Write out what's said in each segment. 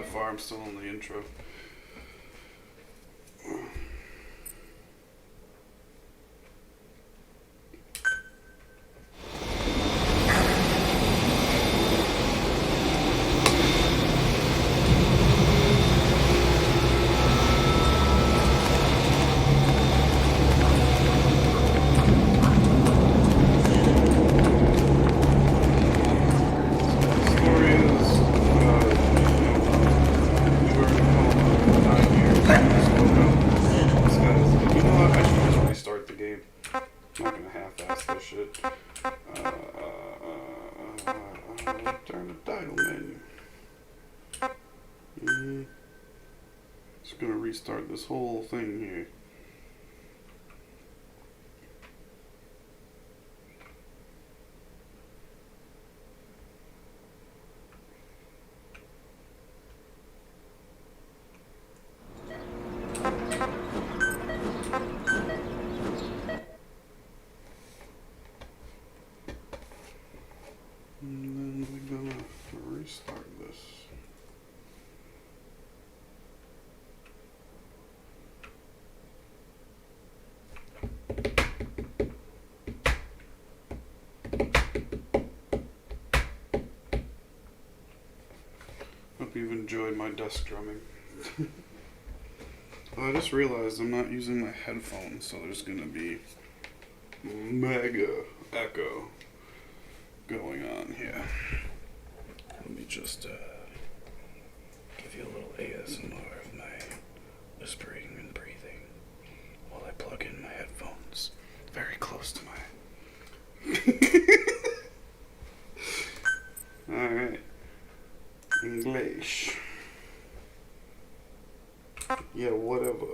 that far. I'm still in the intro. Turn the title menu. Just gonna restart this whole thing here. And then we're gonna restart this. Hope you've enjoyed my desk drumming. Oh, I just realized I'm not using my headphones, so there's gonna be mega echo going on here. Let me just give you a little ASMR of my whispering and breathing while I plug in my headphones very close to my alright. English. Yeah, whatever.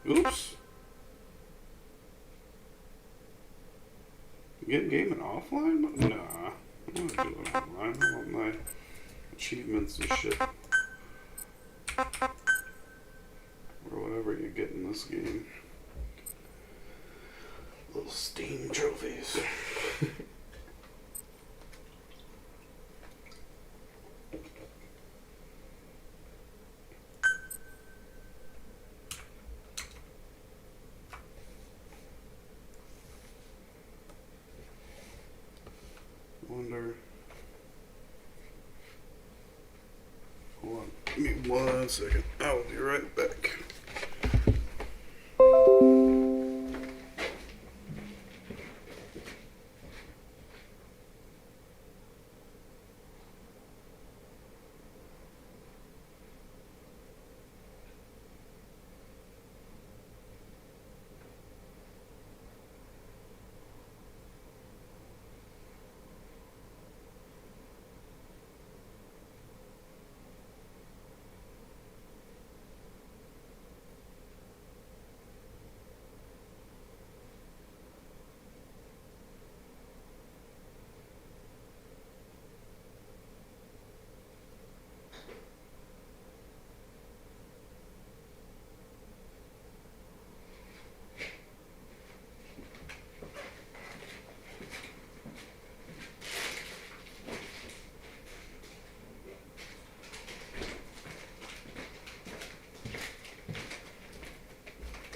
Oops. You get gaming offline? Nah. I'm not doing it online. I want my achievements and shit. Or whatever you get in this game. Little Steam trophies. Wonder. Hold on. Give me 1 second. I will be right back.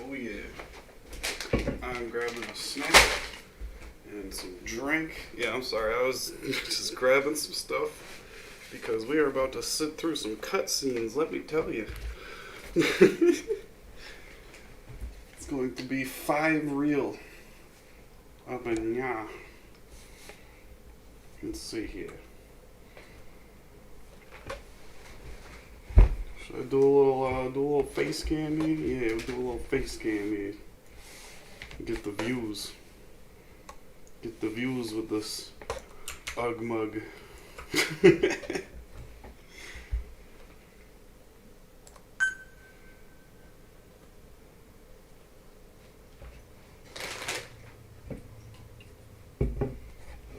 Oh yeah, I'm grabbing a snack and some drink. Yeah, I'm sorry, I was just grabbing some stuff because we are about to sit through some cutscenes, let me tell you. It's going to be 5 reel up in ya. Let's see here. Should I do a little face cam here? Yeah, we'll do a little face cam here. Get the views. Get the views with this Ugg mug.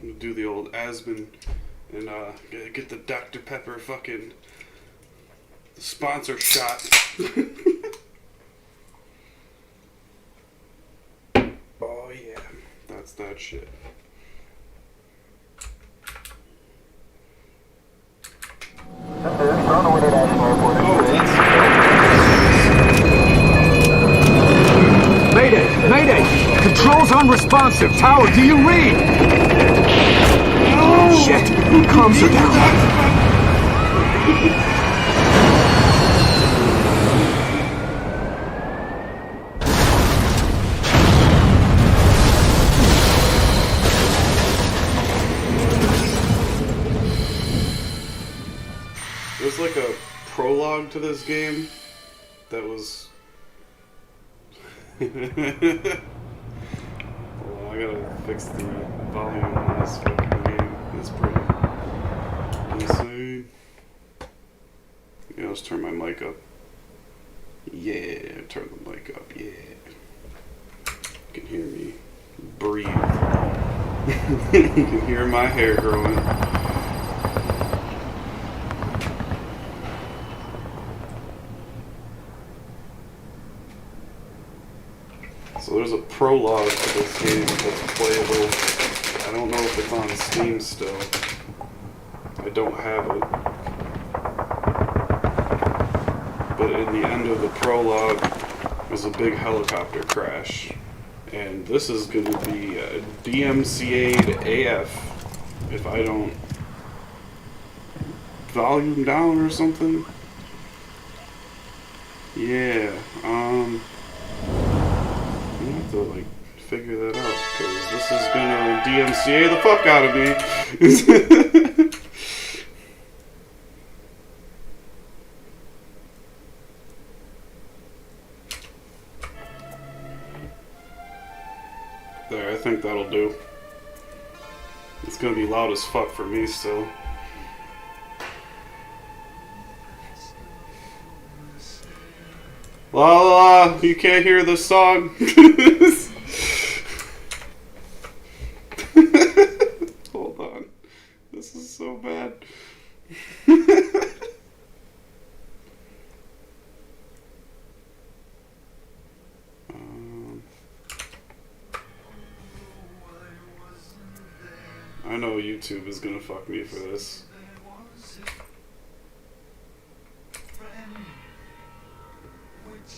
We'll do the old Aspen and get the Dr. Pepper fucking sponsor shot. That's that shit. Mayday! Mayday! Controls unresponsive. Tower, do you read? Oh, shit! Comms are down. There's like a prologue to this game that was... Hold on, I gotta fix the volume on this fucking game. It's pretty insane. Yeah, let's turn my mic up. Yeah, turn the mic up, yeah. You can hear me breathe. You can hear my hair growing. So there's a prologue to this game that's playable. I don't know if it's on Steam still. I don't have it. But in the end of the prologue, there's a big helicopter crash. And this is going to be DMCA'd AF if I don't volume down or something. Yeah, I'm gonna have to like figure that out because this is gonna DMCA the fuck out of me. There, I think that'll do. It's gonna be loud as fuck for me still. La la la, you can't hear this song. Hold on. This is so bad. I know YouTube is gonna fuck me for this.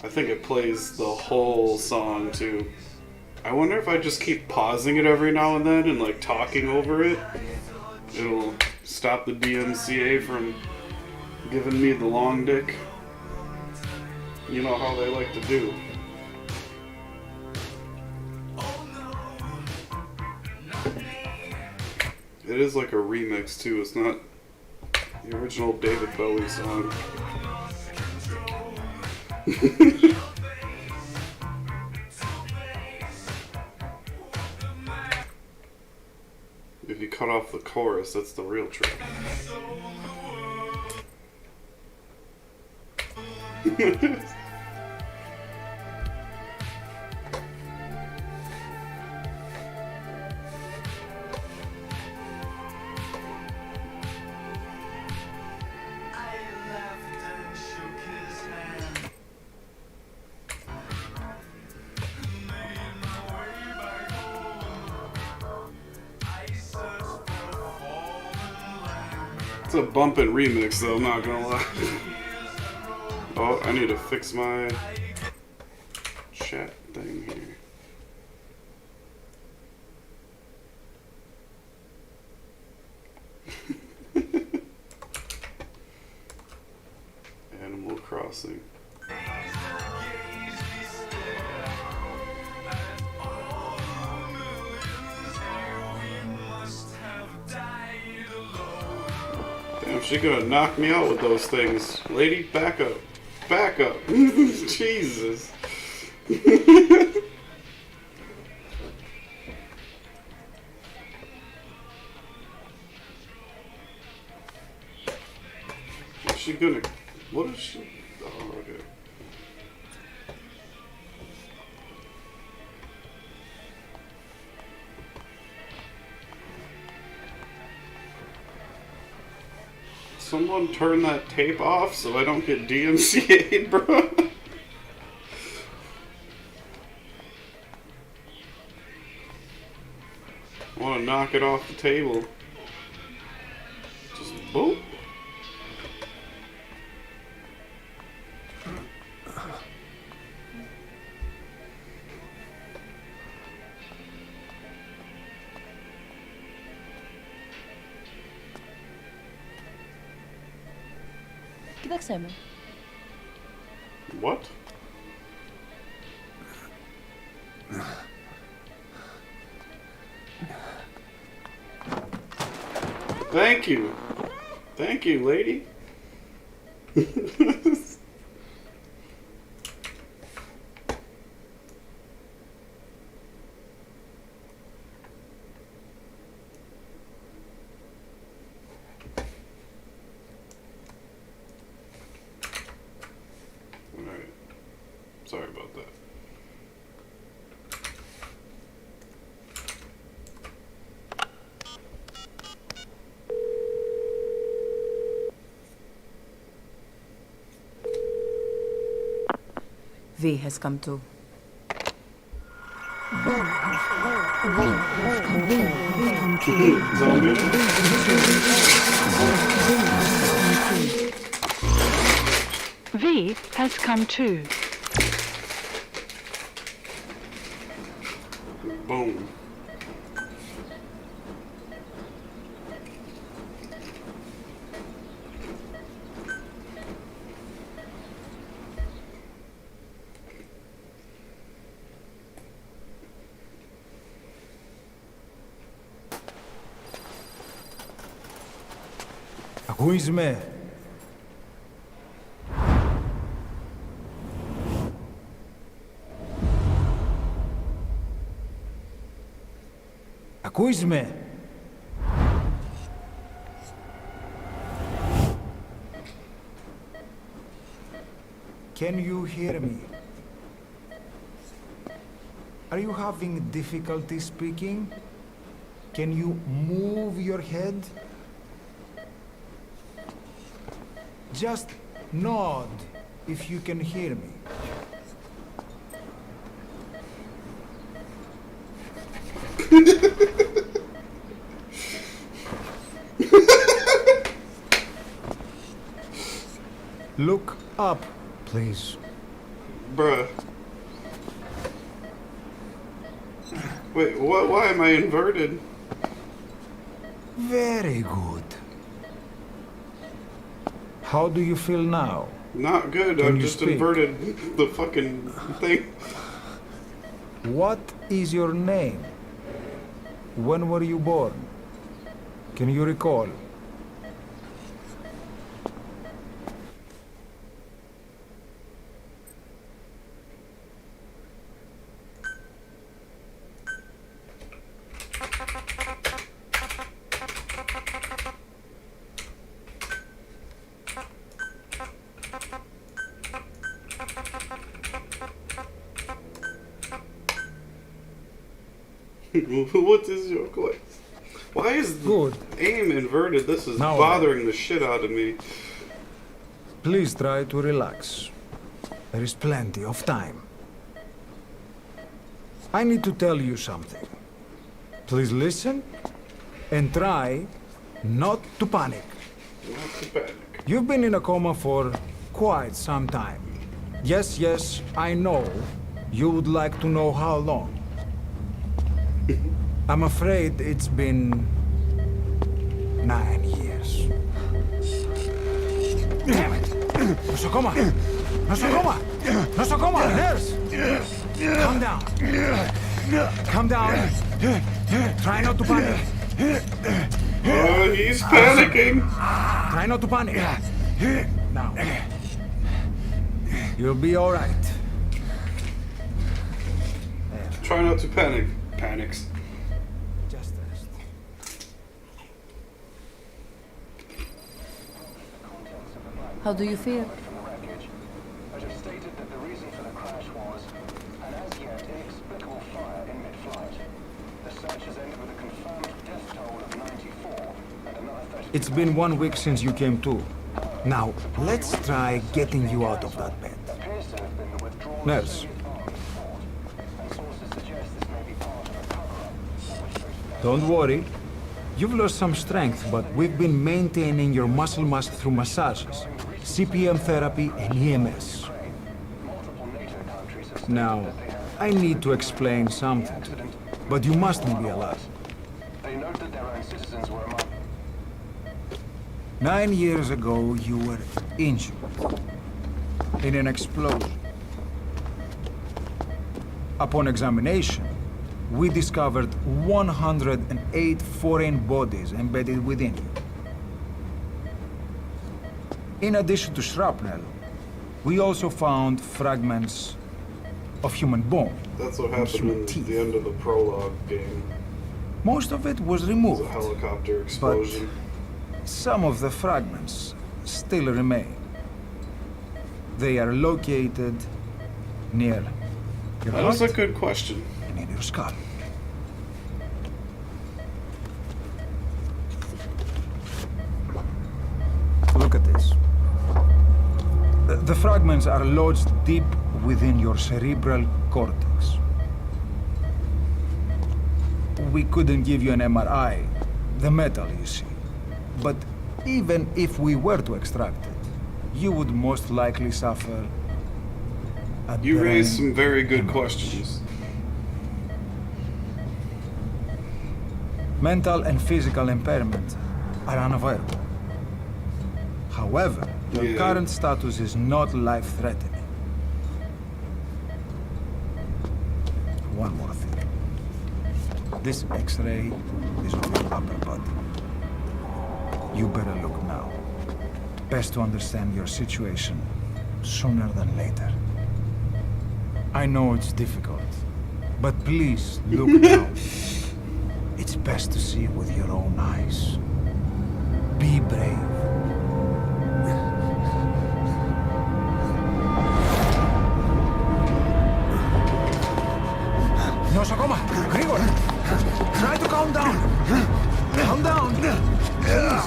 I think it plays the whole song too. I wonder if I just keep pausing it every now and then and like talking over it, it'll stop the DMCA from giving me the long dick. You know how they like to do. It is like a remix too, it's not the original David Bowie song. If you cut off the chorus, that's the real trick. It's a bumpin' remix though, I'm not gonna lie. Oh, I need to fix my chat thing here. Animal Crossing. Damn, she gonna knock me out with those things. Lady, back up. Back up. Jesus. Is she gonna... What is she... Oh, okay. Someone turn that tape off so I don't get DMCA'd, bro. I'll knock it off the table. Just boop. Κοίταξέ με. What? Thank you. Thank you, lady. Alright. Sorry about that. V has come too. Zombie? V has come too. Boom. Ακούεις με? Ακούεις με? Can you hear me? Are you having difficulty speaking? Can you move your head? Just nod if you can hear me. Look up, please. Bruh. Wait, what? Why am I inverted? Very good. How do you feel now? Not good. Can I've you just speak? inverted the fucking thing. What is your name? When were you born? Can you recall? What is your question? Why is the Good. aim inverted? This is Now bothering the shit out of me. Please try to relax. There is plenty of time. I need to tell you something. Please listen and try not to panic. Not to panic. You've been in a coma for quite some time. Yes, I know. You would like to know how long. I'm afraid it's been 9 years. Damn it! Nosocoma! Nosocoma! Nosocoma! Nurse! Calm down. Calm down. Try not to panic. Oh, he's panicking. Try not to panic. Now. You'll be all right. Try not to panic. Panics. Just rest. How do you feel? From the wreckage, it has stated that the reason for the crash was an as yet inexplicable fire in mid-flight. The search has ended with a confirmed death toll of 94 and another 30. It's been 1 week since you came to. Now, let's try getting you out of that bed. Appears to have been the withdrawal Nurse. of Soviet arms support, and sources suggest this may be part of a cover-up. Don't worry. You've lost some strength, but we've been maintaining your muscle mass through massages, CPM therapy, and EMS. Multiple NATO countries have stated Now, that they have I need to explain something to you, but you mustn't be alarmed. They note that their own citizens were among 9 years ago, you were injured in an explosion. Upon examination, we discovered 108 foreign bodies embedded within you. In addition to shrapnel, we also found fragments of human bone. That's what and some happened teeth. at the end of the prologue game. Most of it was It was removed. a helicopter explosion. Some of the fragments still remain. They are located near your That was a heart good question. and in your skull. Look at this. The fragments are lodged deep within your cerebral cortex. We couldn't give you an MRI, the metal, you see. But even if we were to extract it, you would most likely suffer a You brain raised some very good hemorrhage. questions. Mental and physical impairment are unavoidable. However, your Yeah. current status is not life-threatening. One more thing. This X-ray is on your upper body. You better look now. Best to understand your situation sooner than later. I know it's difficult, but please look now. It's best to see with your own eyes. Be brave. Νοσοκόμα, γρήγορα. Try to calm down. Calm down. Please,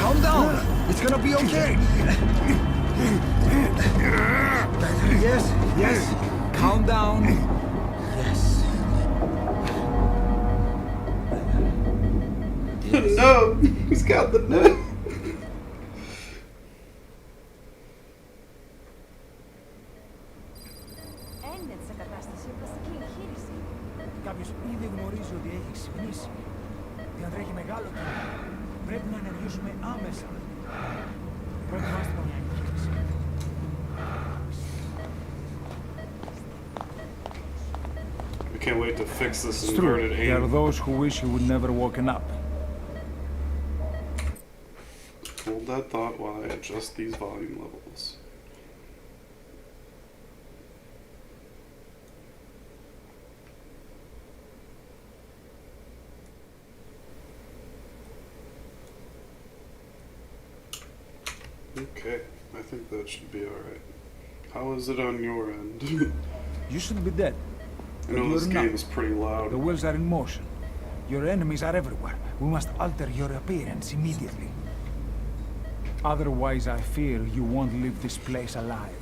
calm down. It's gonna be okay. Yes, yes. Calm down. Yes. No! He's got the no! Έννοια σε κατάσταση πλαστική εγχείρηση. Κάποιος ήδη γνωρίζει ότι έχει ξυπνήσει. Διατρέχει μεγάλο κίνδυνο. Πρέπει να ενεργήσουμε άμεσα. Προετοιμάστε μια εγχείρηση. We can't wait to fix this It's true. inverted There are aim. those who wish you would never woken up. Hold that thought while I adjust these volume levels. Okay, I think that should be alright. How is it on your end? You should be dead. I know this You're game not. is pretty loud. The wheels are in motion. Your enemies are everywhere. We must alter your appearance immediately. Otherwise, I fear you won't leave this place alive.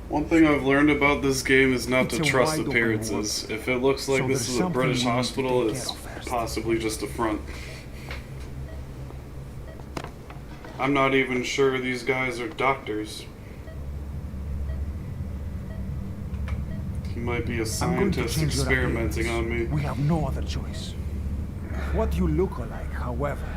One thing I've learned about this game is not It's to a trust wide open appearances. world. If it looks like So this there's is a something British we need to hospital, take it's care of first. possibly just a front. I'm not even sure these guys are doctors. He might be a I'm going to scientist change your experimenting on appearance. me. We have no other choice. What you look like, however,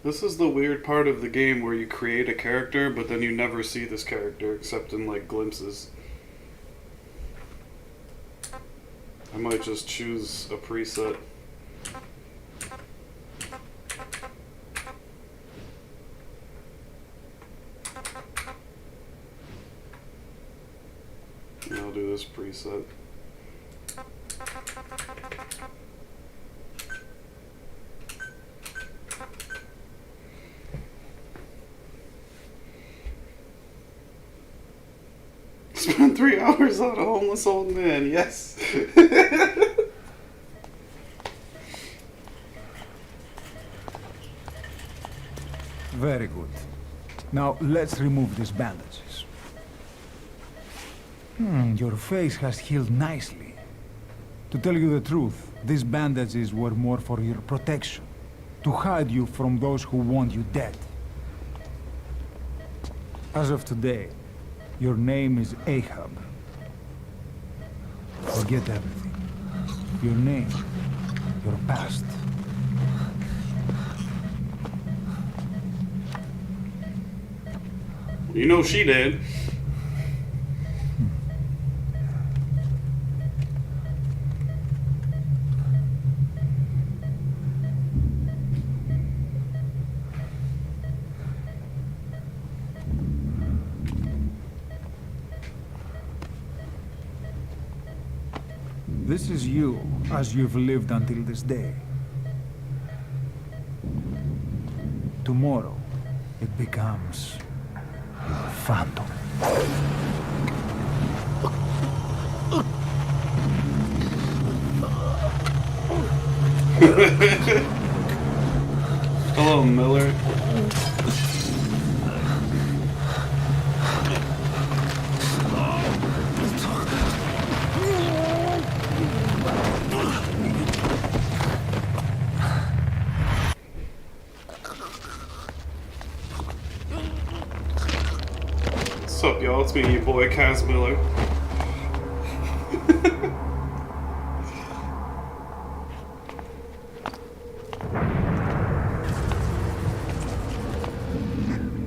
This is the weird part of the game where you create a character, but then you never see this character except in like glimpses. I might just choose a preset. Yeah, I'll do this preset. Spent 3 hours on a homeless old man, yes. very good. Now let's remove these bandages. Your face has healed nicely. To tell you the truth, these bandages were more for your protection. To hide you from those who want you dead. As of today, your name is Ahab. Forget everything. Your name, your past. You know she did. This is you, as you've lived until this day. Tomorrow, it becomes your phantom. Hello, Miller. What's up, y'all? It's me, your boy, Kaz Miller.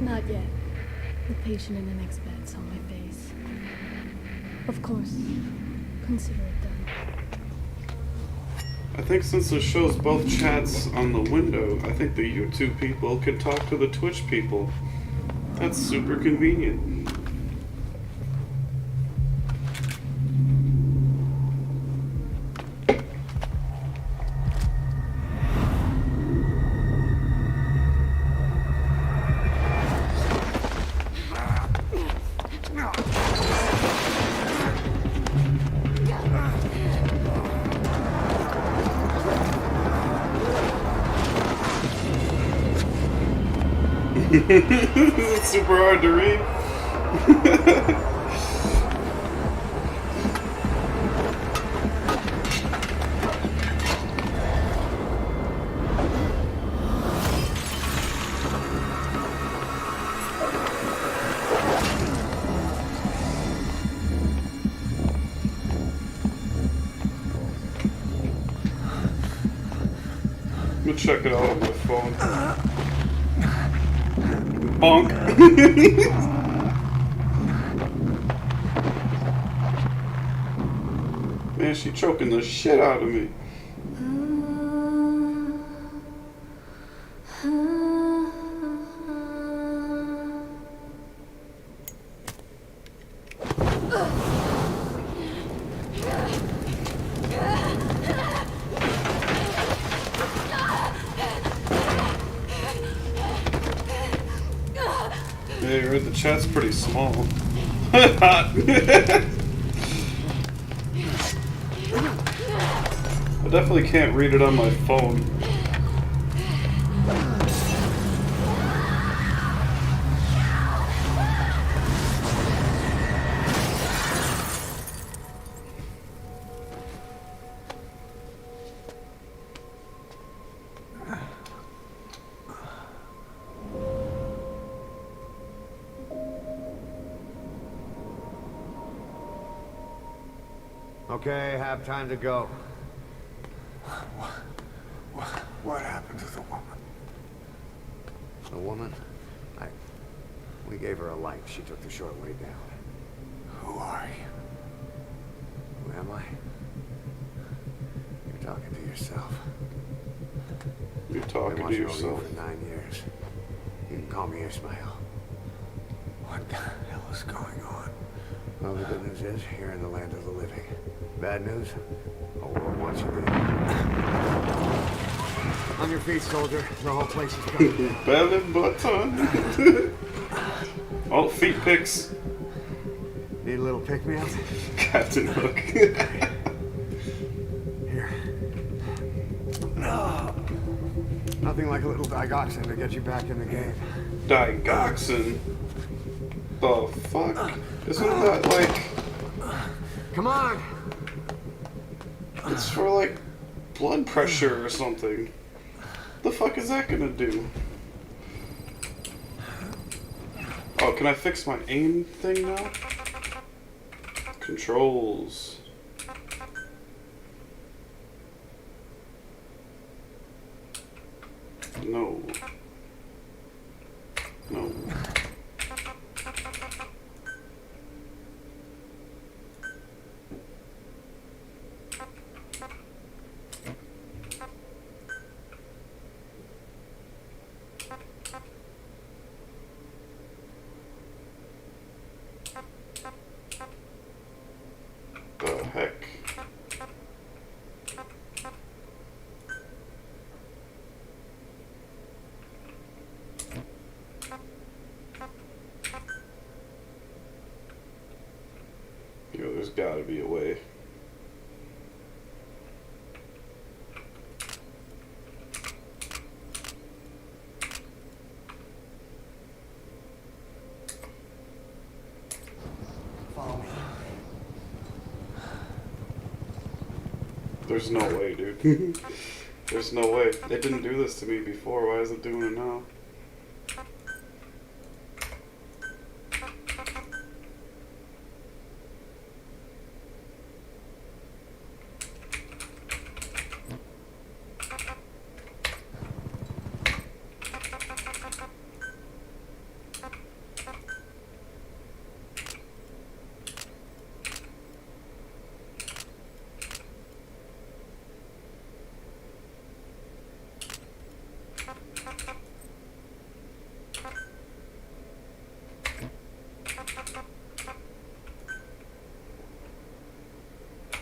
Not yet. The patient in the next bed saw my face. Of course. Consider it done. I think since it shows both chats on the window, I think the YouTube people can talk to the Twitch people. That's super convenient. It's super hard to read. We'll check it out on my phone. Bonk. Man, she choking the shit out of me. Yeah, you heard the chat's pretty small. I definitely can't read it on my phone. Okay, have time to go. What happened to the woman? The woman? We gave her a light. She took the short way down. Who are you? Who am I? You're talking to yourself. You're I've talking been to watching over yourself. you for 9 years. You can call me Ismail. What the hell is going on? Well, the good news is, you're in the land of the living. Bad news? The world wants you dead. On your feet, soldier. The whole place is covered. Belly button. Oh, feet pics. Need a little pick-me-up? Captain Hook. Here. Nothing like a little digoxin to get you back in the game. Digoxin. The fuck? Isn't that like Come on. It's for like blood pressure or something. The fuck is that gonna do? Oh, can I fix my aim thing now? Controls. No. No. The heck? Yo, there's gotta be a way. Follow me. There's no way, dude. There's no way. It didn't do this to me before. Why is it doing it now?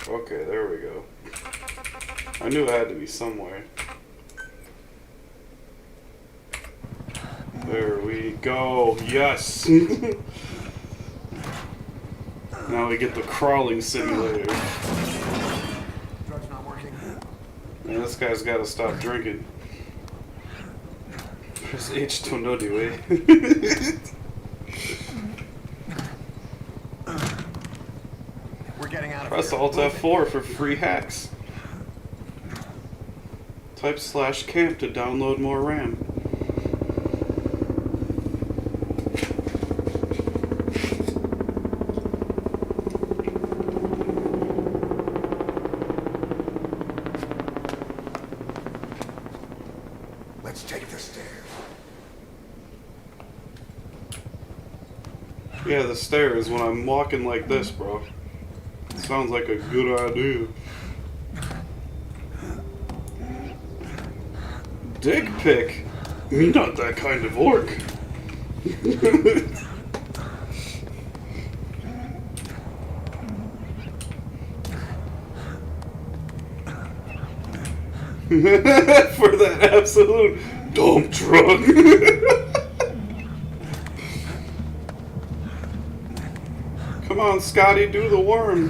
Okay, there we go. I knew it had to be somewhere. There we go. Yes! Now we get the crawling simulator. Drug's not working. Man, this guy's gotta stop drinking. Press H to know the way. We're getting out of Press here. Alt F4 for free hacks. Type /camp to download more RAM. Let's take the stairs. Yeah, the stairs when I'm walking like this, bro. Sounds like a good idea. Dick pic? You're not that kind of orc. For that absolute dump truck. Come on, Scotty, do the worm.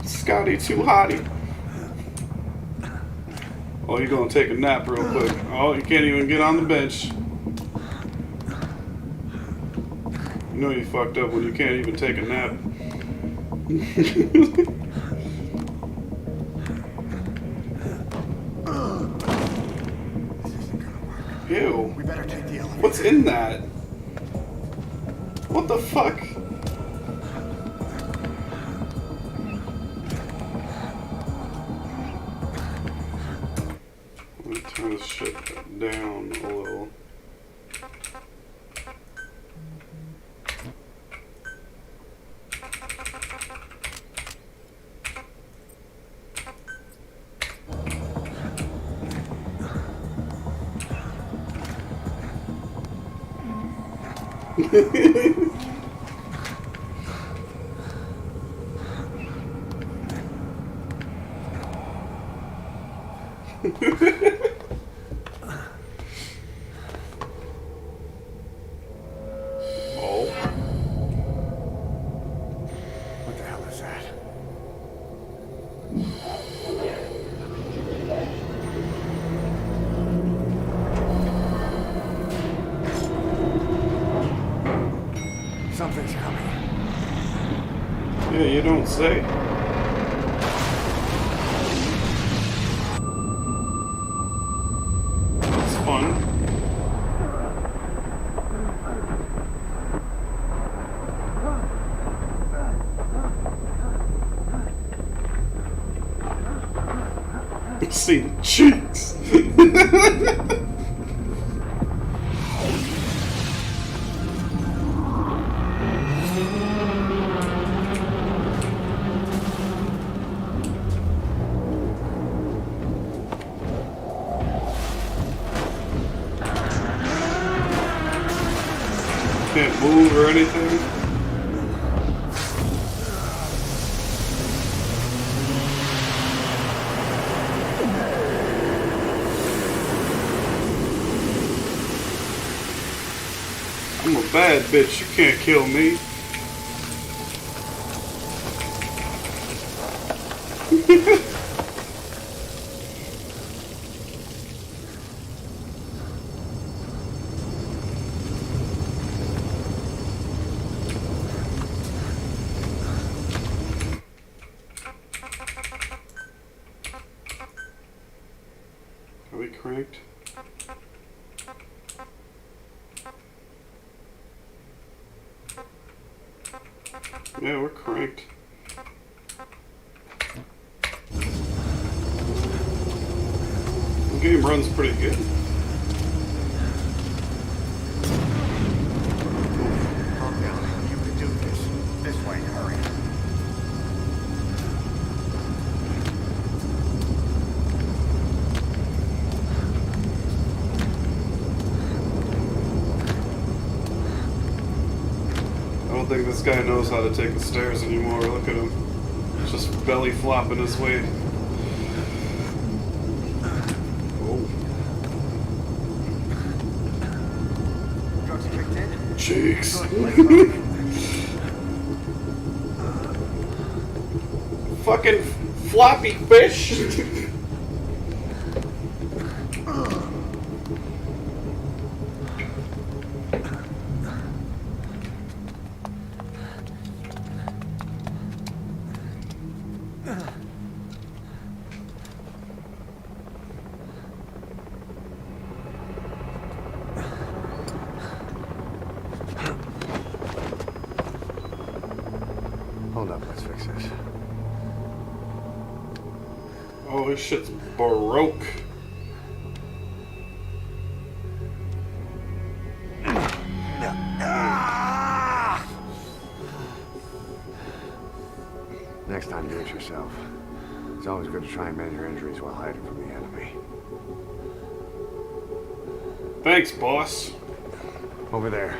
Scotty, too hotty. Oh, you're gonna take a nap real quick. Oh, you can't even get on the bench. You know you fucked up when you can't even take a nap. Ew. We better take the elevator. What's in that? What the fuck? Let me turn this shit down a little. Oh. What the hell is that? Something's coming. Yeah, You don't say. It's fun. See cheeks. Can't move or anything. I'm a bad bitch. You can't kill me. Are we cranked? Yeah, we're cranked. The game runs pretty good. Calm down. You can do this. This way, hurry. I don't think this guy knows how to take the stairs anymore. Look at him. He's just belly flopping his way. Oh. Drugs kicked in? Cheeks. Fucking floppy fish. Hold up, let's fix this. Oh, this shit's baroque. Next time, do it yourself. It's always good to try and measure injuries while hiding from the enemy. Thanks, boss. Over there.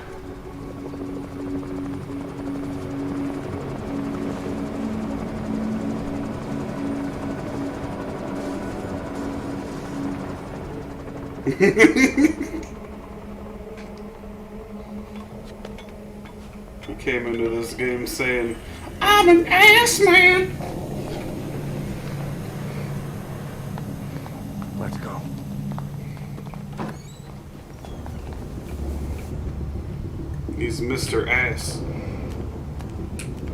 He came into this game saying, I'm an ass man. Let's go. He's Mr. Ass.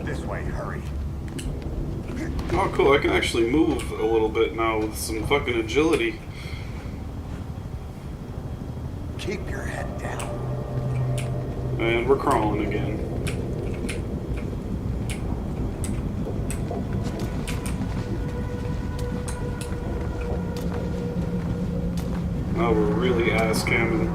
This way, hurry. Oh, cool. I can actually move a little bit now with some fucking agility. Keep your head down. And we're crawling again. Now we're really ass camming.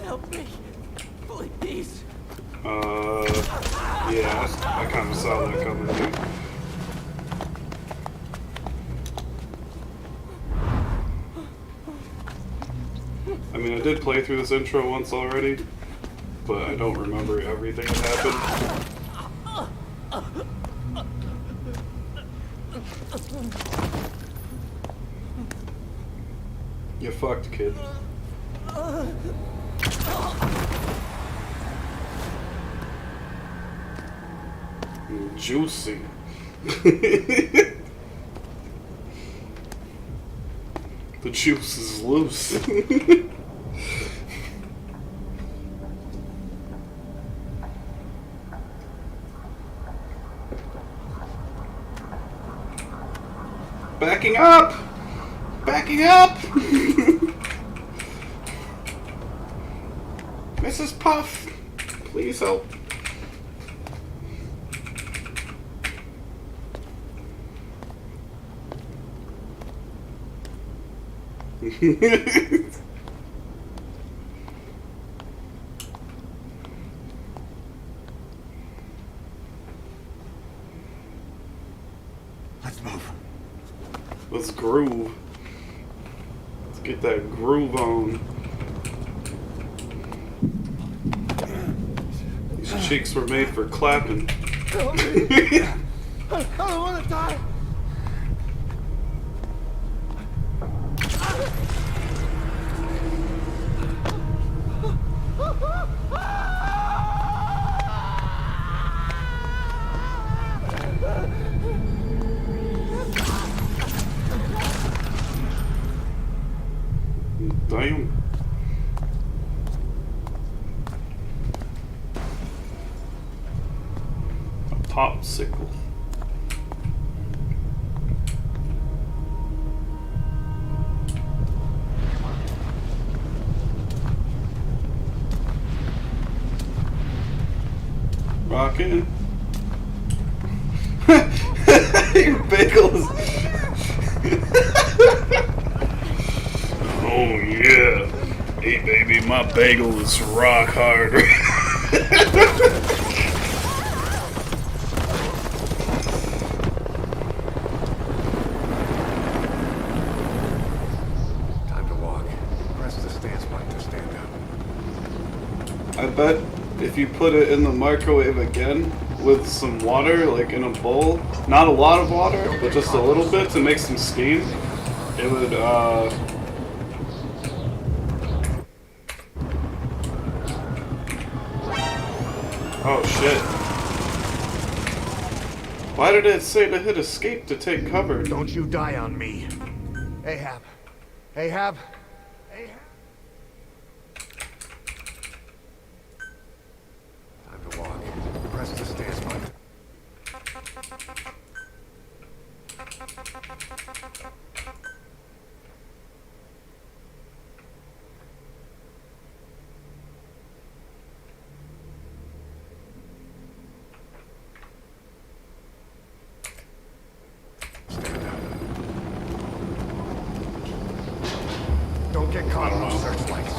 Help me, please. Yeah, I kind of saw that coming, dude. I mean, I did play through this intro once already, but I don't remember everything that happened. You fucked, kid. Juicy. The juice is loose. Backing up! Backing up! Mrs. Puff, please help. Let's move. Let's groove. Let's get that groove on. These cheeks were made for clapping. I don't want to die. Damn. A popsicle. Rockin'. Your bagels. Oh yeah. Hey baby, my bagel is rock hard. Time to walk. Press the stance button to stand up. I bet if you put it in the microwave again with some water, like in a bowl, not a lot of water, but just a little bit to make some steam, it would oh shit. Why did it say to hit escape to take cover? Don't you die on me. Ahab. Ahab. Ahab. Time to walk. Press the stance button. Stand up. Don't get caught on those searchlights.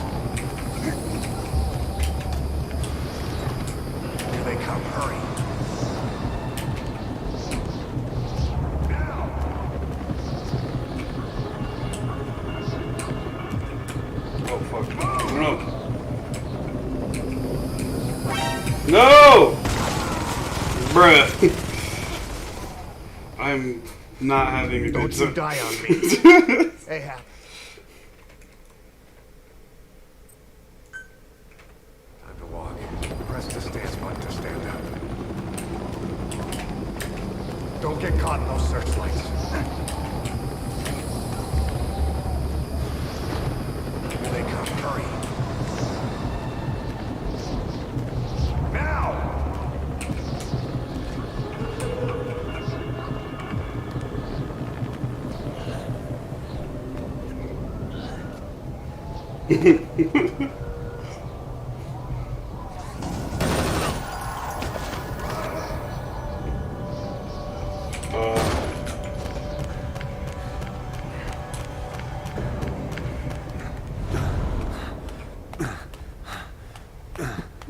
Here they come. Hurry. Oh fuck. No. No! Bruh. I'm not having a good Don't you time. die on me. Ahab. Time to walk. Press the stance button to stand up. Don't get caught in those searchlights. Here they come. Hurry. Now! Who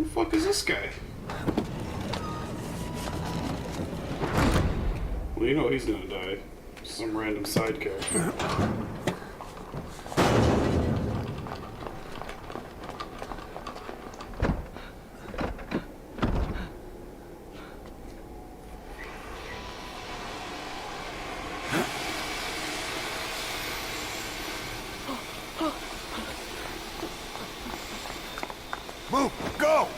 the fuck is this guy? Well, you know he's gonna die. Some random side character. Move! Go!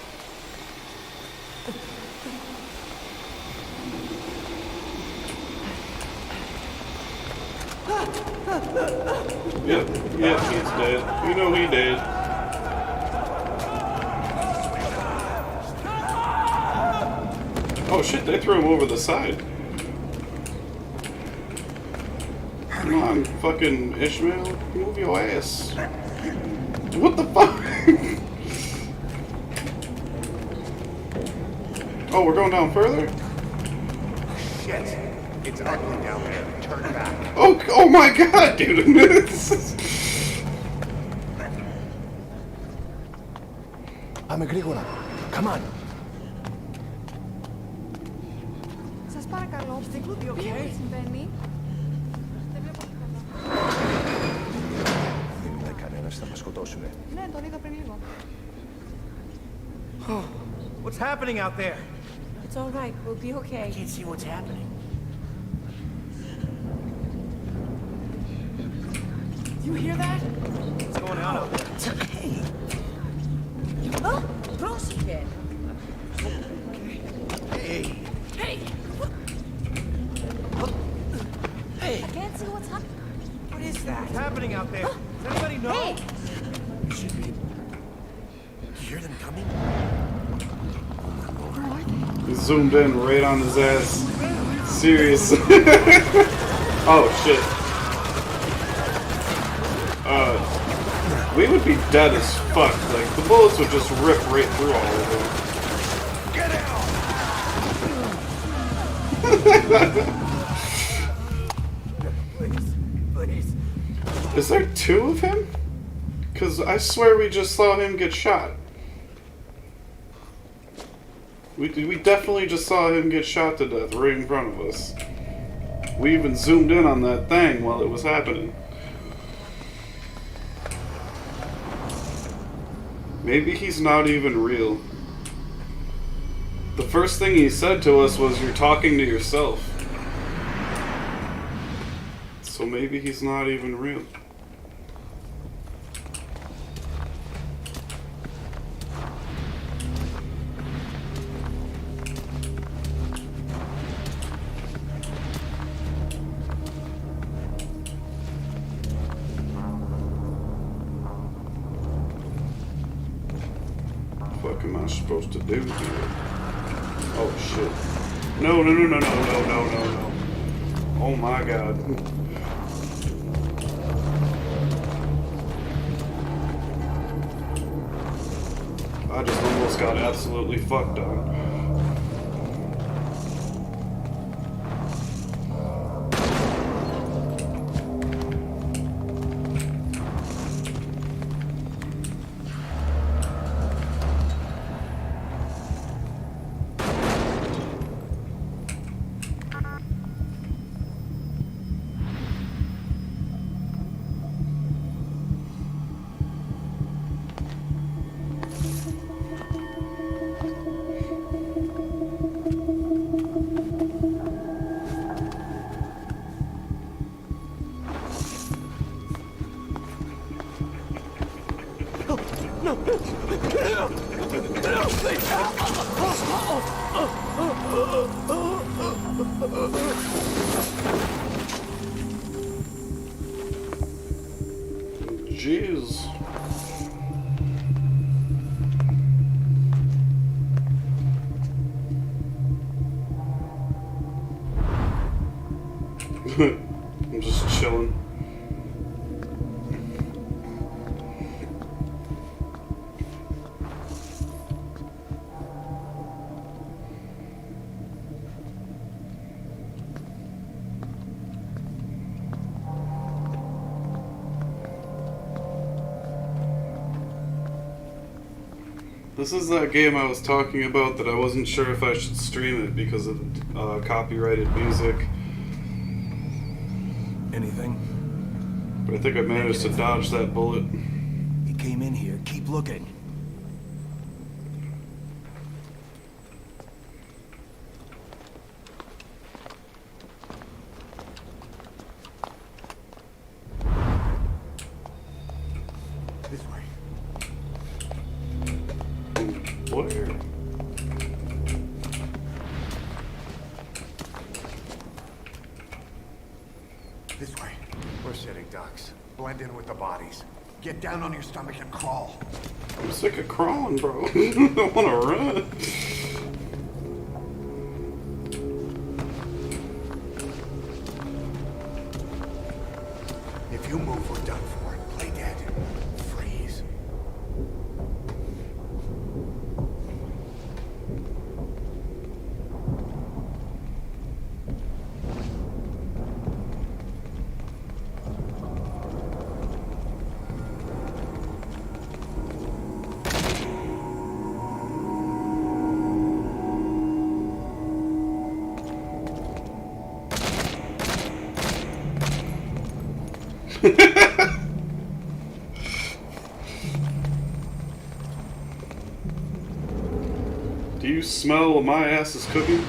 Yep, he's dead. You know he dead. Oh shit, they threw him over the side. Come on, fucking Ishmael, move your ass. What the fuck? Oh, we're going down further? Shit! It's ugly down there. Turn back. Oh my god, dude! Πάμε γρήγορα. Come on. Σας παρακαλώ, τι συμβαίνει. Δεν βλέπω τίποτα. Δεν είναι κανένας, θα μας σκοτώσουνε. Ναι, τον είδα πριν λίγο. What's happening out there? It's all right. We'll be okay. I can't see what's happening. You hear that? What's going on out there? Oh, πρόσεχε. Hey! Hey! I can't see what's happening. What is that? What's happening out there? Does anybody know? Hey! You should be. You hear them coming? He zoomed in right on his ass. Serious. Oh shit. We would be dead as fuck. Like, the bullets would just rip right through all of them. Get out! Please. Is there two of him? Because I swear we just saw him get shot. We definitely just saw him get shot to death right in front of us. We even zoomed in on that thing while it was happening. Maybe he's not even real. The first thing he said to us was, "You're talking to yourself." So maybe he's not even real. What am I supposed to do here? Oh shit. No. Oh my god. I just almost got absolutely fucked on. Jeez. I'm just chilling. This is that game I was talking about that I wasn't sure if I should stream it because of copyrighted music. Anything? But I think I managed to dodge that bullet. He came in here. Keep looking. This way. This way. We're sitting ducks. Blend in with the bodies. Get down on your stomach and crawl. I'm sick of crawling, bro. I want to run. If you move, we're done for. Play dead. Freeze. Do you smell what my ass is cooking?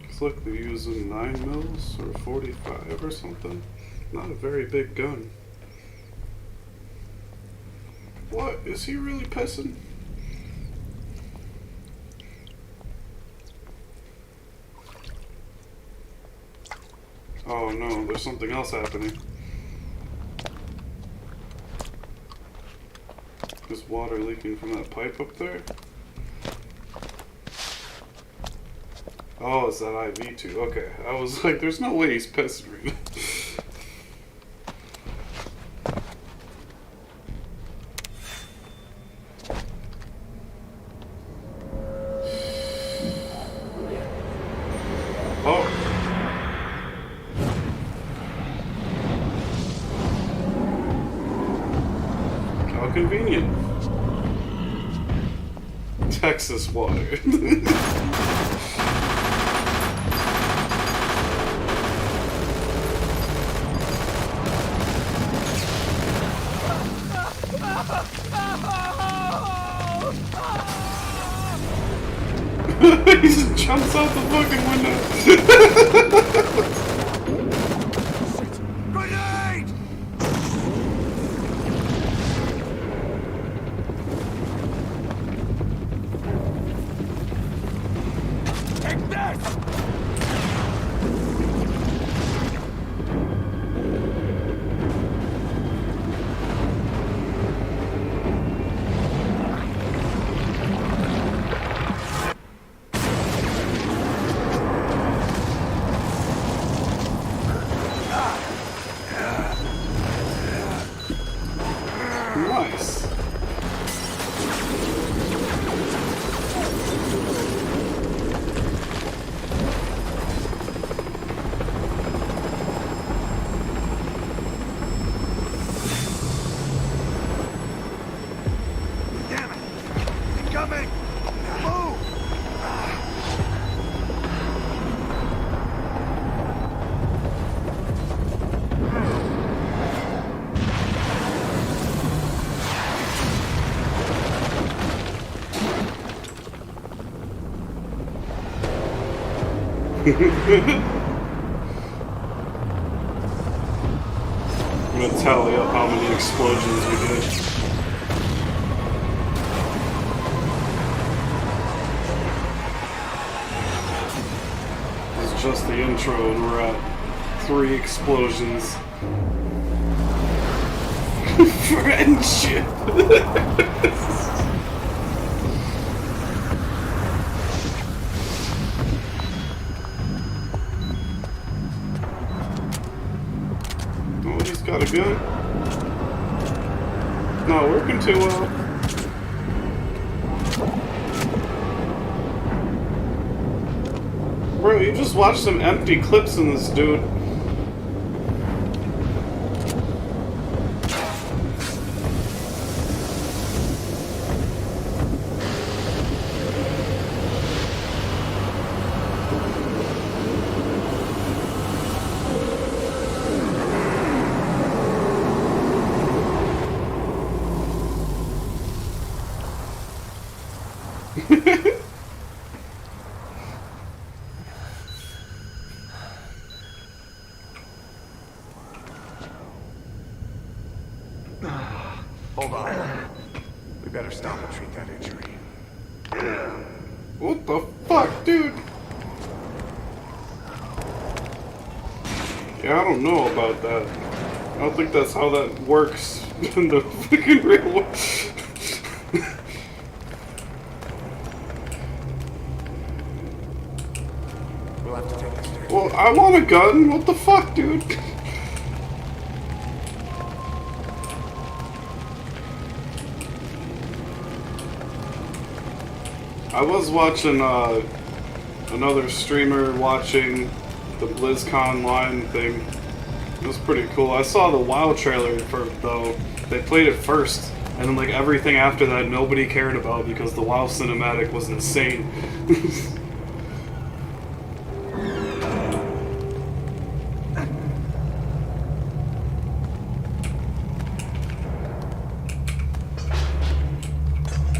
Looks like they're using 9 mils or 45 or something. Not a very big gun. What? Is he really pissing? Oh no, there's something else happening. There's water leaking from that pipe up there. Oh, it's that IV too. Okay, I was like, there's no way he's pissing right now. Oh. How convenient. Texas water. He just jumps out the fucking window. Grenade! Take this! Nice. Damn it! Incoming! Move! I'm gonna tally up how many explosions we did. This is just the intro and we're at 3 explosions. Friendship! Oh, he's got a gun. Not working too well. Bro, you just watched some empty clips in this dude. Hold on. We better stop and treat that injury. What the fuck, dude? Yeah, I don't know about that. I don't think that's how that works in the freaking real world. We'll have to take this stairs. Well, I want a gun. What the fuck, dude? I was watching another streamer watching the BlizzCon line thing. It was pretty cool. I saw the WoW trailer for though. They played it first, and then like everything after that nobody cared about because the WoW cinematic was insane.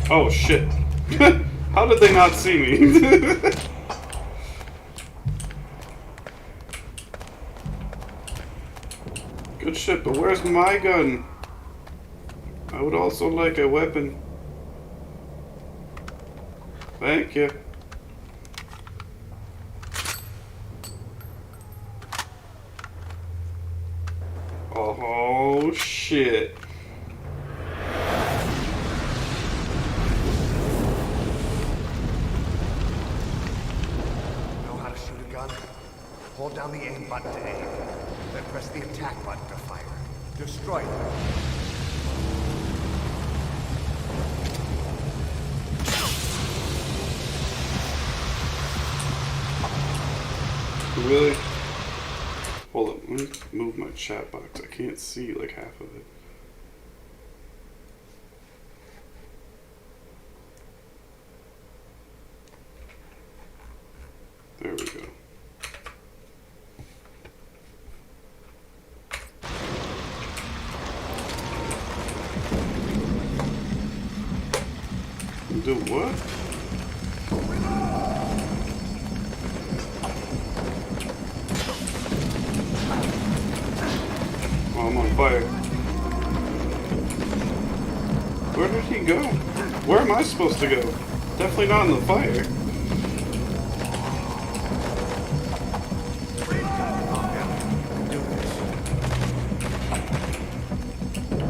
Oh shit. How did they not see me? Good shit, but where's my gun? I would also like a weapon. Thank you. Oh shit. Know how to shoot a gun? Hold down the aim button to aim. Then press the attack button to fire. Destroy them. Really? Hold up, let me move my chat box. I can't see like half of it. There we go. Do what? Oh, I'm on fire. Where did he go? Where am I supposed to go? Definitely not in the fire.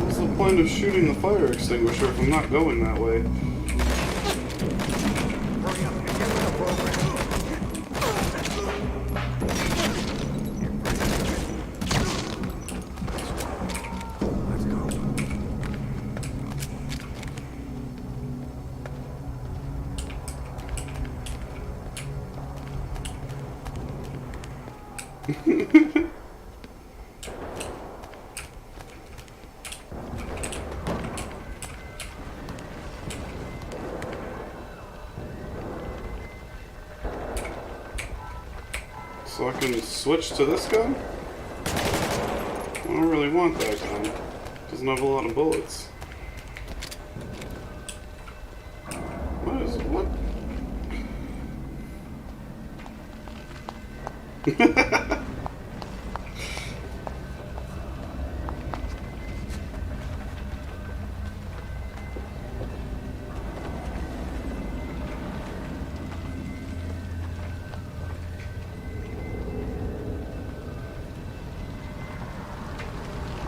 What's the point of shooting the fire extinguisher if I'm not going that way? Hurry up and get with the program. Let's go. So I can switch to this gun? I don't really want that gun. Doesn't have a lot of bullets. What is what?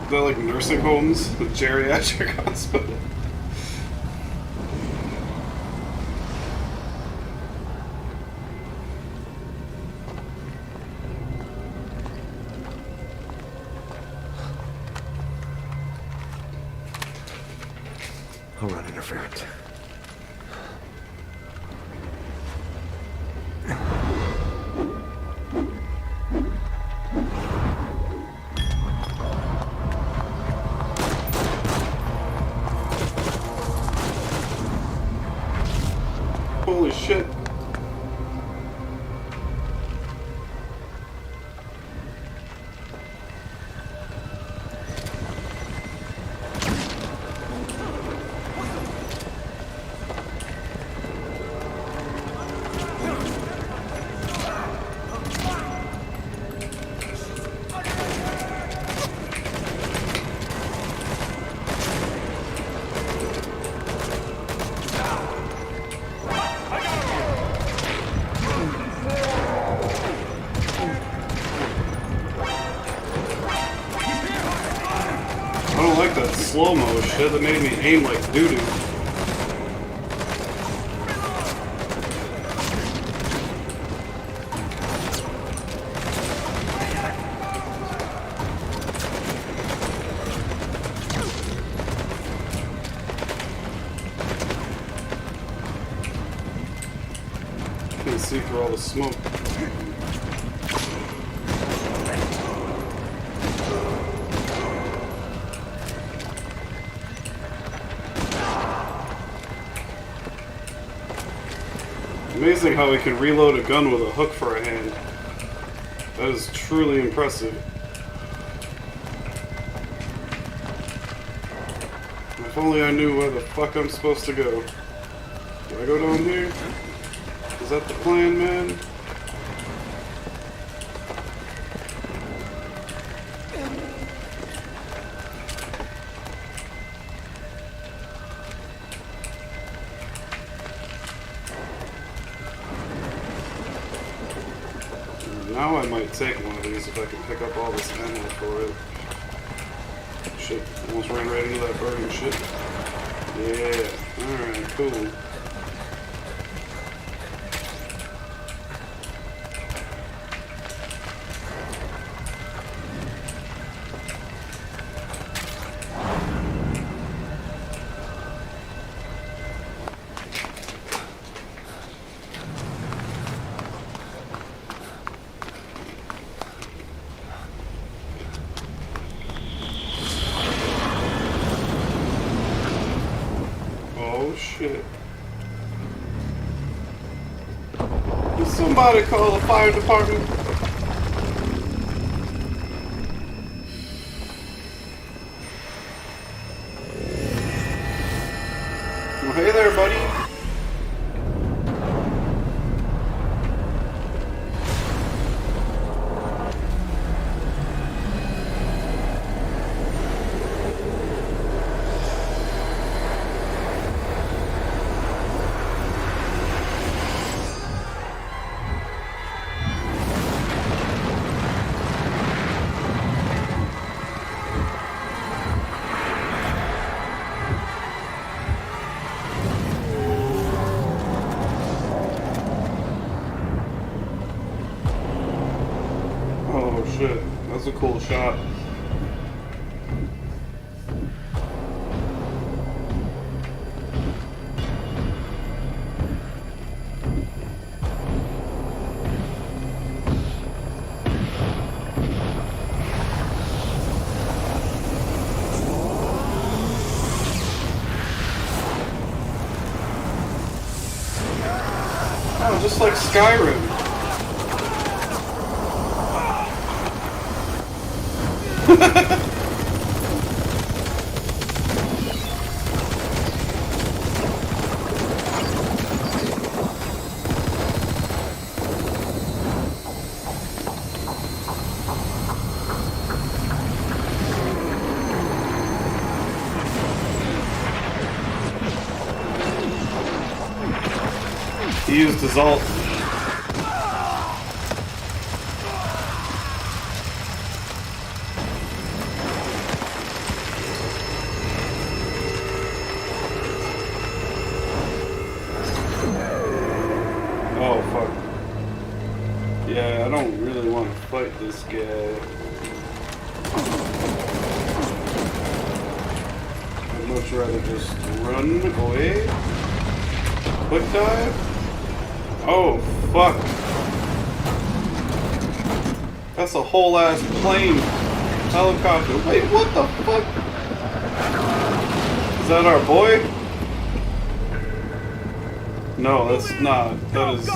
They're like nursing homes, the geriatric hospital. I'll run interference. Holy shit. slow-mo shit that made me aim like doo-doo. Can't see through all the smoke. Amazing how he can reload a gun with a hook for a hand. That is truly impressive. If only I knew where the fuck I'm supposed to go. Do I go down here? Is that the plan, man? Now I might take one of these if I can pick up all this ammo for it. Shit, almost ran right into that burning shit. Yeah, alright, cool. Oh shit. Did somebody call the fire department? Well, hey there, buddy. Oh shit, that's a cool shot. Oh, just like Skyrim. He used his ult. Oh fuck. Yeah, I don't really want to fight this guy. I'd much rather just run away. Quick dive? Oh fuck. That's a whole ass plane. Helicopter. Wait, what the fuck? Is that our boy? No, that's not. That is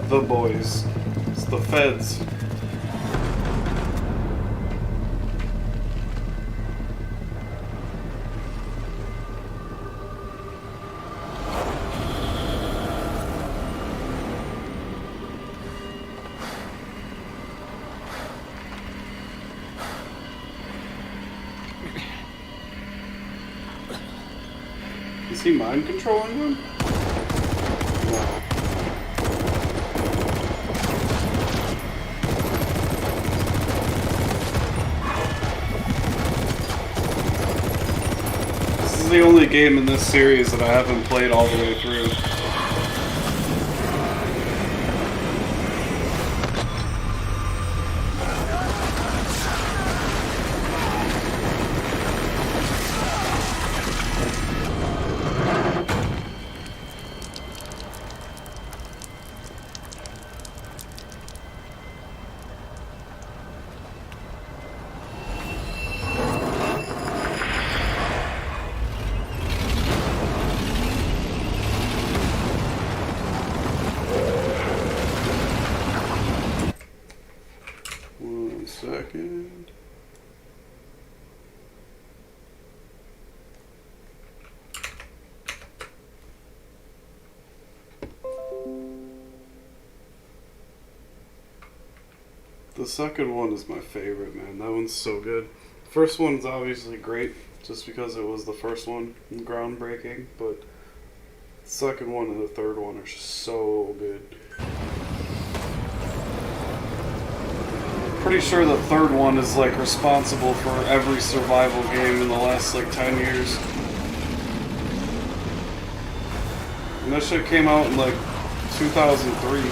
the boys. It's the feds. Is he mind controlling them? No. game in this series that I haven't played all the way through. One second. The second one is my favorite, man. That one's so good. First one's obviously great, just because it was the first one, groundbreaking, but the second one and the third one are just so good. Pretty sure the third one is like responsible for every survival game in the last like 10 years. And that shit came out in like 2003.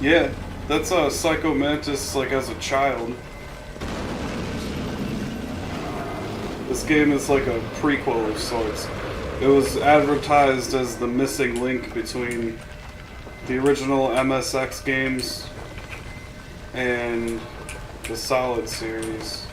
Yeah, that's Psycho Mantis like as a child. This game is like a prequel of sorts. It was advertised as the missing link between the original MSX games and the Solid series.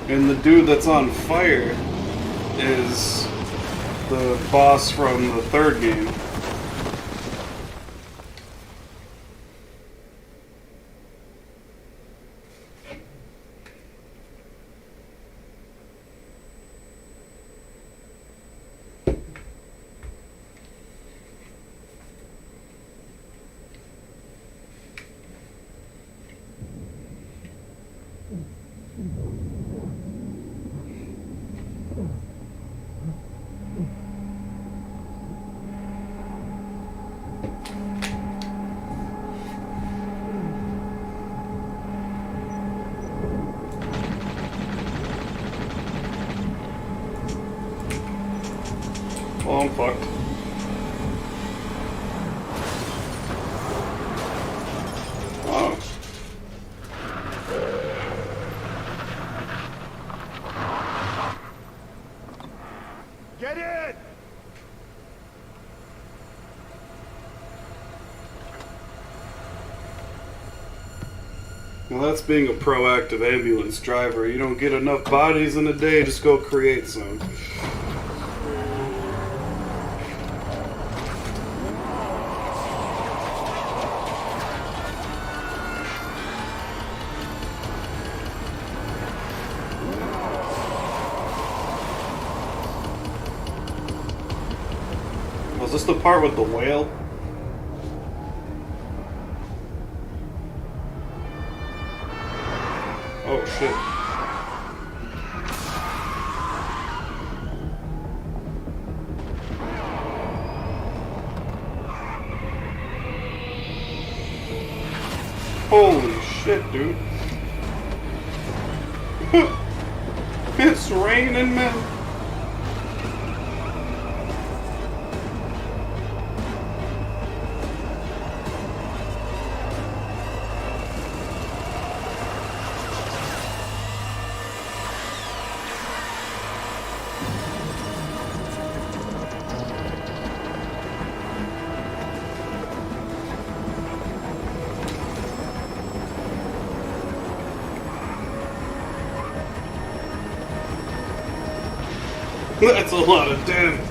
And the dude that's on fire is the boss from the third game. Oh, I'm fucked. Oh. Get in! Well, that's being a proactive ambulance driver. You don't get enough bodies in a day, just go create some. Was this the part with the whale? Oh shit. Holy shit, dude. It's raining, man. That's a lot of damage.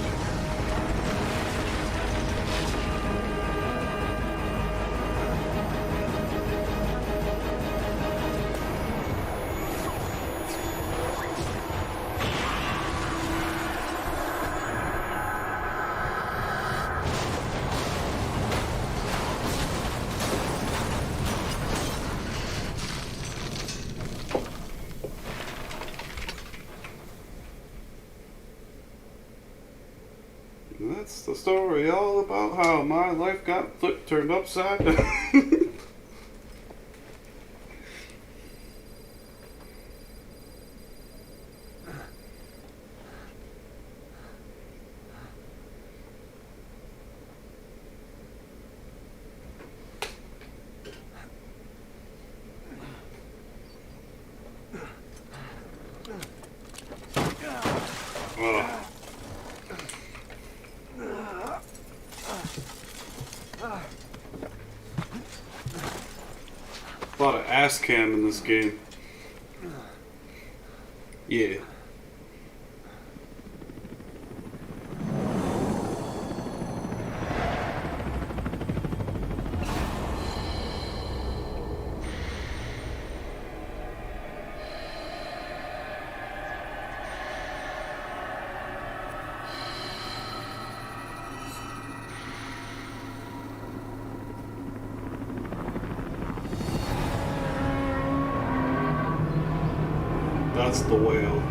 That's the story all about how my life got turned upside down. A lot of ass cam in this game. Yeah. That's the whale.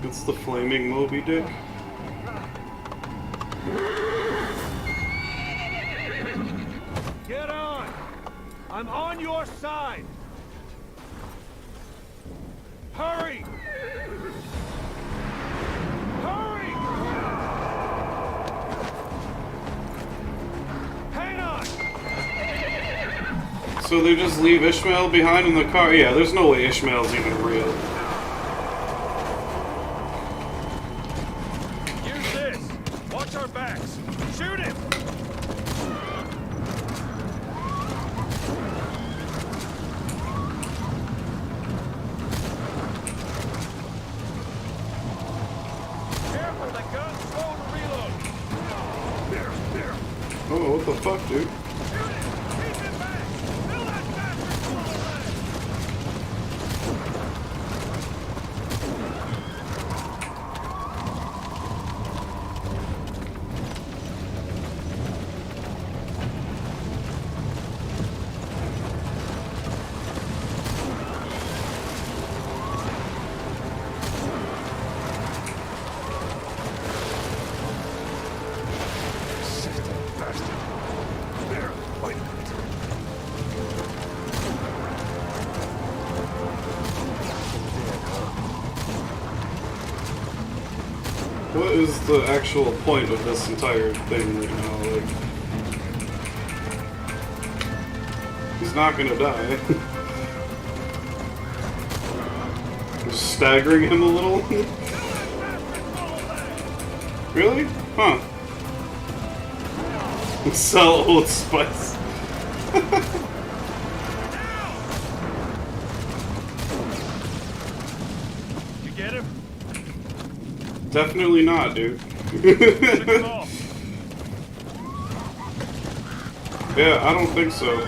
It's the flaming Moby Dick. Get on! I'm on your side! Hurry! Hurry! Hang on! So they just leave Ishmael behind in the car? Yeah, there's no way Ishmael's even real. Use this! Watch our backs! Shoot him! Careful, the gun's slow to reload! Oh, what the fuck, dude? Shoot him! Keep him back! Fill that bastard full of What is the actual point of this entire thing right now? Like, he's not gonna die. Just staggering him a little. Really? Huh. Sell Old Spice. You get him? Definitely not, dude. Pick him off. Yeah, I don't think so.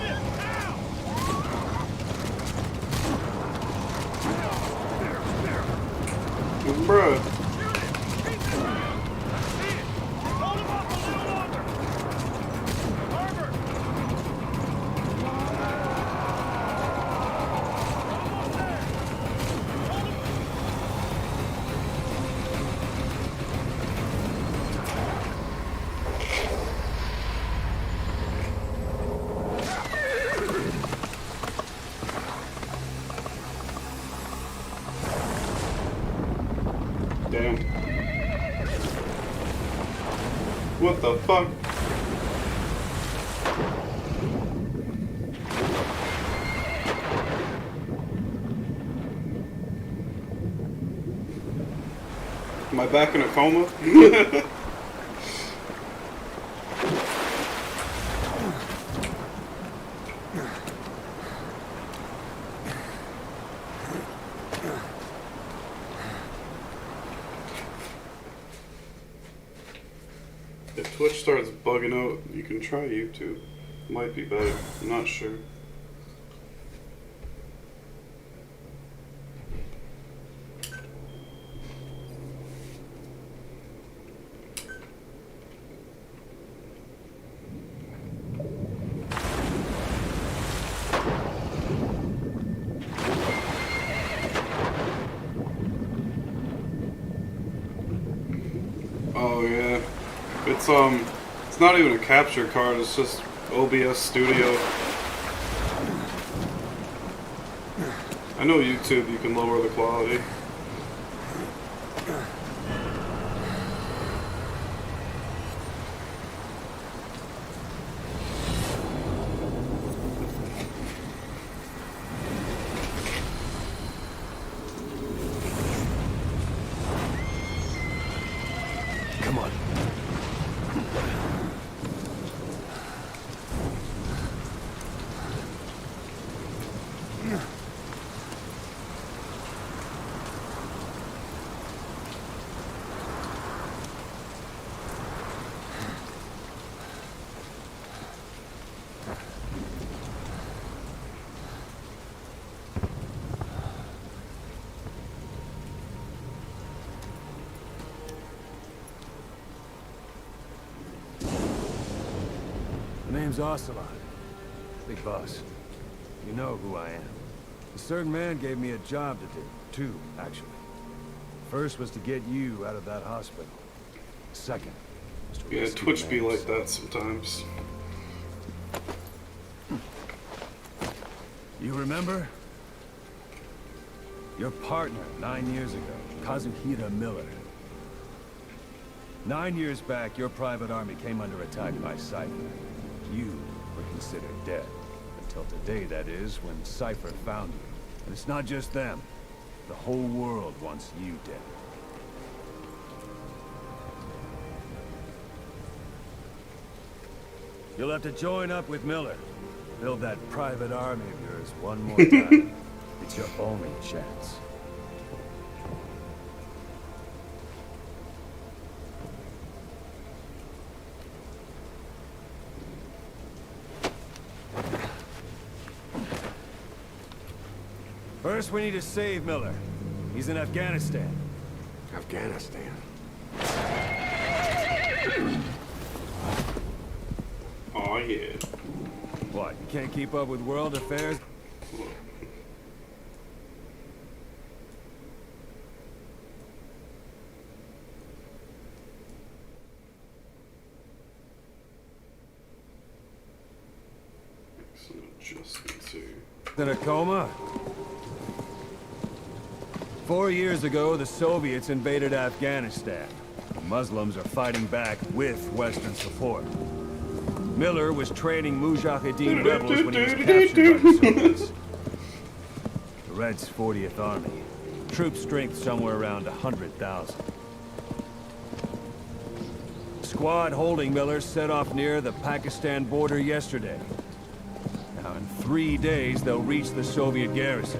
Bruh. Hold him up a little longer. Harbor. Almost there. Hold him. Damn. What the fuck? Am I back in a coma? It Twitch starts bugging out, you can try YouTube. Might be better. I'm not sure. Oh yeah. It's not even a capture card, it's just OBS Studio. I know YouTube you can lower the quality. Come on. My name's Ocelot. Big boss. You know who I am. A certain man gave me a job to do. Two, actually. First was to get you out of that hospital. Second was to Yeah, rescue Twitch the be man like himself. that sometimes. You remember? Your partner 9 years ago, Kazuhira Miller. 9 years back, your private army came under attack by Cypher. You were considered dead. Until today, that is, when Cypher found you. And it's not just them. The whole world wants you dead. You'll have to join up with Miller. Build that private army of yours one more time. It's your only chance. First, we need to save Miller. He's in Afghanistan. Afghanistan. Oh yeah. What, you can't keep up with world affairs? Some adjustments here. In a coma? 4 years ago, the Soviets invaded Afghanistan. The Muslims are fighting back with Western support. Miller was training Mujahideen rebels when he was captured by the Soviets. The Reds' 40th Army. Troop strength somewhere around 100,000. The squad holding Miller set off near the Pakistan border yesterday. Now, in 3 days, they'll reach the Soviet garrison.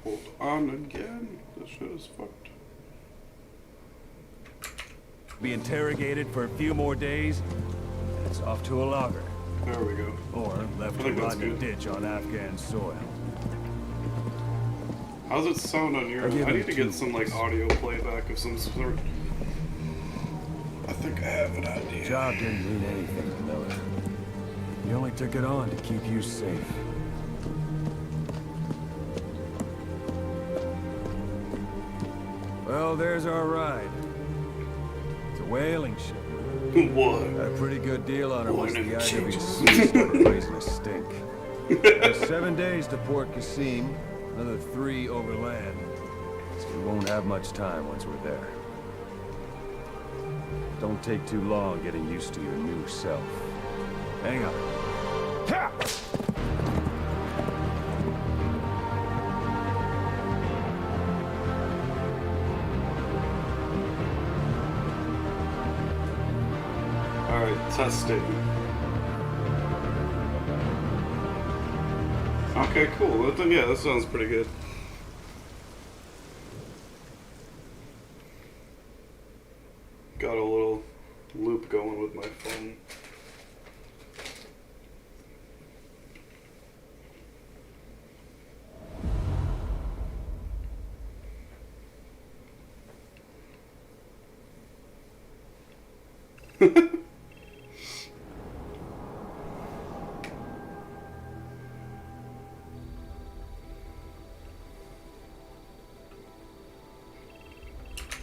Hold on again. This shit is fucked. Be interrogated for a few more days, and it's off to a logger. There we go. Or left I to think that's rot in a good. ditch on Afghan soil. How's it sound on your I'll end? give I him need to 2 get some like weeks. audio playback of some sort. I think I have an The idea. job didn't mean anything to Miller. He only took it on to keep you safe. Well, there's our ride. It's a whaling ship. What? Had a pretty good deal on her Boy, once the never changes. IWC started raising a stink. There's 7 days to Port Qasim, another 3 overland. So we won't have much time once we're there. Don't take too long getting used to your new self. Hang on. Ha! Alright, testing. Okay, cool. Yeah, that sounds pretty good. Got a little loop going with my phone.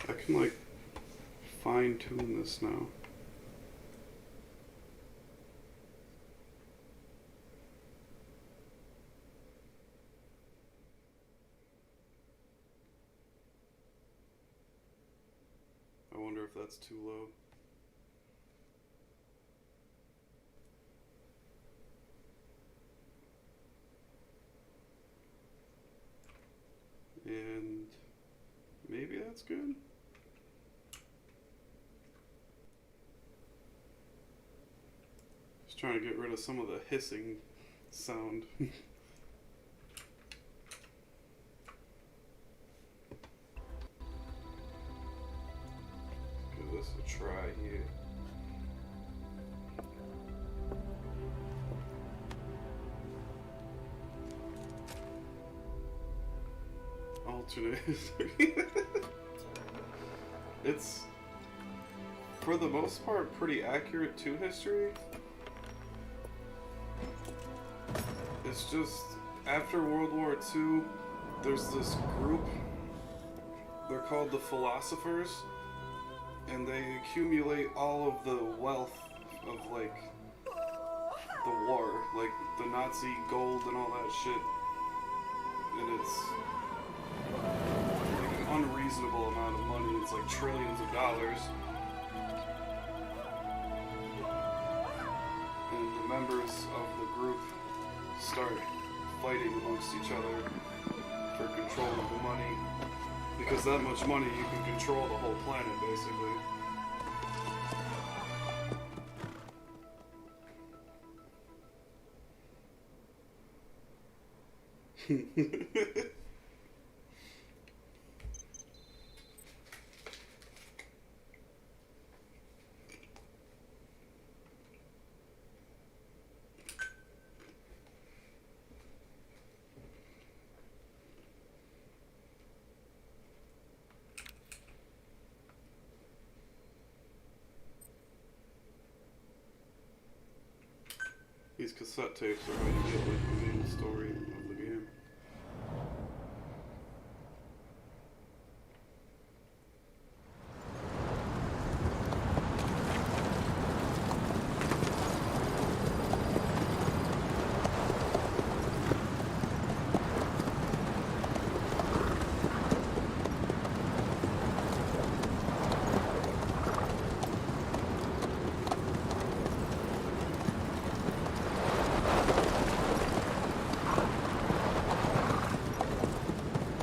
I can like fine tune this now. I wonder if that's too low. And maybe that's good. Just trying to get rid of some of the hissing sound. Give this a try here. Alternate history. It's, for the most part, pretty accurate to history. It's just, after World War II, there's this group, they're called the philosophers, and they accumulate all of the wealth of, like, the war, like the Nazi gold and all that shit, and it's like an unreasonable amount of money. It's like trillions of dollars. And the members of the group start fighting amongst each other for control of the money. Because that much money, you can control the whole planet, basically. These cassette tapes are how you get like the main story of the game.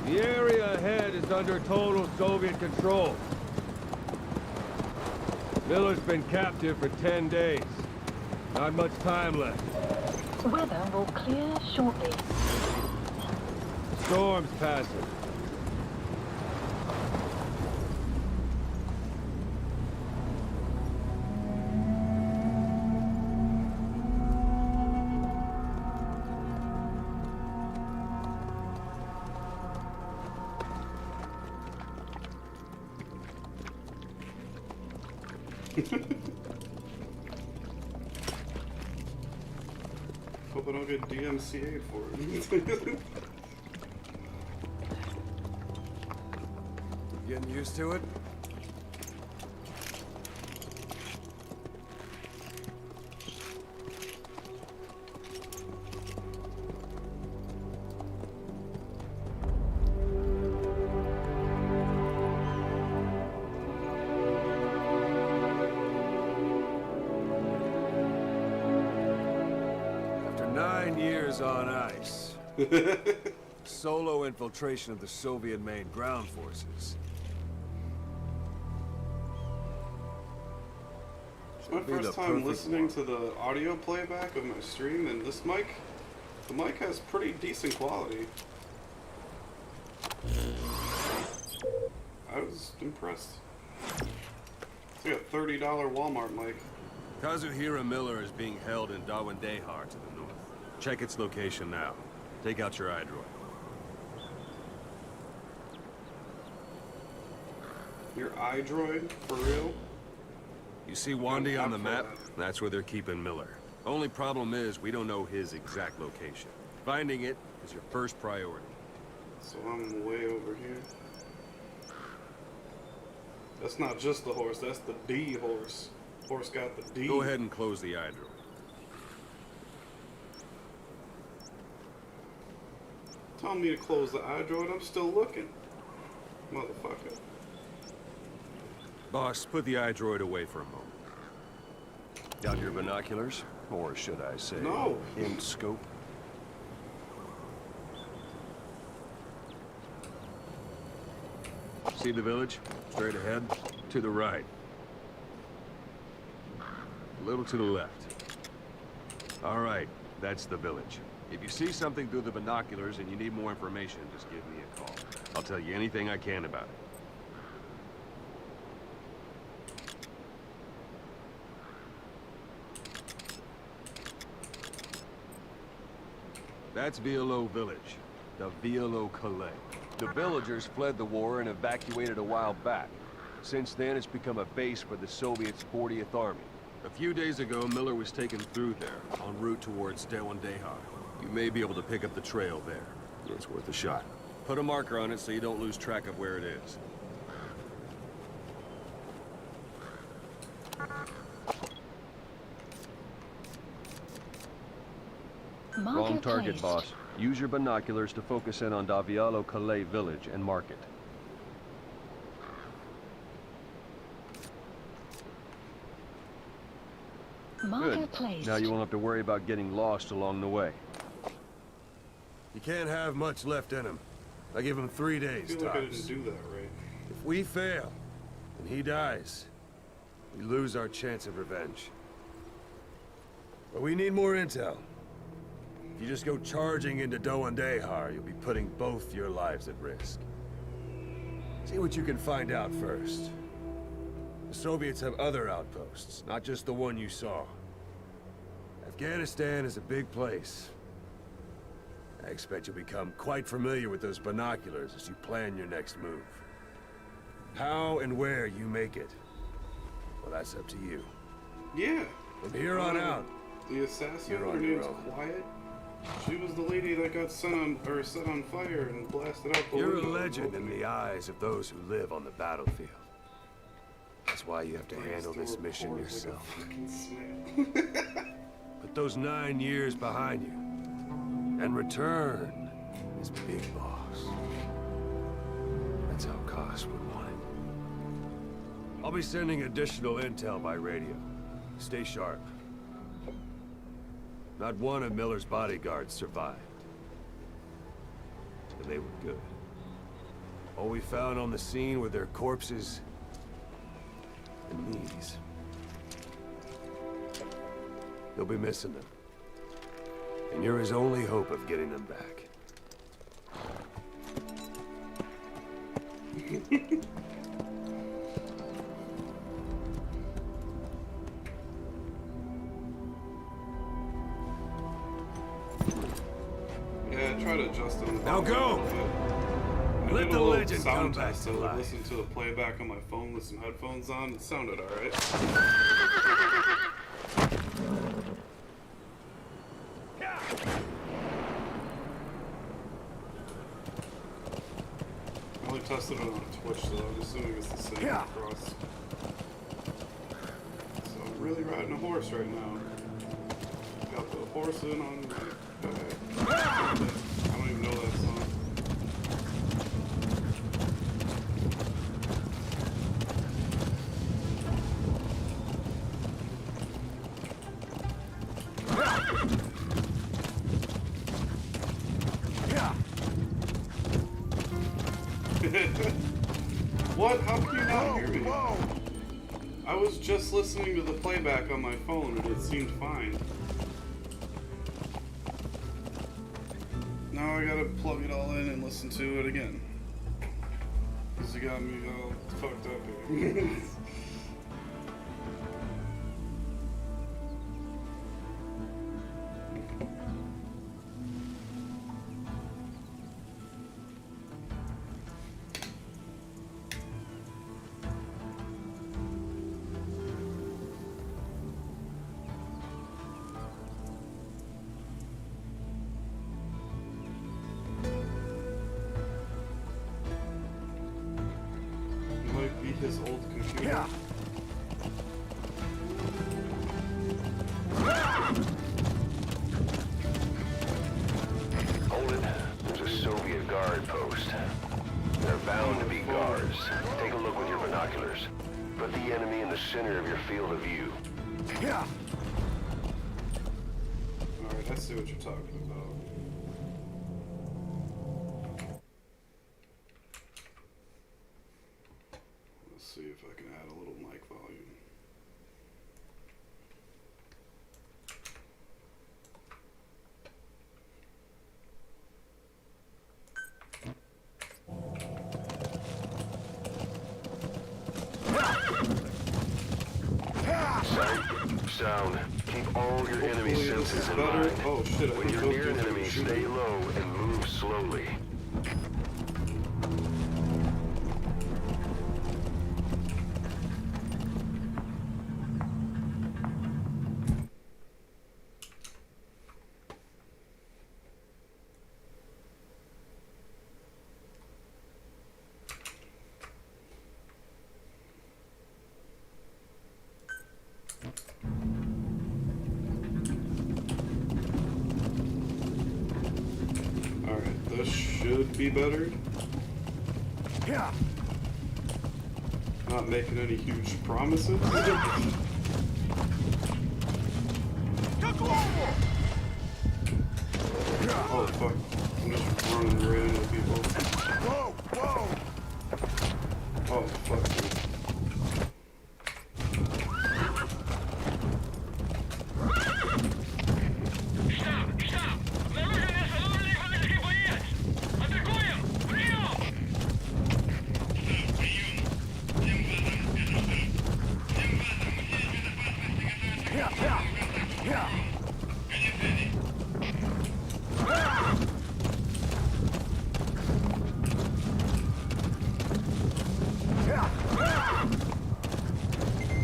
The area ahead is under total Soviet control. Miller's been captive for 10 days. Not much time left. Weather will clear shortly. Storm's passing. Hope I don't get DMCA'd for it. Getting used to it? After 9 years on ice, solo infiltration of the Soviet main ground forces. It's my first time listening to the audio playback of my stream, and this mic, the mic has pretty decent quality. I was impressed. It's like a $30 Walmart mic. Kazuhira Miller is being held in Dawandehar to the north. Check its location now. Take out your iDroid. Your iDroid? For real? You see Wandy on the map? that. That's where they're keeping Miller. Only problem is we don't know his exact location. Finding it is your first priority. So I'm way over here. That's not just the horse, that's the D horse. Horse got the D. Go ahead and close the iDroid. Telling me to close the iDroid, I'm still looking. Motherfucker. Boss, put the iDroid away for a moment. Got your binoculars? Or should I say, No. in scope? See the village? Straight ahead. To the right. A little to the left. All right, that's the village. If you see something through the binoculars and you need more information, just give me a call. I'll tell you anything I can about it. That's Violo Village, the Violo Calais. The villagers fled the war and evacuated a while back. Since then, it's become a base for the Soviets' 40th Army. A few days ago, Miller was taken through there, en route towards Dawandehar. You may be able to pick up the trail there. It's worth a shot. Put a marker on it so you don't lose track of where it is. Wrong target, boss. Use your binoculars to focus in on Davialo Calais village and mark it. Good. Now you won't have to worry about getting lost along the way. You can't have much left in him. I give him 3 I days feel like I didn't tops. do that right. If we fail, and he dies, we lose our chance of revenge. But we need more intel. If you just go charging into Dawandehar, you'll be putting both your lives at risk. See what you can find out first. The Soviets have other outposts, not just the one you saw. Afghanistan is a big place. I expect you'll become quite familiar with those binoculars as you plan your next move. How and where you make it, well, that's up to you. Yeah. From here on out, The assassin, You're her on your name's own. Quiet. She was the lady that got set on fire and blasted out the you're a window. legend in the eyes of those who live on the battlefield. That's why you have to handle this mission yourself. Put those 9 years behind you, and return as Big Boss. That's how Koss would want it. I'll be sending additional intel by radio. Stay sharp. Not one of Miller's bodyguards survived. And they were good. All we found on the scene were their corpses and knees. You'll be missing them. And you're his only hope of getting them back. Yeah, try to adjust them. Now go! I Let did a the little legend sound come back test, to so I life. listened to the playback on my phone with some headphones on. It sounded alright. I only tested it on Twitch, so I'm assuming it's the same across. So I'm really riding a horse right now. Got the horse in on. I don't even know that song. What? How can you not hear me? I was just listening to the playback on my phone and it seemed fine. Now I gotta plug it all in and listen to it again. Cause you got me all fucked up here. his old computer. Hold it. There's a Soviet guard post. They're bound to be guards. Take a look with your binoculars. Put the enemy in the center of your field of view. Alright, I see what you're talking about. Let's see if I can add a little mic volume. Sound. Keep all your enemy Hopefully this senses is in better. mind. Oh shit, I When think you're those near an dudes are enemy, shooting. stay low and move slowly. Alright, this should be better. Not making any huge promises. Oh fuck, I'm just running right into people. Whoa, whoa! Oh fuck, dude.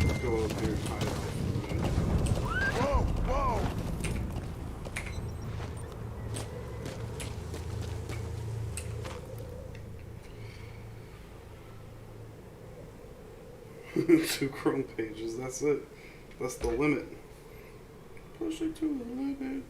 Let's go up here and hide out for a minute. Whoa, whoa! Two Chrome pages, that's it. That's the limit. Push it to the limit.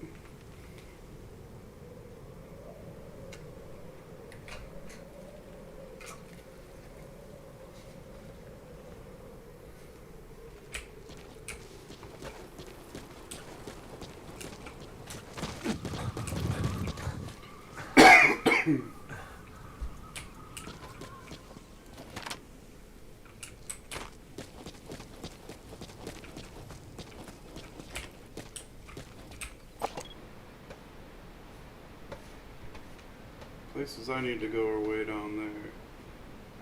Places I need to go are way down there.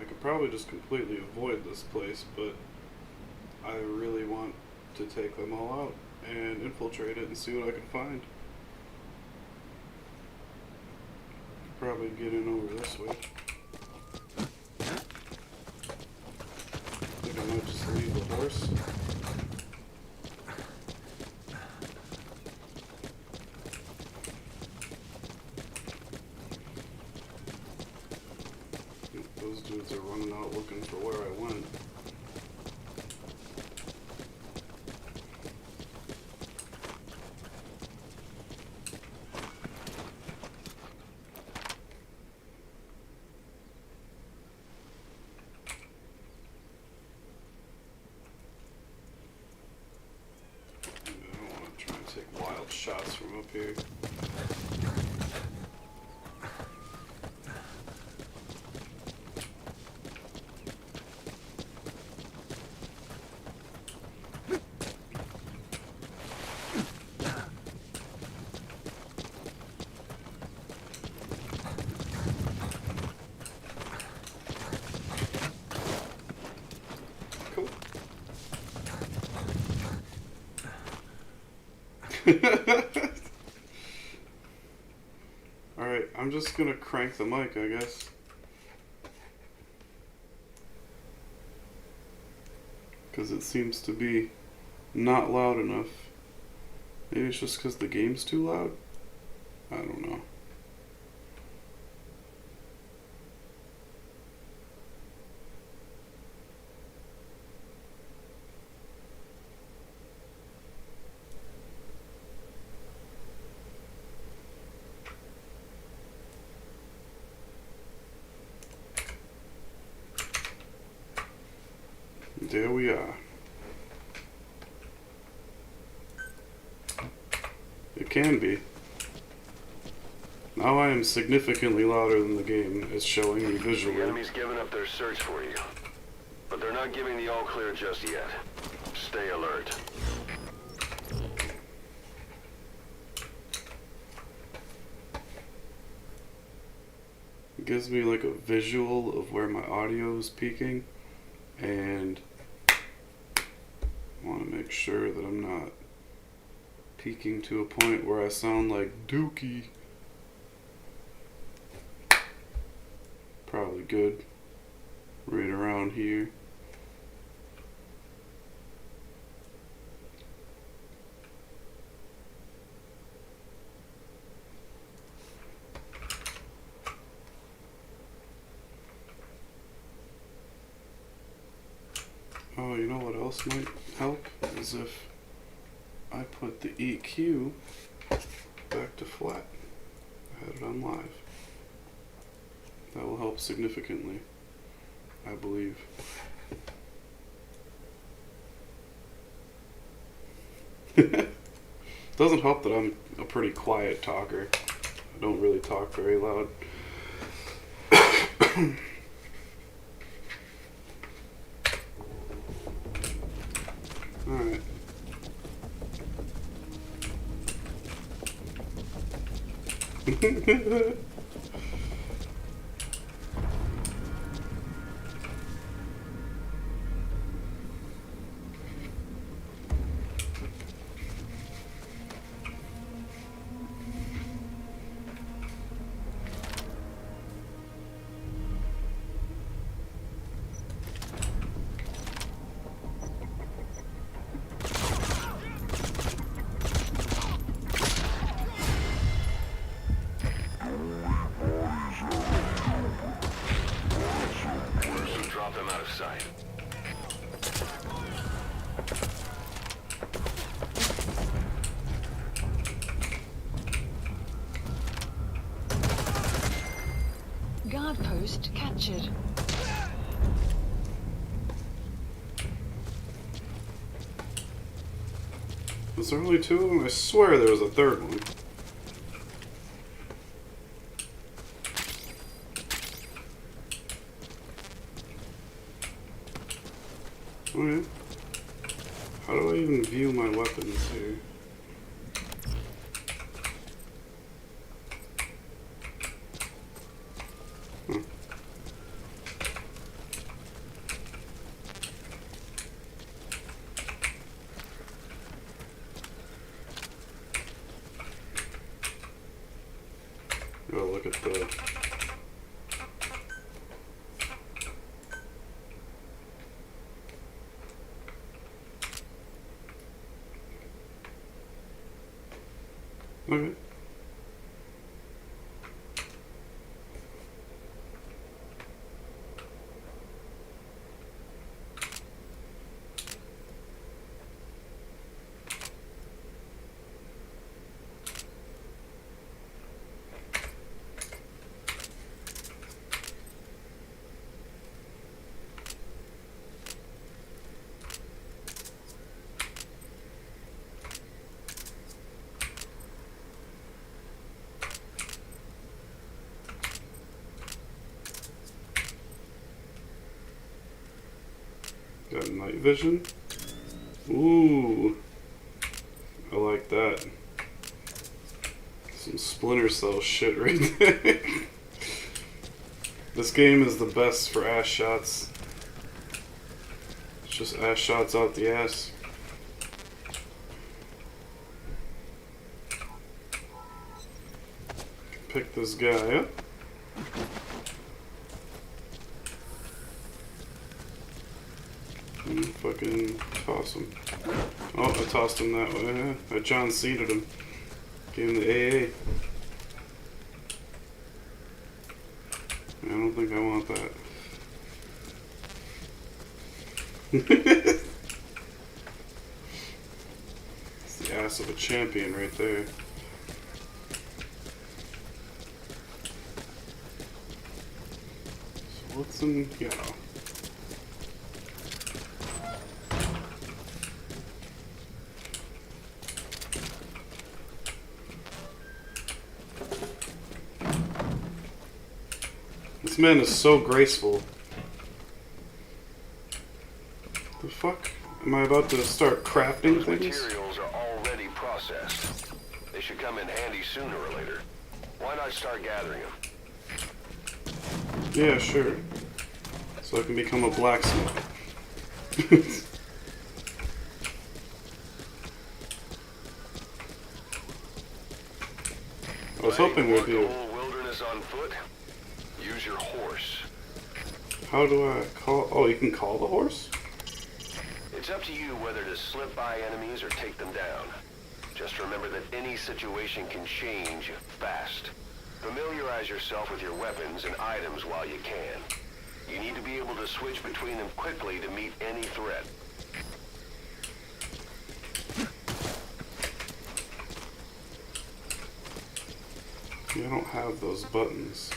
I could probably just completely avoid this place, but I really want to take them all out and infiltrate it and see what I can find. Probably get in over this way. I think I might just leave the horse. Those dudes are running out looking for where I went. I don't want to try and take wild shots from up here. Cool. Alright, I'm just gonna crank the mic, I guess. Because it seems to be not loud enough. Maybe it's just because the game's too loud? I don't know. there we are. It can be. Now I am significantly louder than the game is showing me The visually. enemy's given up their search for you, but they're not giving the all clear just yet. Stay alert. It gives me like a visual of where my audio is peaking, and I want to make sure that I'm not peaking to a point where I sound like Dookie. Probably good. Right around here. Oh, you know what else might help? Is if I put the EQ back to flat. I had it on live. That will help significantly, I believe. Doesn't help that I'm a pretty quiet talker. I don't really talk very loud. Alright. Drop them out of sight. Guard post captured. Was there only two of them? I swear there was a third one. Okay. How do I even view my weapons here? Huh. Go look at the... Okay. Got night vision. Ooh. I like that. Some Splinter Cell shit right there. This game is the best for ass shots. It's just ass shots out the ass. Pick this guy up. And fucking toss him. Oh, I tossed him that way. I John Cena'd him. Gave him the AA. I don't think I want that. It's the ass of a champion right there. So let's go. This man is so graceful. The fuck? Am I about to start crafting Those things? materials are already processed. They should come in handy sooner or later. Why not start gathering them? Yeah, sure. So I can become a blacksmith. I was hoping we'd the do. whole wilderness on foot. Use your horse. How do I call? Oh, you can call the horse? It's up to you whether to slip by enemies or take them down. Just remember that any situation can change fast. Familiarize yourself with your weapons and items while you can. You need to be able to switch between them quickly to meet any threat. I don't have those buttons.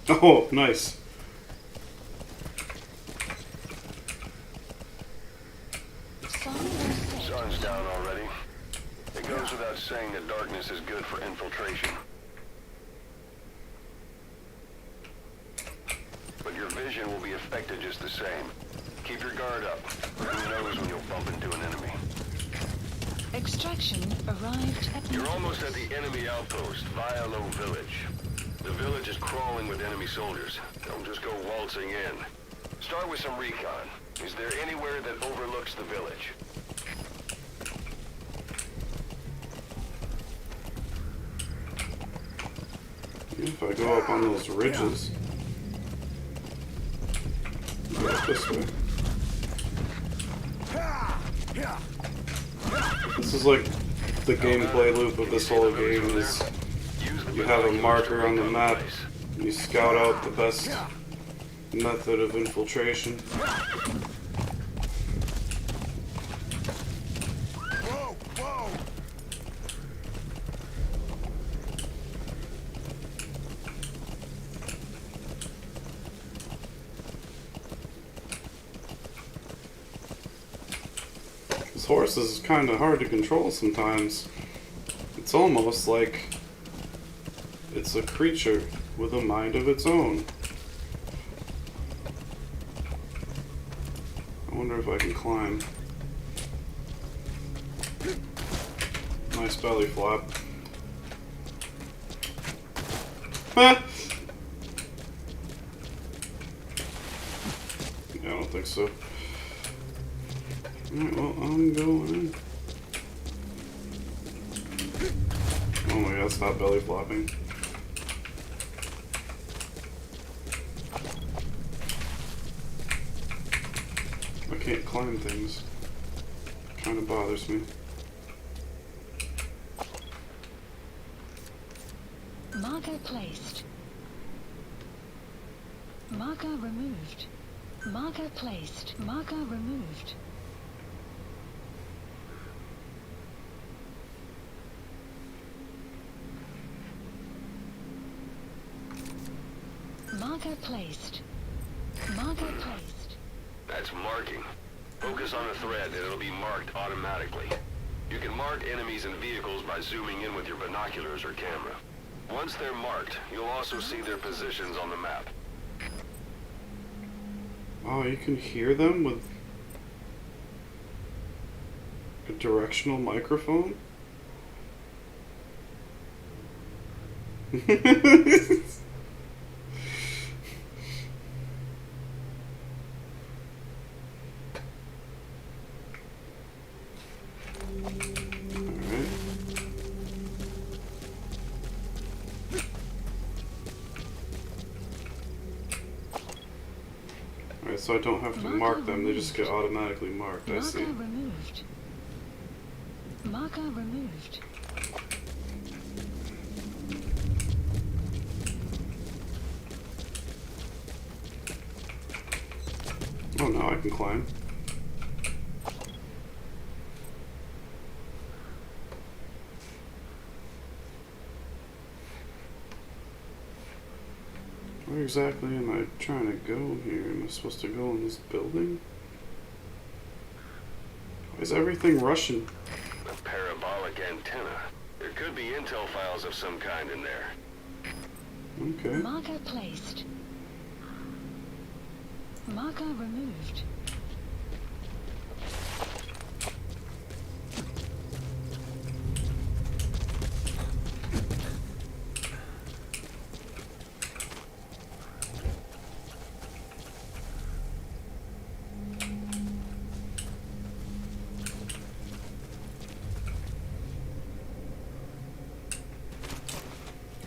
Oh, nice. Sun's down already. It goes without saying that darkness is good for infiltration. But your vision will be affected just the same. Keep your guard up. Who knows when you'll bump into an enemy. Extraction arrived at You're almost at the enemy outpost, Vialo Village. The village is crawling with enemy soldiers. Don't just go waltzing in. Start with some recon. Is there anywhere that overlooks the village? If I go up on those ridges. Go up this way. This is like the gameplay loop of this whole game is you have a marker on the map and you scout out the best method of infiltration. This horse is kind of hard to control sometimes. It's almost like it's a creature with a mind of its own. I wonder if I can climb. Nice belly flap. Ah! Yeah, I don't think so. Alright, well, I'm going in. Oh my god, stop belly flopping. I can't climb things. Kinda bothers me. Marker placed. Marker removed. Marker placed. Marker removed. Marker placed. Marker placed. That's marking. Focus on a thread and it'll be marked automatically. You can mark enemies and vehicles by zooming in with your binoculars or camera. Once they're marked, you'll also see their positions on the map. Oh, you can hear them with a directional microphone? Alright, so I don't have to mark them, they just get automatically marked, I see. Marker removed. Marker removed. Oh, now I can climb. Where exactly am I trying to go here? Am I supposed to go in this building? Why is everything Russian? A parabolic antenna. There could be intel files of some kind in there. Okay. Marker placed. Marker removed.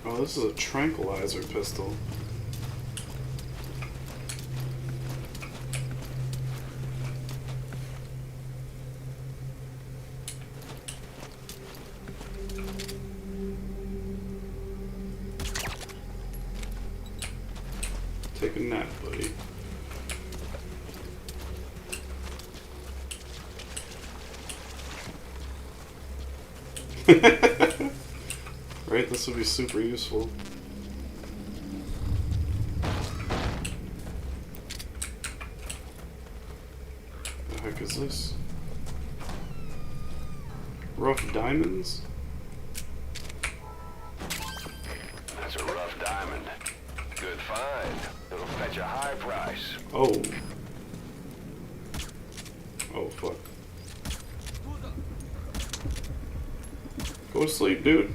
Oh, this is a tranquilizer pistol. Take a nap, buddy. Right, this would be super useful. The heck is this? Rough diamonds? That's a rough diamond. Good find. It'll fetch a high price. Oh. Oh, fuck. Go to sleep, dude.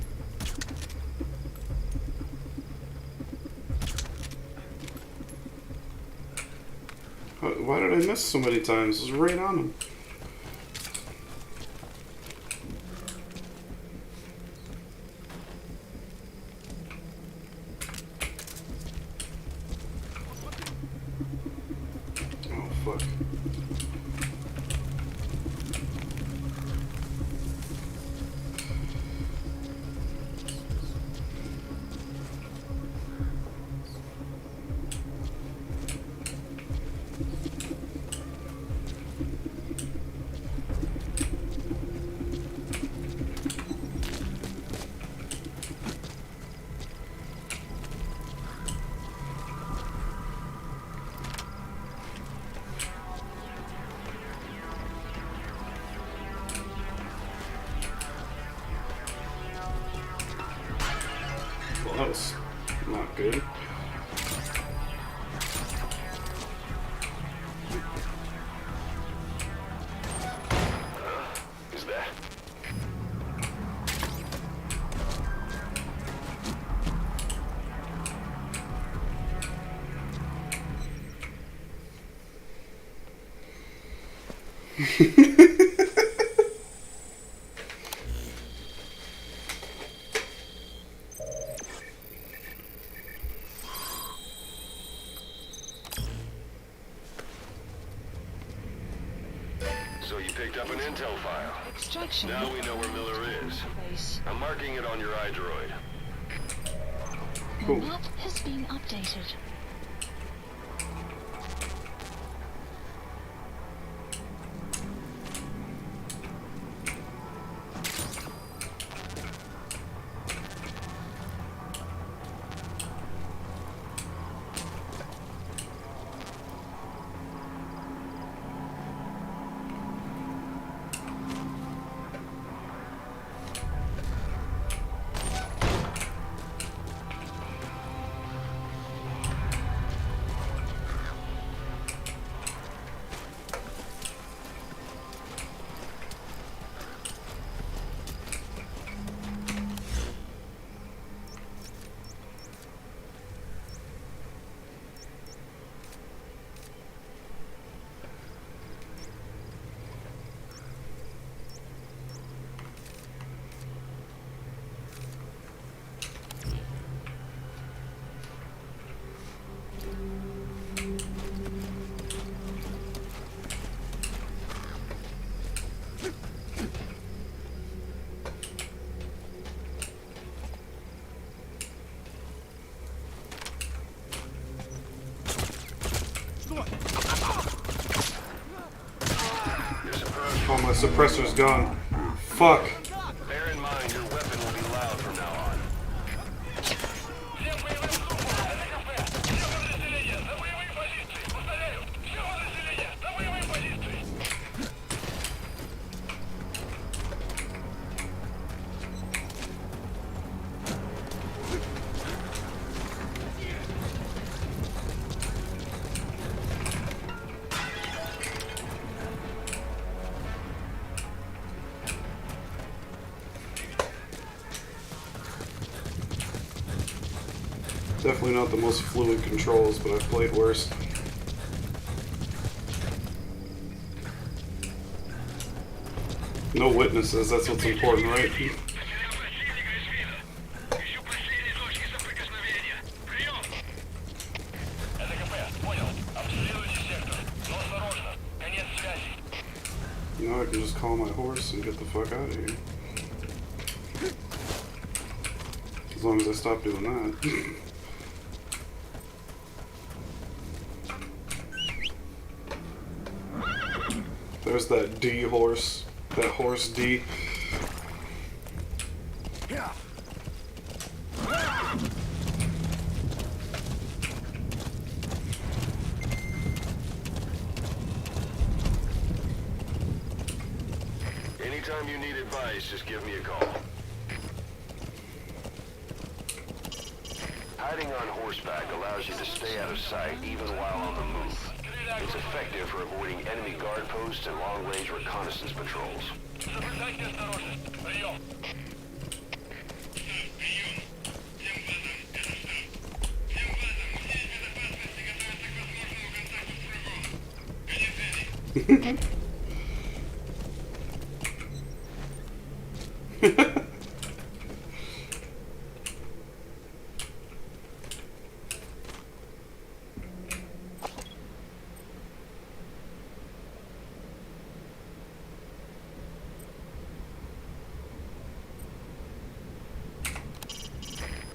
Why did I miss so many times? It was right on him. Oh, fuck. Well, that was not good. Is that? So you picked up an intel file. Extraction. Now we know where Miller is. Base. I'm marking it on your iDroid. The Cool. map has been updated. Oh, my suppressor's gone. Fuck. Bear in mind your weapon will be loud from now on. Definitely not the most fluid controls, but I've played worse. No witnesses, that's what's important, right? Now I can just call my horse and get the fuck out of here. As long as I stop doing that. There's that D horse. That horse D. Anytime you need advice, just give me a call. Hiding on horseback allows you to stay out of sight even while on the move. It's effective for avoiding enemy guard posts and long-range reconnaissance patrols.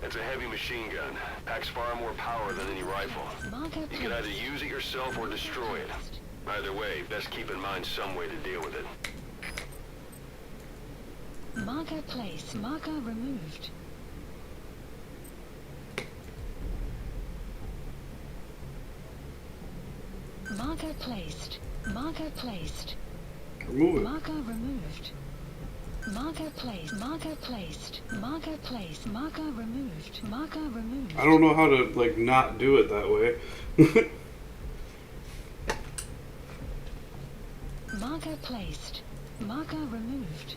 It's a heavy machine gun. Packs far more power than any rifle. You can either use it yourself or destroy it. Either way, best keep in mind some way to deal with it. Marker place. Marker removed. Marker placed. Marker placed. Remove it. Marker removed. Marker placed. Marker placed. Marker placed. Marker removed. Marker removed. I don't know how to, like, not do it that way. Marker placed. Marker removed.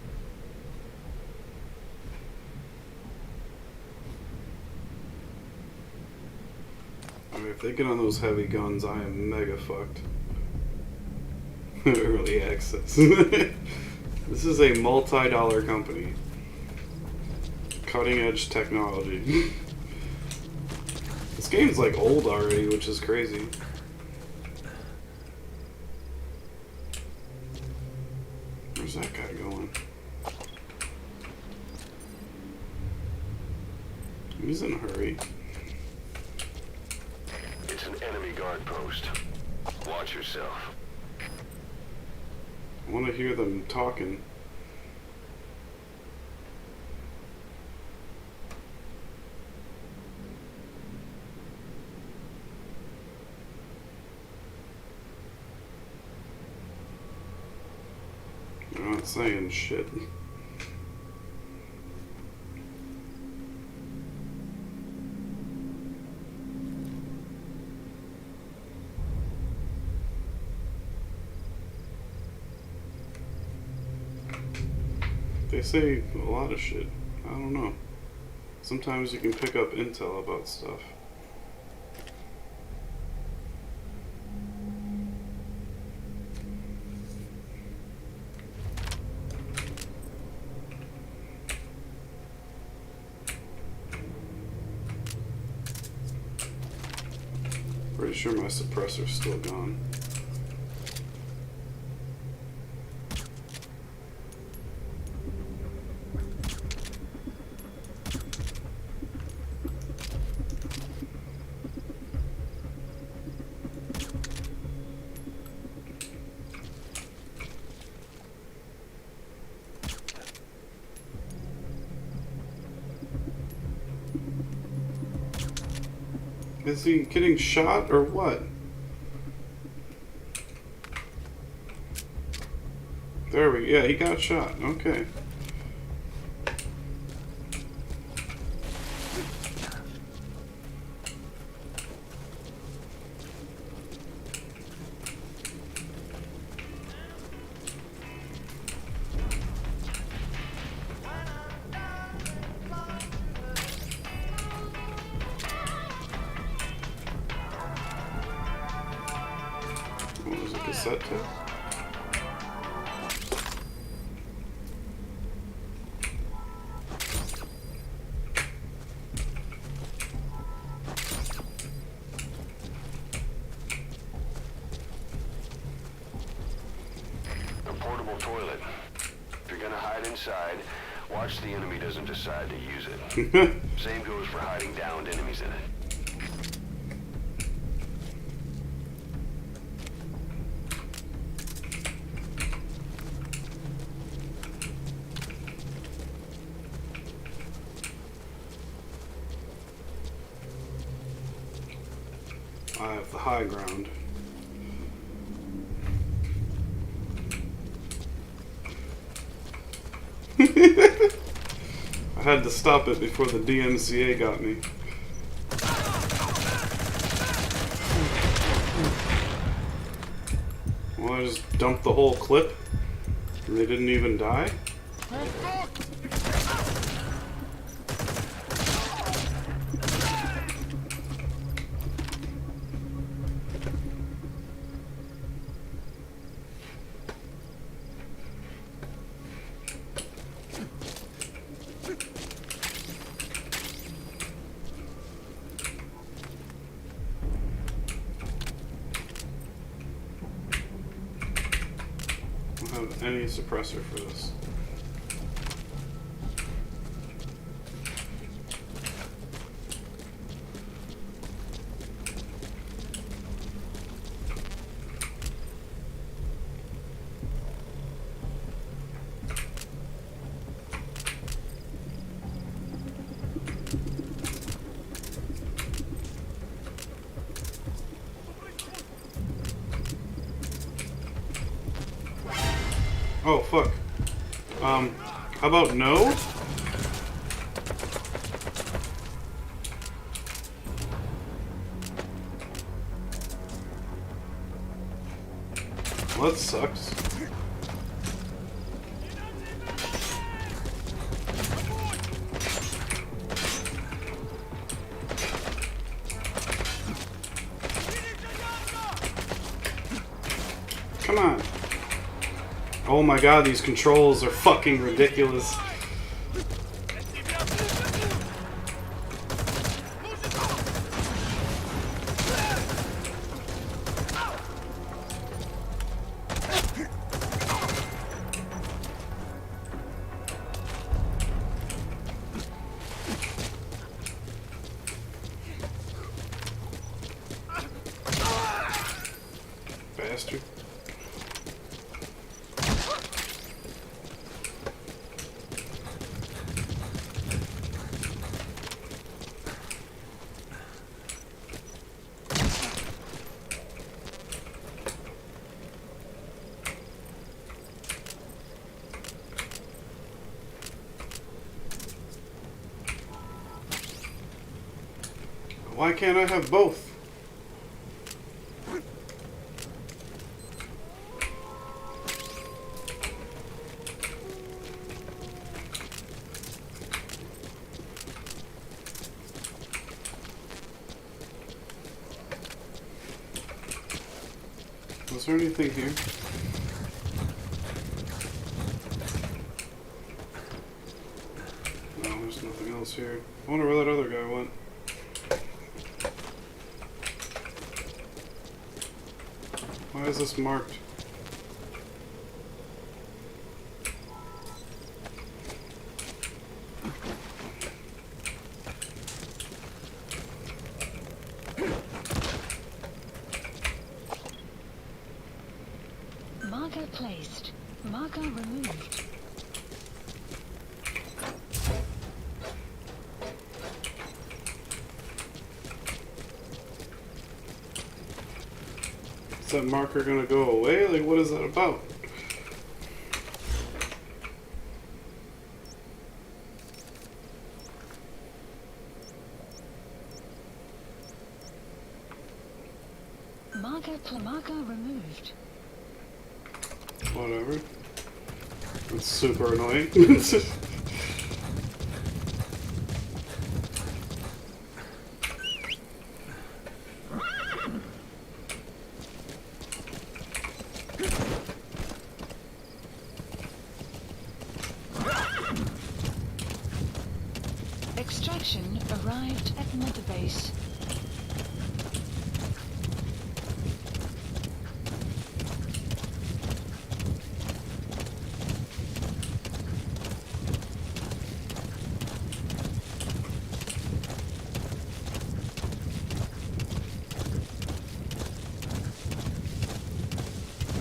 I mean, if they get on those heavy guns, I am mega fucked. Early access. This is a multi-dollar company. Cutting edge technology. This game's like old already, which is crazy. Where's that guy going? He's in a hurry. It's an enemy guard post. Watch yourself. I want to hear them talking. They're not saying shit. They say a lot of shit. I don't know. Sometimes you can pick up intel about stuff. Pretty sure my suppressor's still gone. Is he getting shot or what? There we go. Yeah, he got shot. Okay. cassette tape? A portable toilet. If you're gonna hide inside, watch the enemy doesn't decide to use it. Same goes for hiding downed enemies in it. I have the high ground. I had to stop it before the DMCA got me. Well, I just dumped the whole clip and they didn't even die? I don't have any suppressor for this. Oh, fuck. How about no? Well, that sucks. Come on. Oh my god, these controls are fucking ridiculous. Bastard. Why can't I have both? Was there anything here? No, there's nothing else here. I wonder where that other guy went. Why is this marked? Marker placed. Marker removed. Is that marker gonna go away? Like, what is that about? Marker removed. Whatever. It's super annoying. Nothing at the base.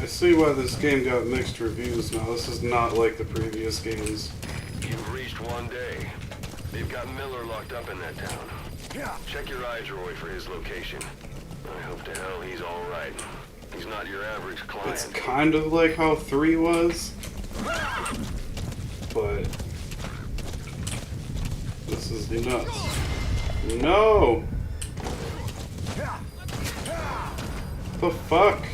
I see why this game got mixed reviews now. This is not like the previous games. You've reached one day. They've got Miller locked up in that town. Check your eyes, Roy, for his location. I hope to hell he's all right. He's not your average client. It's kind of like how 3 was, but this is nuts. No! The fuck?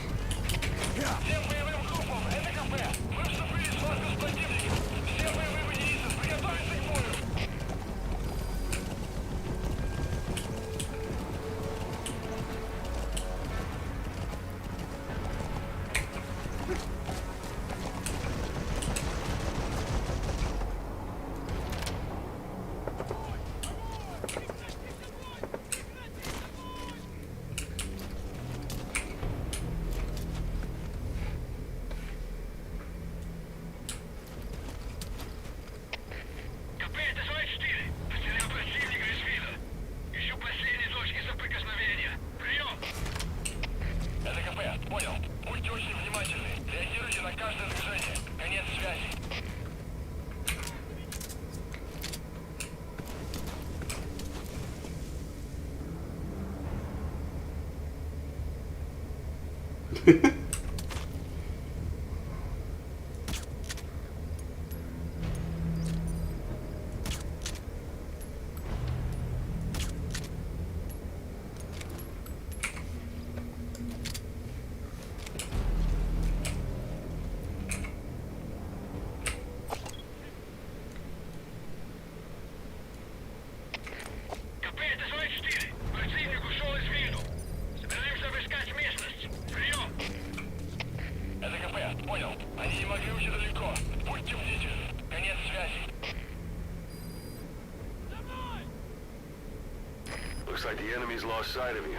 Looks like the enemy's lost sight of you.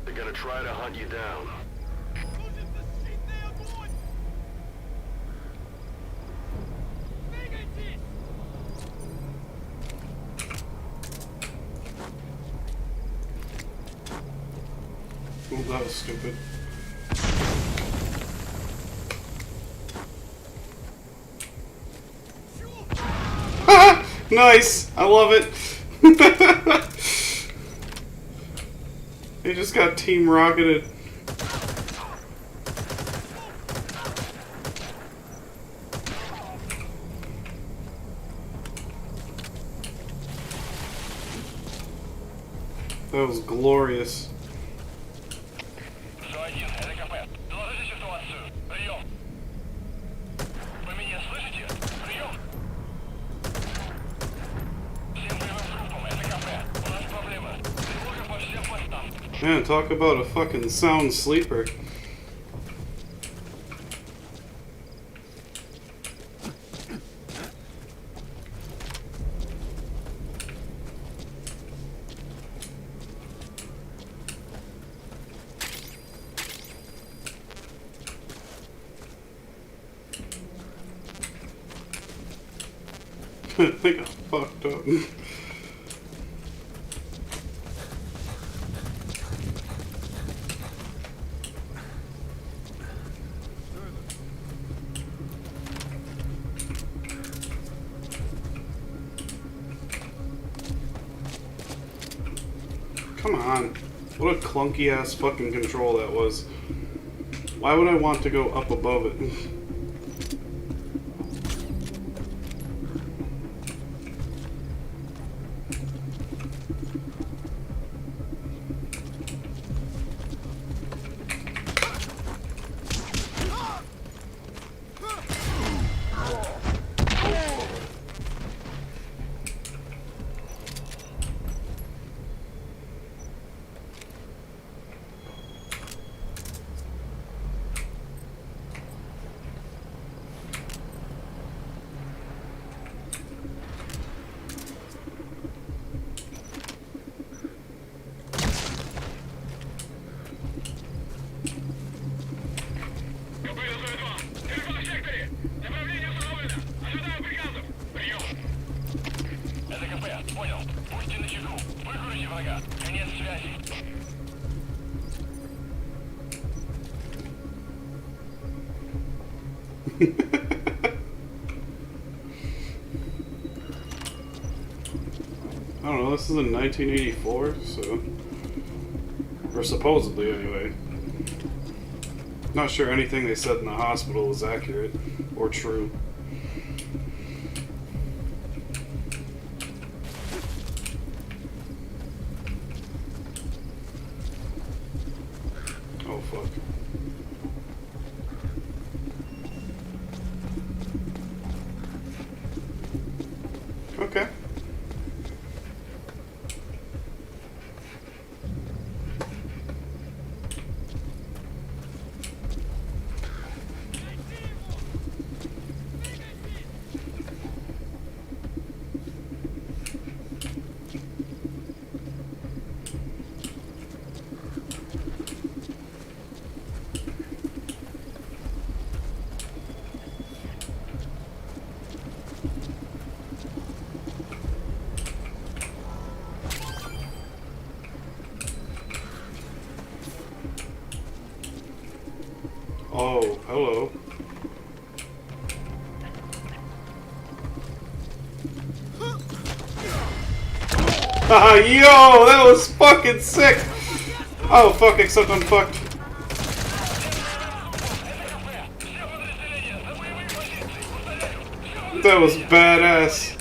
They're gonna try to hunt you down. Oh, that was stupid. Nice! I love it! They just got team rocketed. That was glorious. Man, talk about a fucking sound sleeper. I got fucked up. Come on. What a clunky ass fucking control that was. Why would I want to go up above it? I don't know, this is in 1984, so... Or supposedly, anyway. Not sure anything they said in the hospital was accurate or true. Oh, fuck. Okay. Oh, hello. Ah, yo, that was fucking sick! Oh, fuck, except I'm fucked. That was badass.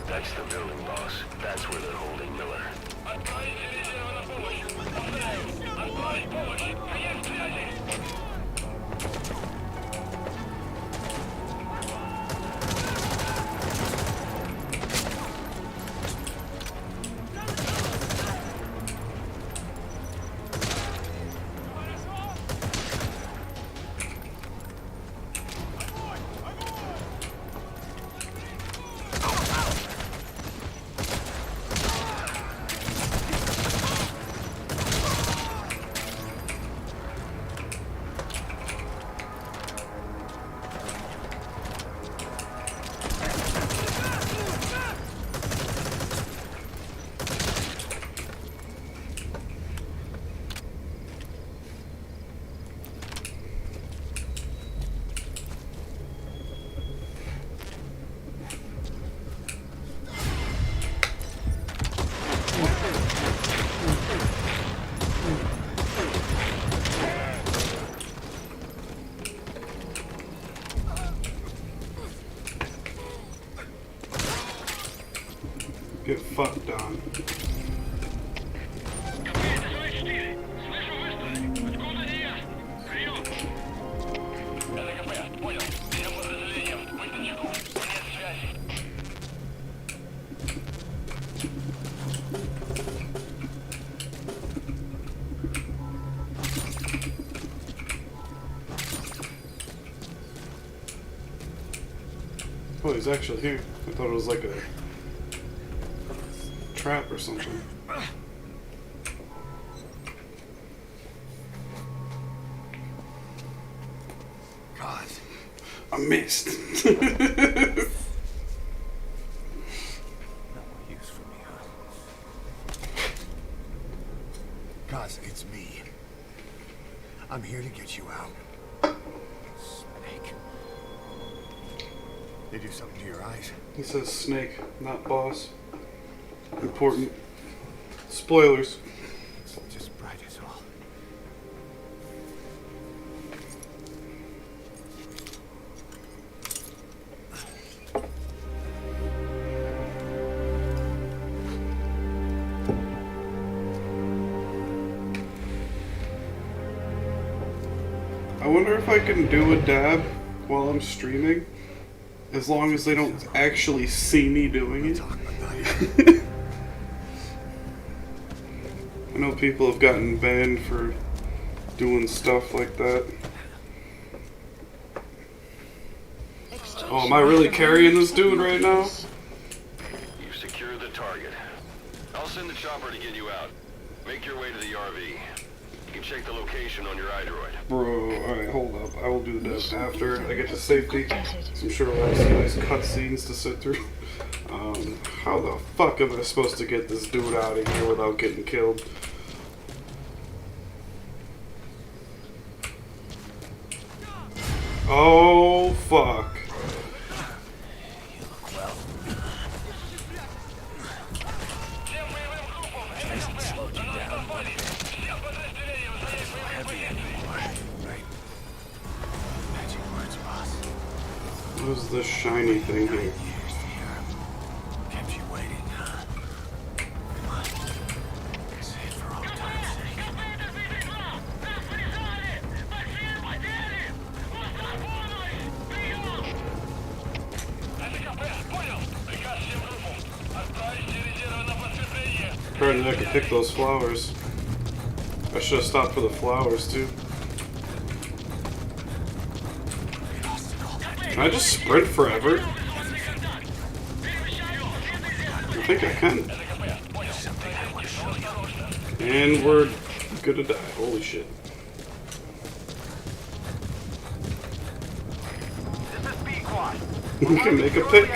That's the building, boss. That's where they're holding Miller. Get fucked on. Oh, he's actually here. I thought it was like a trap or something. God. I missed. No use for me, huh? Cause it's me. I'm here to get you out. Snake. They do something to your eyes? He says snake, not boss. Important. Spoilers. It's just bright as all. I wonder if I can do a dab while I'm streaming, as long as they don't actually see me doing it. I know people have gotten banned for doing stuff like that. Oh, am I really carrying this dude right now? You've secured the target. target. I'll send the chopper to get you out. Make your way to the RV. You can check the location on your iDroid. Bro, alright, hold up. I will do that after I get to safety. So I'm sure we'll have some nice cutscenes to sit through. How the fuck am I supposed to get this dude out of here without getting killed? Oh, fuck. What is this shiny thing here? Kept you waiting, huh? Come on. Say it for all time's sake. Apparently I can pick those flowers. I should have stopped for the flowers too. Can I just sprint forever? I think I can. And we're gonna die. Holy shit. We can make a pick.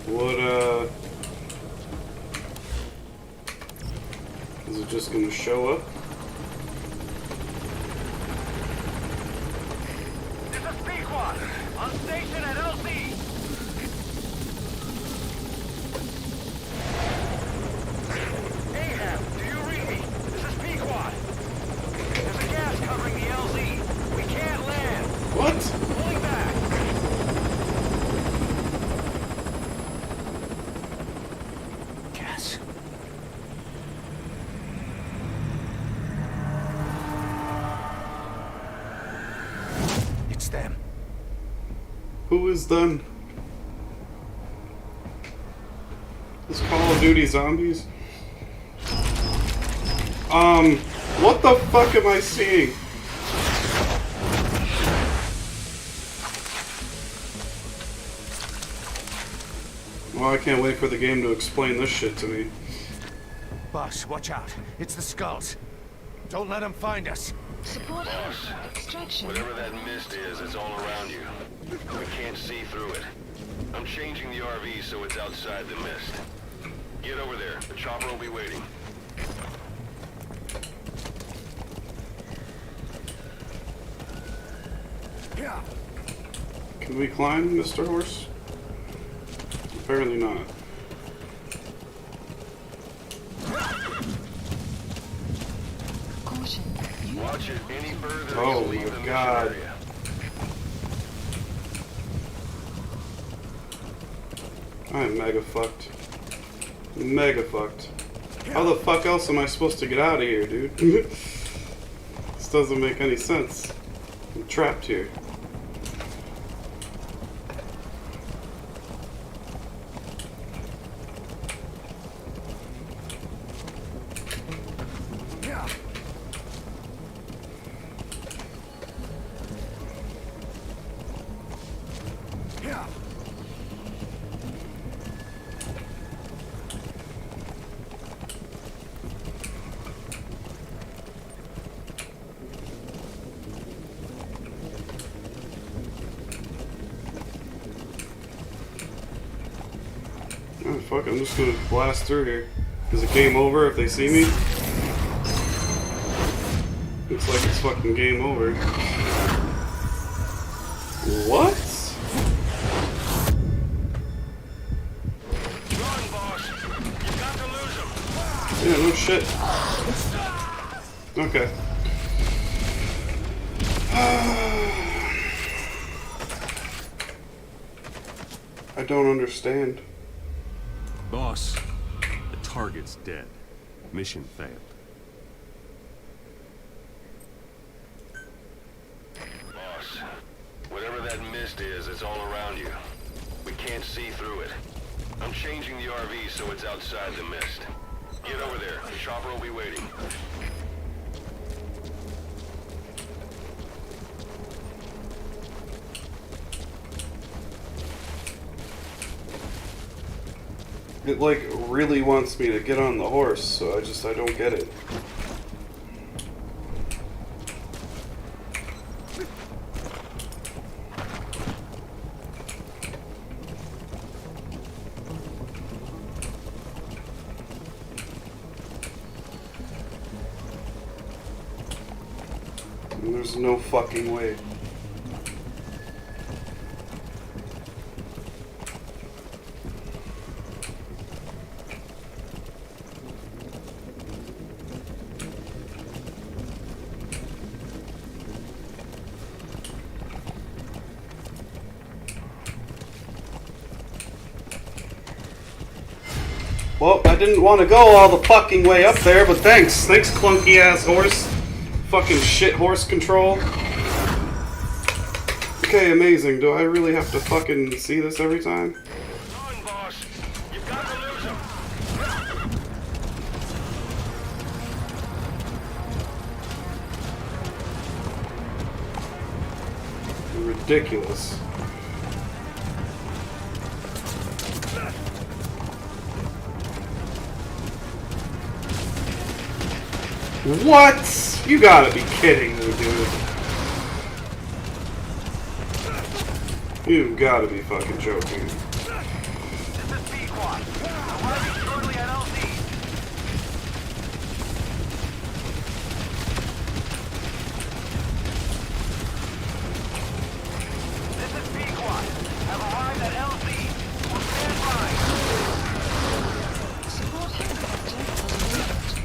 What, is it just gonna show up? This is Pequod, on station at LZ. Ahab, do you read me? This is Pequod. There's a gas covering the LZ. We can't land. What? Pulling back. Gas. It's them. Who is them? This Call of Duty zombies? What the fuck am I seeing? Well, I can't wait for the game to explain this shit to me. Boss, watch out. It's the skulls. Don't let them find us. Support Boss, extraction. whatever that mist is, it's all around you. We can't see through it. I'm changing the RV so it's outside the mist. Get over there. The chopper will be waiting. Yeah. Can we climb, Mr. Horse? Apparently not. Caution. Watch it any further. Oh you'll leave my the mission God. area. I am mega fucked. Mega fucked. How the fuck else am I supposed to get out of here, dude? This doesn't make any sense. I'm trapped here. Yeah. Yeah. Oh, fuck, I'm just gonna blast through here. Is it game over if they see me? Looks like it's fucking game over. What? Run, boss. You've got to lose him. Yeah, no shit. Okay. I don't understand. Boss, the target's dead. Mission failed. Boss, whatever that mist is, it's all around you. We can't see through it. I'm changing the RV so it's outside the mist. Get over there. The chopper will be waiting. It like really wants me to get on the horse, so I don't get it. And there's no fucking way. Well, I didn't want to go all the fucking way up there, but thanks. Thanks, clunky ass horse. Fucking shit horse control. Okay, amazing. Do I really have to fucking see this every time? On, boss. You've got to lose him. Ridiculous. What? You gotta be kidding me, dude. You gotta be fucking joking. This is Pequot. Arriving shortly at LZ. This is Pequot. Have arrived at LZ. We'll stand by. Support helicopter has arrived.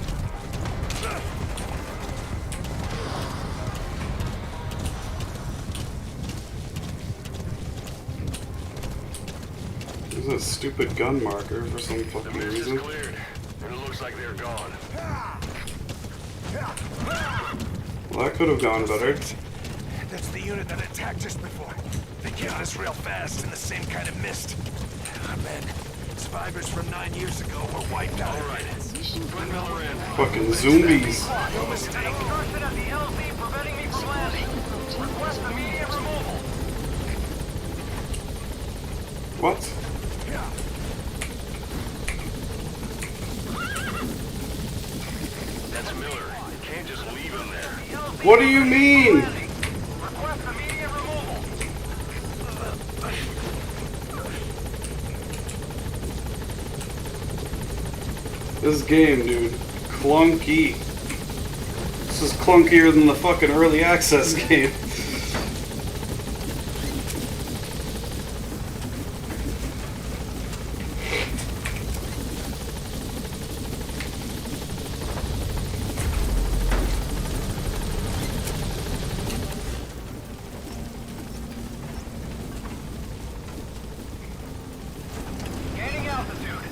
There's a stupid gun marker for some The fucking mist is reason. cleared, and it looks like they're gone. Well, that could have gone better. That's the unit that attacked just before. They killed us real fast in the same kind of mist. Ah, man, survivors from 9 years ago were wiped out. All right. Put Miller in. Fucking zombies. No mistake. Person at the LZ preventing me from landing. Request immediate removal. What? That's Miller. You can't just leave him there. What do you mean? Request immediate removal. This game, dude. Clunky. This is clunkier than the fucking early access game. Gaining altitude.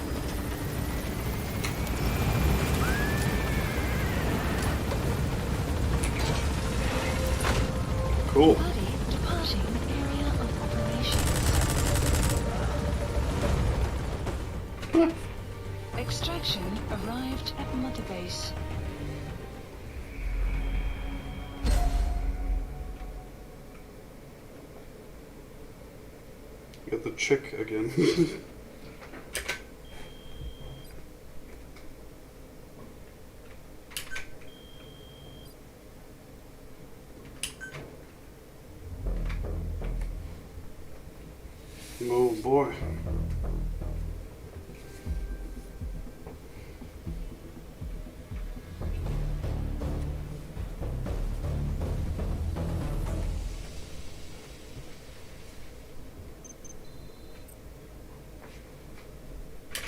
Cool. Body departing area of operations. Extraction arrived at Mother Base. Get the chick again. Oh boy.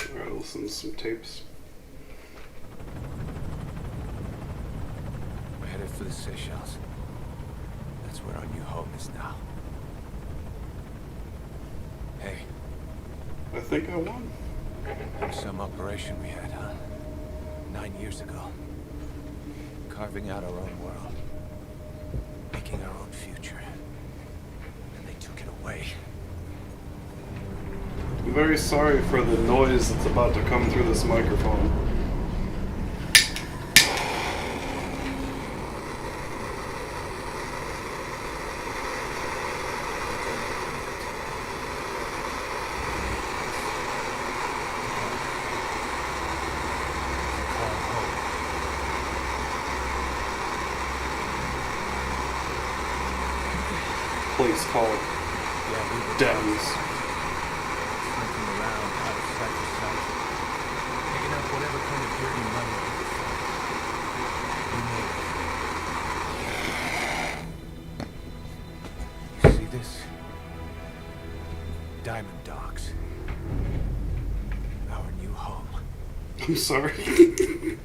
Alright, listen to some tapes. We're headed for the Seychelles. That's where our new home is now. Hey, I think I won. some operation we had, huh? 9 years ago. Carving out our own world. Making our own future. And they took it away. I'm very sorry for the noise that's about to come through this microphone. place called Yeah, we were Denny's. looking around out of sight to sight, picking up whatever kind of dirty money we made. You see this? Diamond Dogs. Our new home. I'm sorry. Phantom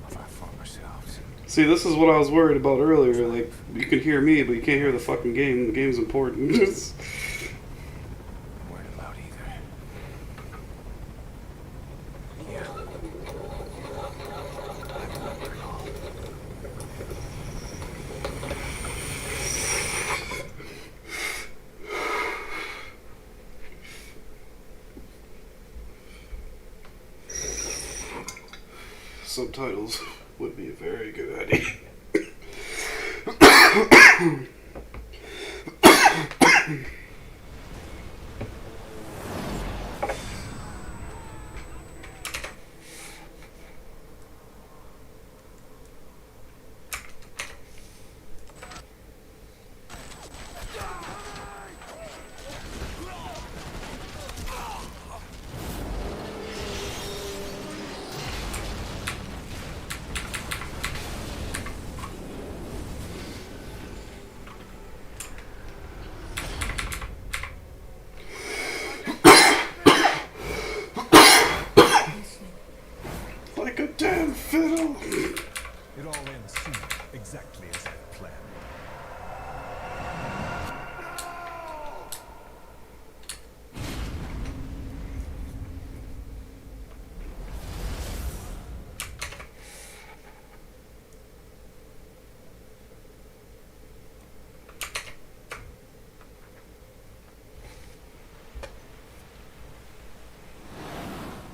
of our former selves. See, this is what I was worried about earlier. Like, you can hear me, but you can't hear the fucking game. The game's important. Weren't allowed either. Yeah. I remember it all. Subtitles would be a very good idea. Like a damn fiddle. It all ends soon, exactly as I planned.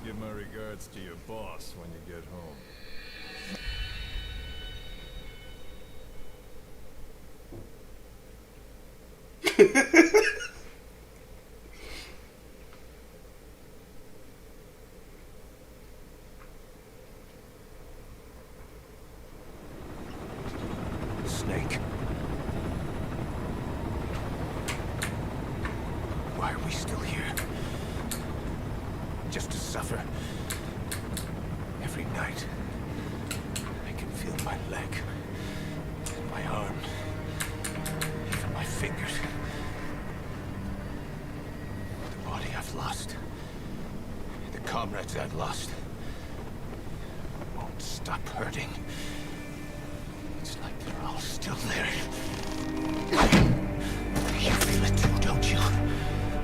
Give my regards to your boss when you get home. Snake. Why are we still here? Just to suffer. Every night, I can feel my leg, my arm, even my fingers. The body I've lost, the comrades I've lost, won't stop hurting. It's like they're all still there. You feel it too, don't you?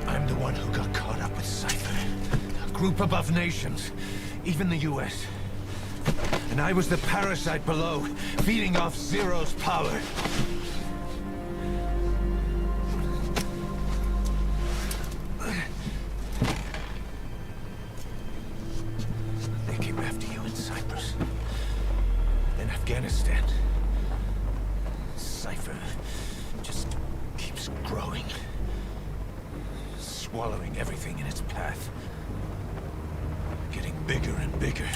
I'm the one who got caught up with Cypher. A group above nations, even the US. And I was the parasite below, feeding off Zero's power. They came after you in Cyprus. Then Afghanistan. Cypher just keeps growing. Swallowing everything in its path. Getting bigger and bigger.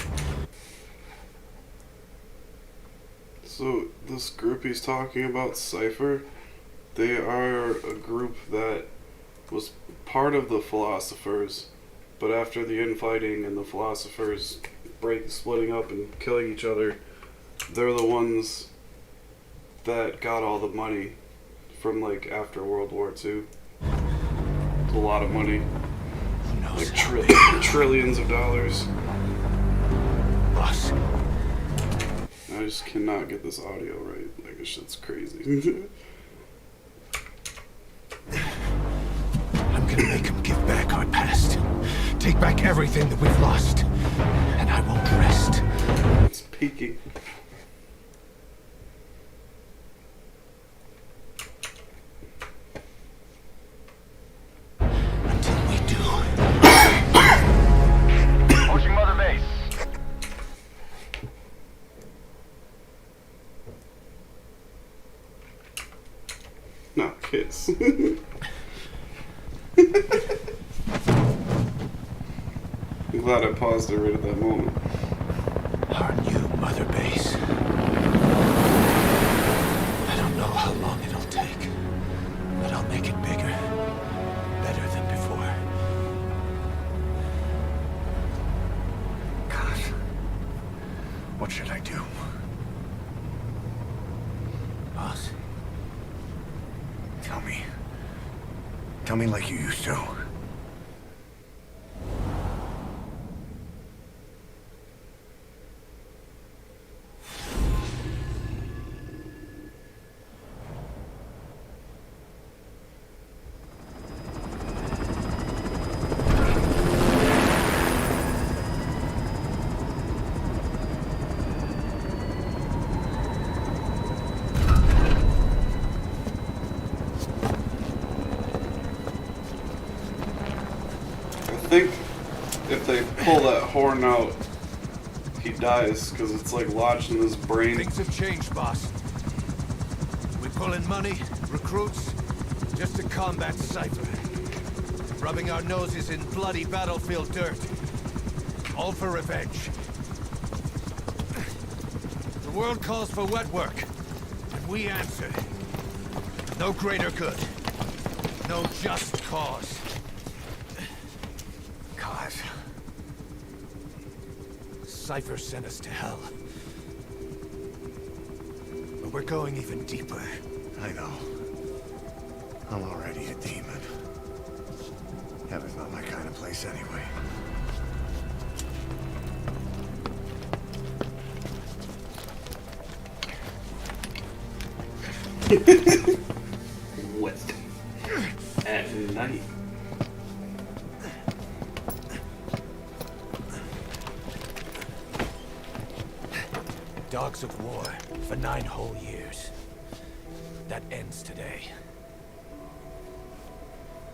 So, this group he's talking about, Cypher, they are a group that was part of the Philosophers, but after the infighting and the Philosophers splitting up and killing each other, they're the ones that got all the money from, like, after World War II. It's a lot of money. Like trillions of dollars. Boss. I just cannot get this audio right. Like, this shit's crazy. I'm gonna make them give back our past. Take back everything that we've lost. And I won't rest. It's peaking. Until we do. Approaching Mother Base. No, kiss. I'm glad I paused it right at that moment. Our new Mother Base. I don't know how long it'll take. What should I do? Boss, Tell me. Tell me like you used to. I think if they pull that horn out, he dies because it's like lodged in his brain. things have changed, boss. We pull in money, recruits, just to combat Cypher. Rubbing our noses in bloody battlefield dirt. All for revenge. The world calls for wet work, and we answer. No greater good. No just cause. Cause. Cypher sent us to hell. But we're going even deeper. I know. I'm already a demon. Heaven's not my kind of place anyway. What? At night. Dogs of war for 9 whole years. That ends today.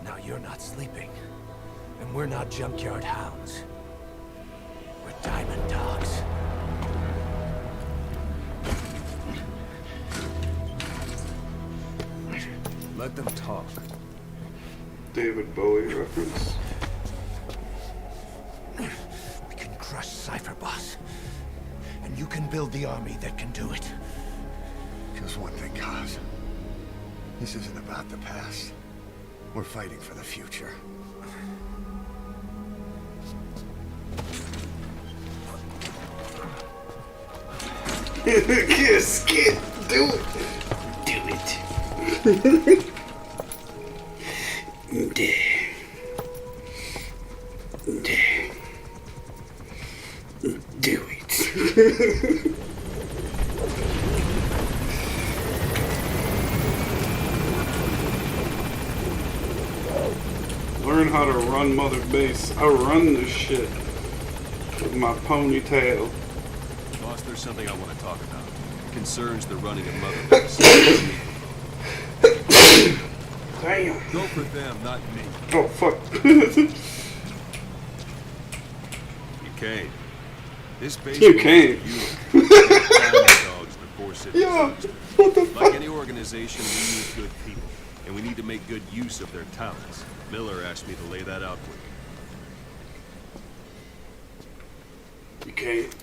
Now you're not sleeping. And we're not junkyard hounds. We're diamond dogs. Let them talk. David Bowie reference. We can crush Cypher, boss. And you can build the army that can do it. Just one thing, Kaz. This isn't about the past. We're fighting for the future. Yes, kid, do it. Do it. Do it. Learn how to run Mother Base. I run this shit with my ponytail. Boss, there's something I want to talk about. It concerns the running of Mother Base. Damn. Go for them, not me. Oh, fuck. You came. This base You belongs came. to you. Diamond dogs before citizens. Yeah, what the Like fuck? any organization, we need good people. And we need to make good use of their talents. Miller asked me to lay that out for you. You can't.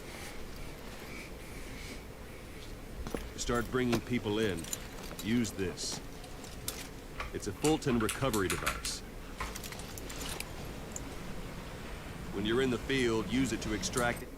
To start bringing people in, use this. It's a Fulton recovery device. When you're in the field, use it to extract it.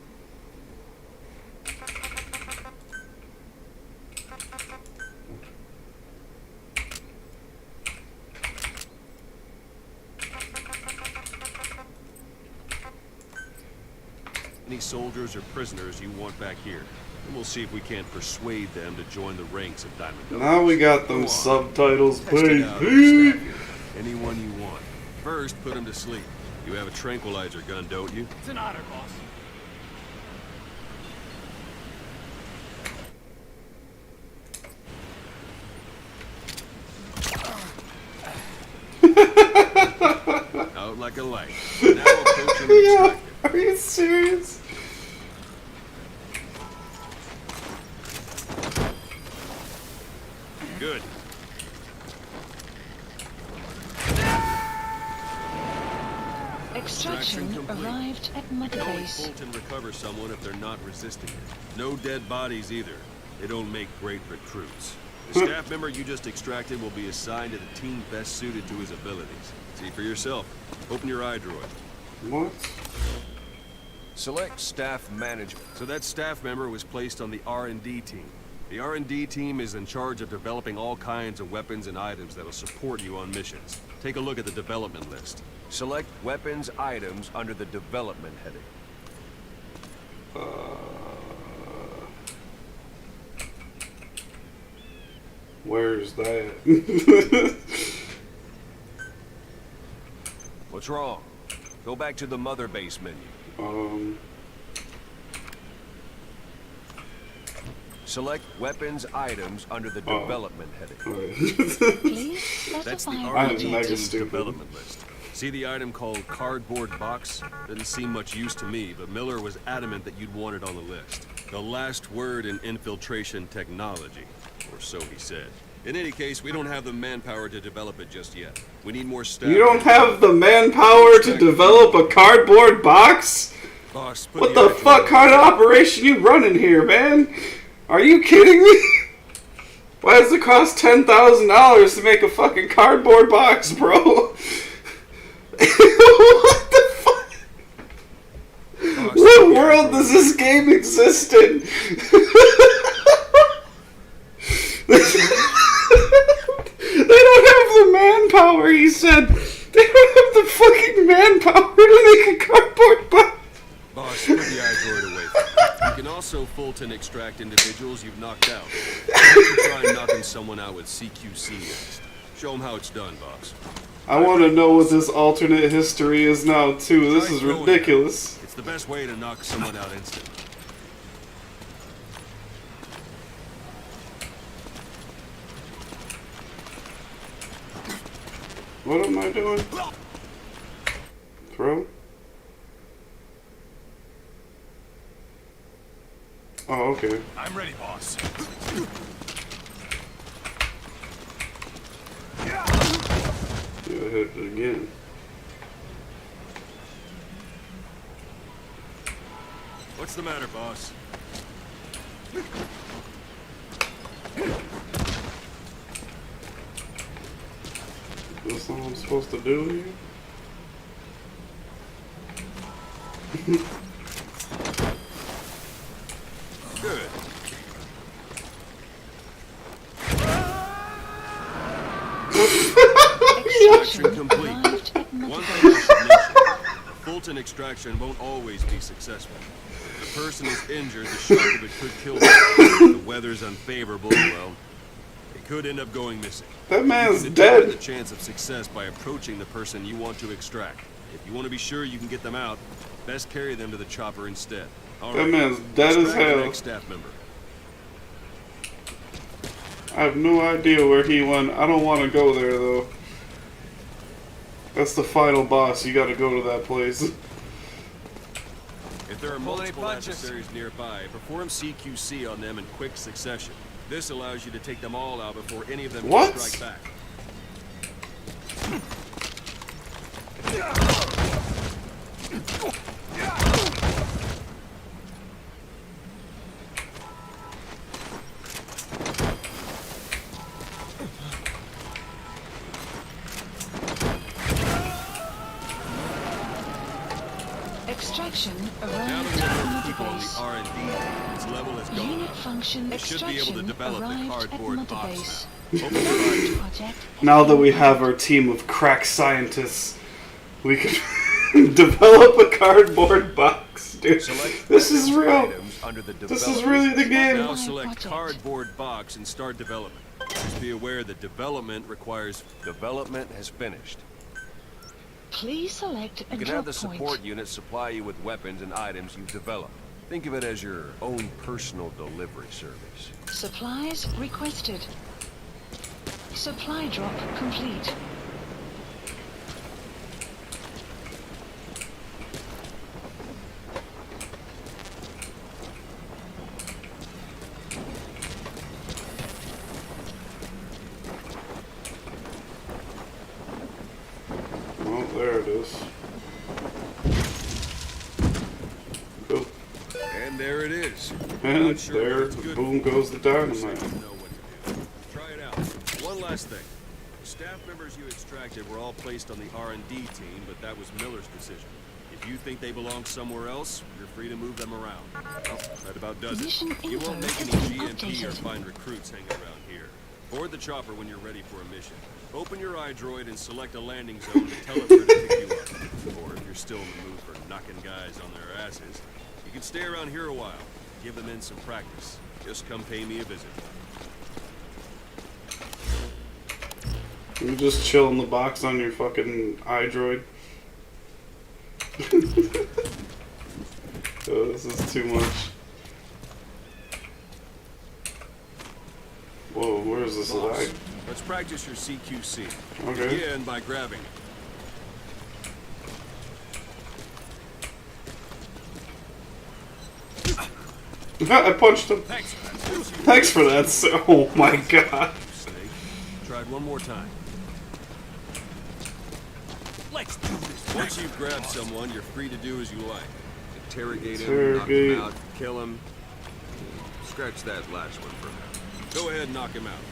Any soldiers or prisoners you want back here. And we'll see if we can't persuade them to join the ranks of Diamond Dogs. Now we got Go them on. subtitles, Test it please. out on the staff here. Anyone you want. First, put them to sleep. You have a tranquilizer gun, don't you? It's an honor, boss. Out like a light. Now approach and Yeah, extract it. are you serious? Good. Extraction complete. arrived at Mother Only Base. Fulton recover someone if they're not resisting it. No dead bodies either. They don't make great recruits. The staff member you just extracted will be assigned to the team best suited to his abilities. See for yourself. Open your eye droid. What? Select staff management. So that staff member was placed on the R&D team. The R&D team is in charge of developing all kinds of weapons and items that'll support you on missions. Take a look at the development list. Select weapons items under the development heading. Where's that? What's wrong? Go back to the mother base menu. Select weapons items under the development heading. Please That's the specify R&D mega team's stupid. development list. See the item called cardboard box? Didn't seem much use to me, but Miller was adamant that you'd want it on the list. The last word in infiltration technology, or so he said. In any case, we don't have the manpower to develop it just yet. We need more staff. You don't have the manpower to develop a cardboard box? Boss, put What the fuck kind of operation you running here, man? Are you kidding me? Why does it cost $10,000 to make a fucking cardboard box, bro? What the fuck? Boss, What world does this game exist in? They don't have the manpower, he said. They don't have the fucking manpower to make a cardboard box. Boss, put the iDroid away from you. You can also Fulton extract individuals you've knocked out. You try knocking someone out with CQC next. Show them how it's done, boss. I want to know what this alternate history is now, too. This is ridiculous. It's the best way to knock someone out instantly. What am I doing? Throw? Oh, okay. I'm ready, boss. Yeah, I hit it again. What's the matter, boss? Is this all I'm supposed to do here? Good. Extraction complete. One thing I should mention. Fulton extraction won't always be successful. If the person is injured, the shock of it could kill them. If the weather's unfavorable, well, it could end up going missing. That man's You can dead. determine the chance of success by approaching the person you want to extract. If you want to be sure you can get them out, best carry them to the chopper instead. All That right. man's dead as Extract the hell. next staff member. I have no idea where he went. I don't want to go there, though. That's the final boss. You gotta go to that place. If there are multiple adversaries nearby, perform CQC on them in quick succession. This allows you to take them all out before any of them What? can strike back. Extraction Now arrived that we at have Mother people on Base. the R&D, its level has gone Unit up. function We should be able to extraction develop the arrived at cardboard Mother box Base. now. Hopefully, Project Now that we have our team of crack scientists, we can develop a cardboard box, dude. Select This is weapons real. items under the This is development really the game. now select cardboard box and start development. Just be aware that development requires Development has finished. Please select a You can drop have the point. support unit supply you with weapons and items you've developed. Think of it as your own personal delivery service. Supplies requested. Supply drop complete. Oh, there it is. Cool. And there it is. And Not sure there, what it's good boom for. goes the So you dynamite. know what to do. Try it out. One last thing. The staff members you extracted were all placed on the R&D team, but that was Miller's decision. If If you think they belong somewhere else, you're free to move them around. Well, that about does Mission it. You won't make any info has been GMP or updated. find recruits hanging around here. Board the chopper when you're ready for a mission. Open your iDroid and select a landing zone to tell it where to pick you up. Or if you're still in the mood for knocking guys on their asses, you can stay around here a while. Give them in some practice. Just come pay me a visit. You just chill in the box on your fucking iDroid. Oh, this is too much. Whoa, where is this Boss, lag? let's practice your CQC. Okay. Begin by grabbing. I punched him. Thanks for that. Oh my god. Snake. Tried one more time. Let's do this. Once you've grabbed someone, you're free to do as you like. Interrogate him, knock him out, kill him. Scratch that last one for now. Go ahead and knock him out.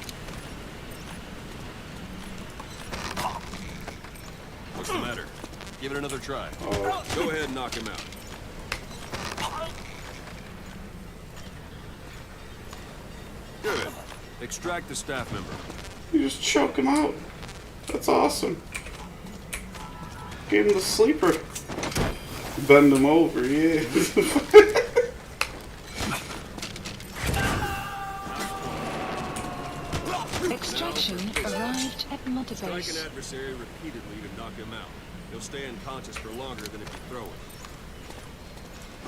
What's the matter? Give it another try. Go ahead and knock him out. Good. Extract the staff member. You just choke him out. That's awesome. Gave him the sleeper. Bend him over, yeah. Extraction arrived at Mother Strike Base. an adversary repeatedly to knock him out. He'll stay unconscious for longer than if you throw him.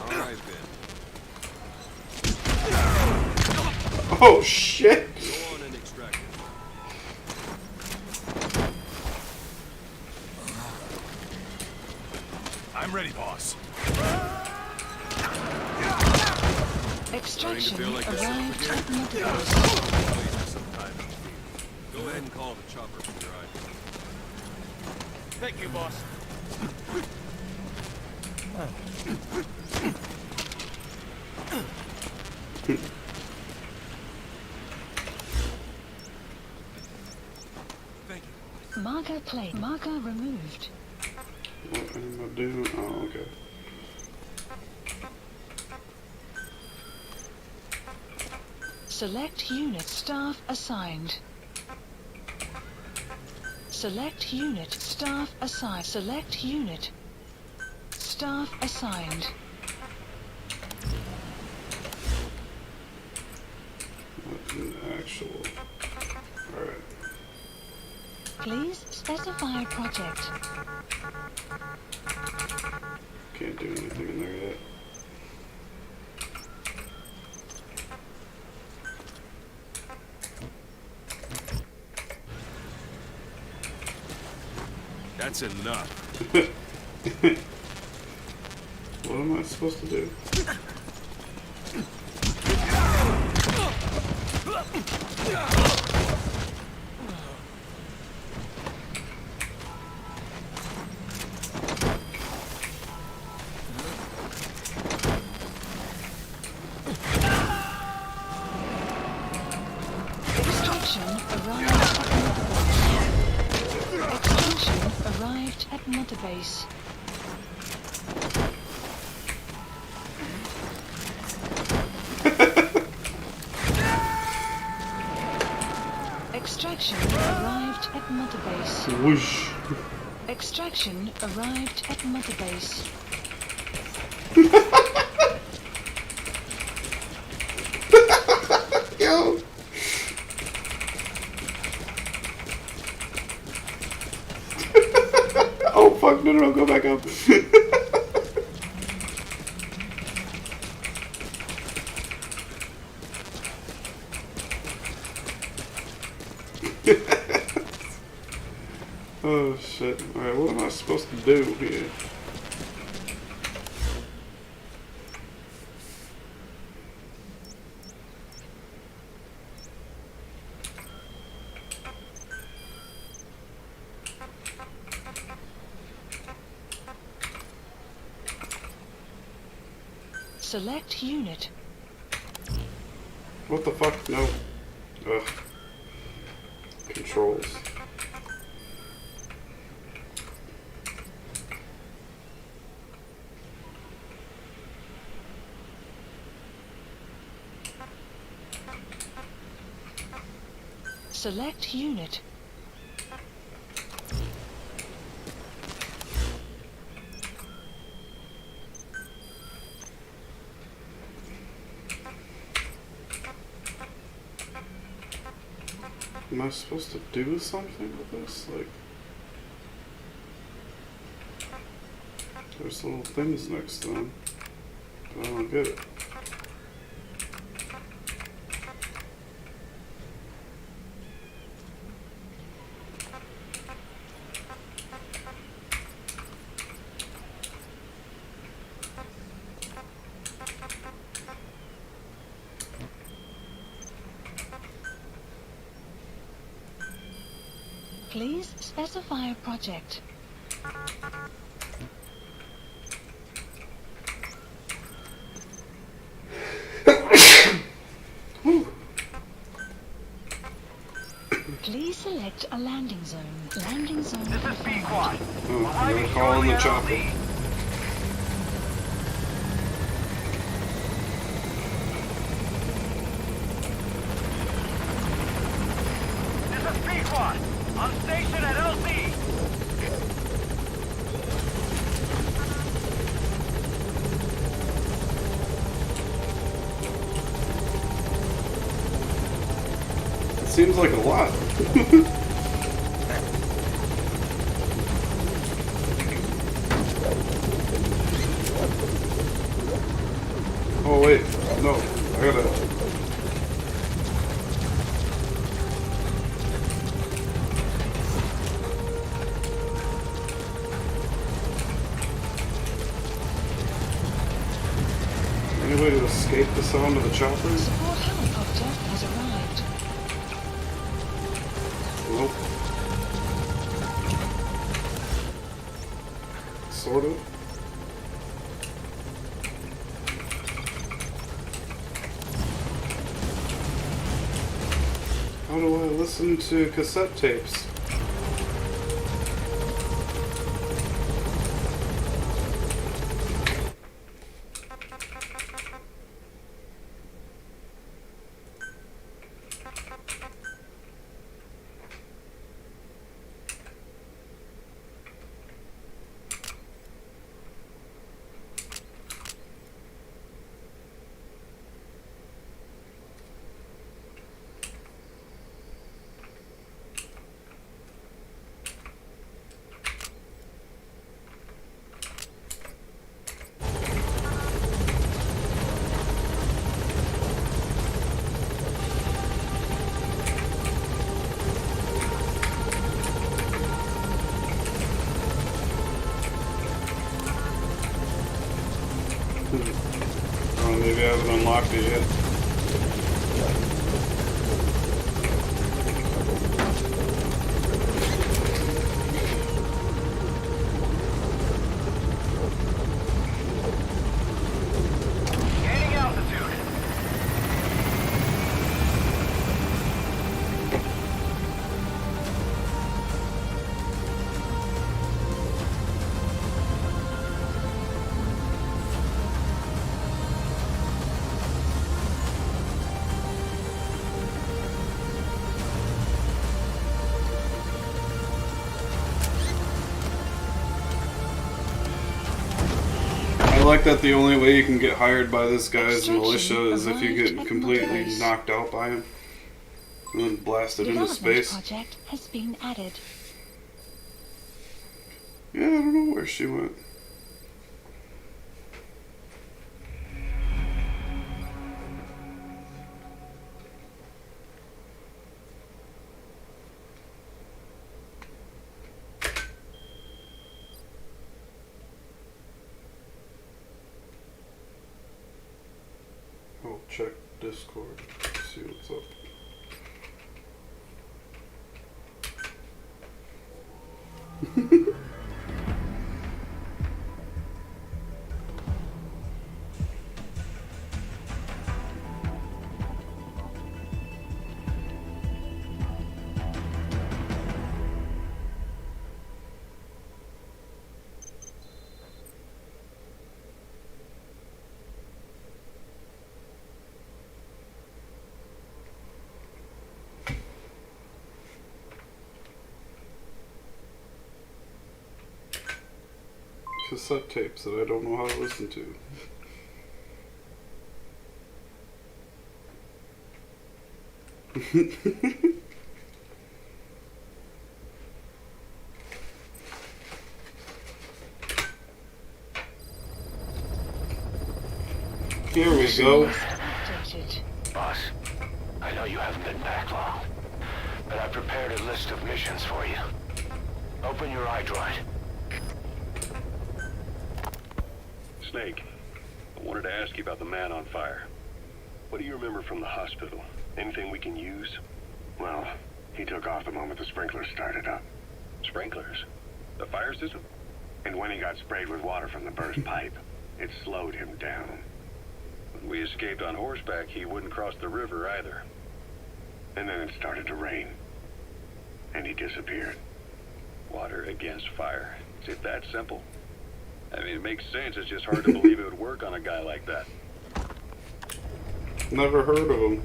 Alright then. Oh shit! Go on and extract him. I'm ready, boss. Extraction Starting to feel like this arrived is at Mother Base. Wasted some time in the field. Go ahead and call the chopper from your eye. Thank you, boss. Thank you. Marker plate. Marker removed. What am I doing? Oh, okay. Select unit. Staff assigned. Select unit. Staff assigned. Select unit. Staff assigned. What an actual. Alright. Please specify a project. Can't do anything in there yet. That's enough. What am I supposed to do? Extraction arrived at Mother Base. Extraction arrived at Mother Base. Extraction arrived at Mother Base. Whoosh. Extraction arrived at Mother Base. Yo! Oh fuck, no, go back up. Oh shit. Alright, what am I supposed to do here? Select unit. What the fuck? No. Ugh. Controls. Select unit. Am I supposed to do something with this? Like, there's little things next to them, but I don't get it. Please specify a project. Please select a landing zone. Landing zone. This is Pequod. Oh, I gotta call in the chopper. This is Pequod. On station at LZ. It seems like a lot. Oh wait, no, I gotta... Any way to escape the sound of the choppers? Support helicopter has arrived. Nope. Sort of. How do I listen to cassette tapes? Oh, maybe I haven't unlocked it yet. Gaining altitude. I like that the only way you can get hired by this guy's militia is if you get completely knocked out by him and then blasted into Development space. project has been added. Yeah, I don't know where she went. I'll check Discord, see what's up. cassette tapes that I don't know how to listen to. Here we go. Boss, I know you haven't been back long, but I prepared a list of missions for you. Open your iDroid. Snake, I wanted to ask you about the man on fire. What do you remember from the hospital? Anything we can use? Well, he took off the moment the sprinklers started up. Sprinklers? The fire system? And when he got sprayed with water from the burst pipe, it slowed him down. When we escaped on horseback, he wouldn't cross the river either. And then it started to rain. And he disappeared. Water against fire. Is it that simple? I mean, it makes sense. It's just hard to believe it would work on a guy like that. Never heard of him.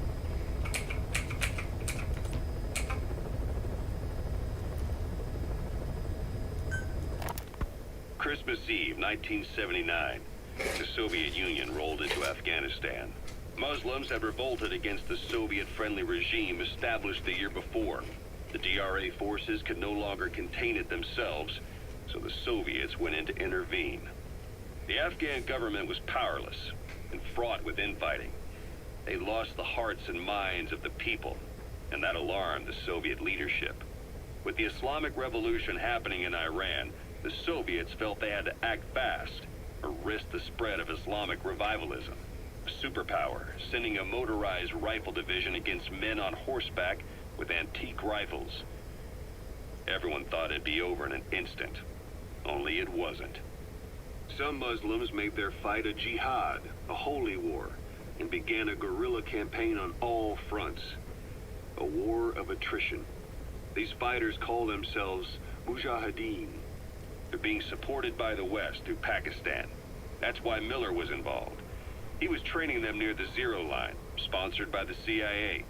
Christmas Eve, 1979. The Soviet Union rolled into Afghanistan. Muslims had revolted against the Soviet-friendly regime established the year before. The DRA forces could no longer contain it themselves, so the Soviets went in to intervene. The Afghan government was powerless and fraught with infighting. They lost the hearts and minds of the people, and that alarmed the Soviet leadership. With the Islamic Revolution happening in Iran, the Soviets felt they had to act fast or risk the spread of Islamic revivalism. A superpower, sending a motorized rifle division against men on horseback with antique rifles. Everyone thought it'd be over in an instant, only it wasn't. Some Muslims made their fight a jihad, a holy war, and began a guerrilla campaign on all fronts. A war of attrition. These fighters call themselves mujahideen. They're being supported by the West through Pakistan. That's why Miller was involved. He was training them near the Zero Line, sponsored by the CIA.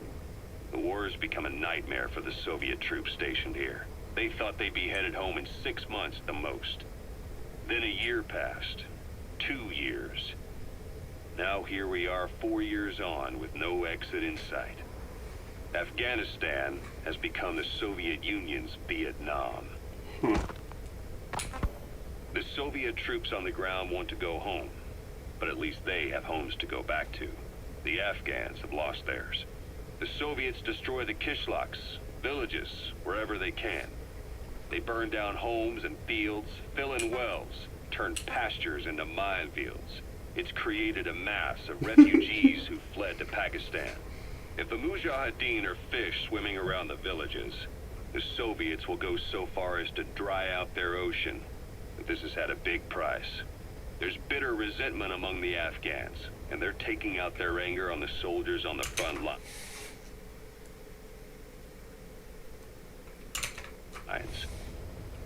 The war has become a nightmare for the Soviet troops stationed here. They thought they'd be headed home in 6 months at the most. Then a year passed. 2 years. Now here we are 4 years on with no exit in sight. Afghanistan has become the Soviet Union's Vietnam. The Soviet troops on the ground want to go home, but at least they have homes to go back to. The Afghans have lost theirs. The Soviets destroy the kishlaks, villages, wherever they can. They burn down homes and fields, fill in wells, turn pastures into minefields. It's created a mass of refugees who fled to Pakistan. If the Mujahideen are fish swimming around the villages, the Soviets will go so far as to dry out their ocean. But this has had a big price. There's bitter resentment among the Afghans, and they're taking out their anger on the soldiers on the front lines.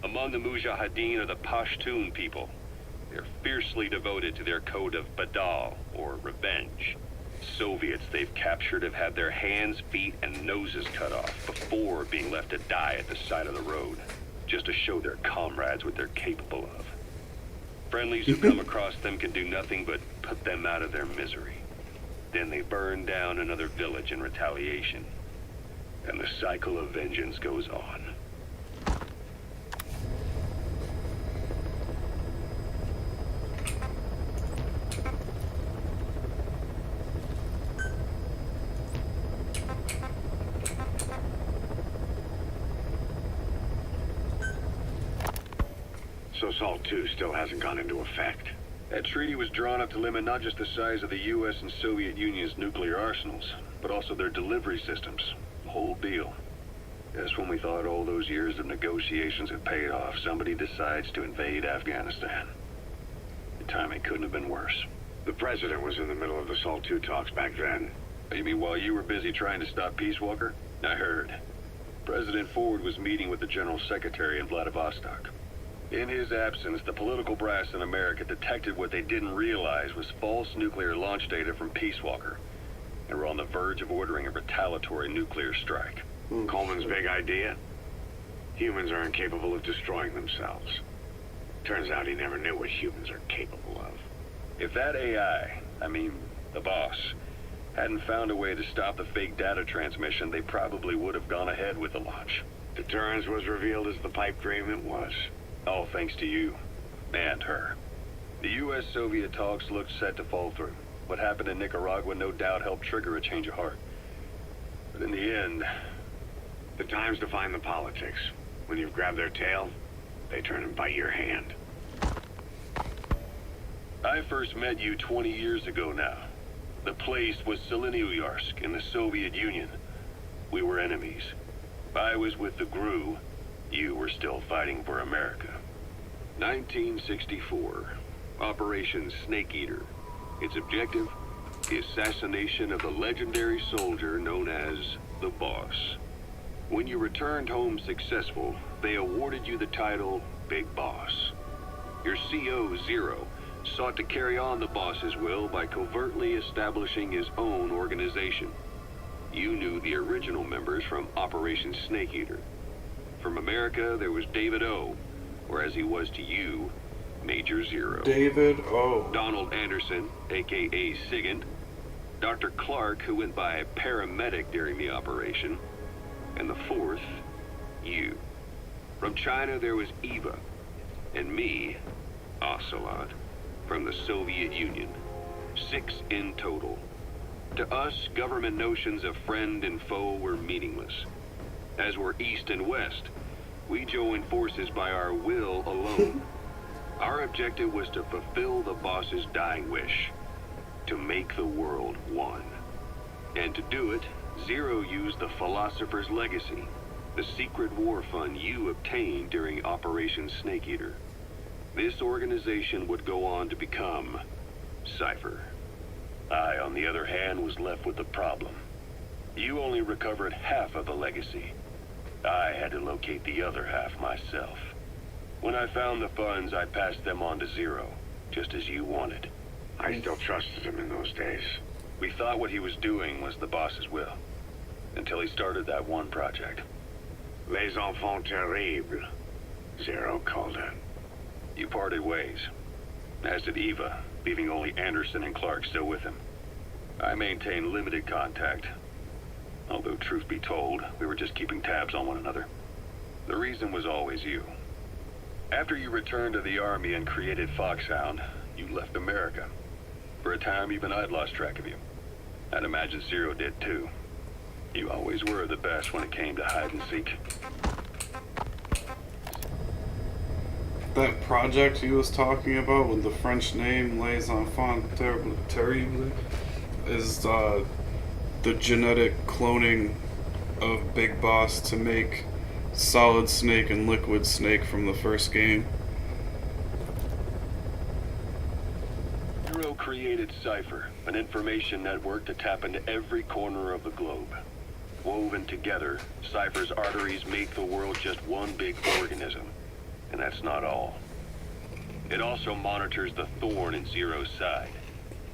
Among the Mujahideen are the Pashtun people. They're fiercely devoted to their code of Badal, or revenge. Soviets they've captured have had their hands, feet, and noses cut off before being left to die at the side of the road, just to show their comrades what they're capable of. Friendlies who come across them can do nothing but put them out of their misery. Then they burn down another village in retaliation. And the cycle of vengeance goes on. So SALT II still hasn't gone into effect. That treaty was drawn up to limit not just the size of the U.S. and Soviet Union's nuclear arsenals, but also their delivery systems. The whole deal. Just when we thought all those years of negotiations had paid off, somebody decides to invade Afghanistan. The timing couldn't have been worse. The president was in the middle of the SALT II talks back then. You mean while you were busy trying to stop Peace Walker? I heard. President Ford was meeting with the General Secretary in Vladivostok. In his absence, the political brass in America detected what they didn't realize was false nuclear launch data from Peace Walker, and were on the verge of ordering a retaliatory nuclear strike. Coleman's big idea? Humans are incapable of destroying themselves. Turns out he never knew what humans are capable of. If that AI, I mean, the boss, hadn't found a way to stop the fake data transmission, they probably would have gone ahead with the launch. Deterrence was revealed as the pipe dream it was. All thanks to you. And her. The U.S.-Soviet talks looked set to fall through. What happened in Nicaragua no doubt helped trigger a change of heart. But in the end... The time's define the politics. When you've grabbed their tail, they turn and bite your hand. I first met you 20 years ago now. The place was Selenuyarsk in the Soviet Union. We were enemies. I was with the GRU. You were still fighting for America. 1964. Operation Snake Eater. Its objective? The assassination of the legendary soldier known as the Boss. When you returned home successful, they awarded you the title Big Boss. Your CO, Zero, sought to carry on the boss's will by covertly establishing his own organization. You knew the original members from Operation Snake Eater. From America, there was David O, or as he was to you, Major Zero. David O. Donald Anderson, aka Sigint. Dr. Clark, who went by paramedic during the operation. And the fourth, you. From China, there was Eva. And me, Ocelot. From the Soviet Union. 6 in total. To us, government notions of friend and foe were meaningless. As were East and West, we joined forces by our will alone. Our objective was to fulfill the boss's dying wish. To make the world one. And to do it, Zero used the Philosopher's Legacy, the secret war fund you obtained during Operation Snake Eater. This organization would go on to become Cypher. I, on the other hand, was left with the problem. You only recovered half of the legacy. I had to locate the other half myself. When I found the funds, I passed them on to Zero, just as you wanted. I still trusted him in those days. We thought what he was doing was the boss's will, until he started that one project. Les enfants terribles, Zero called it. You parted ways, as did Eva, leaving only Anderson and Clark still with him. I maintained limited contact, although truth be told, we were just keeping tabs on one another. The reason was always you. After you returned to the Army and created Foxhound, you left America. For a time, even I'd lost track of you. I'd imagine Zero did too. You always were the best when it came to hide and seek. That project he was talking about with the French name Les Enfants Terribles is the genetic cloning of Big Boss to make Solid Snake and Liquid Snake from the first game. Zero created Cypher, an information network to tap into every corner of the globe. Woven together, Cypher's arteries make the world just one big organism. And that's not all. It also monitors the thorn in Zero's side.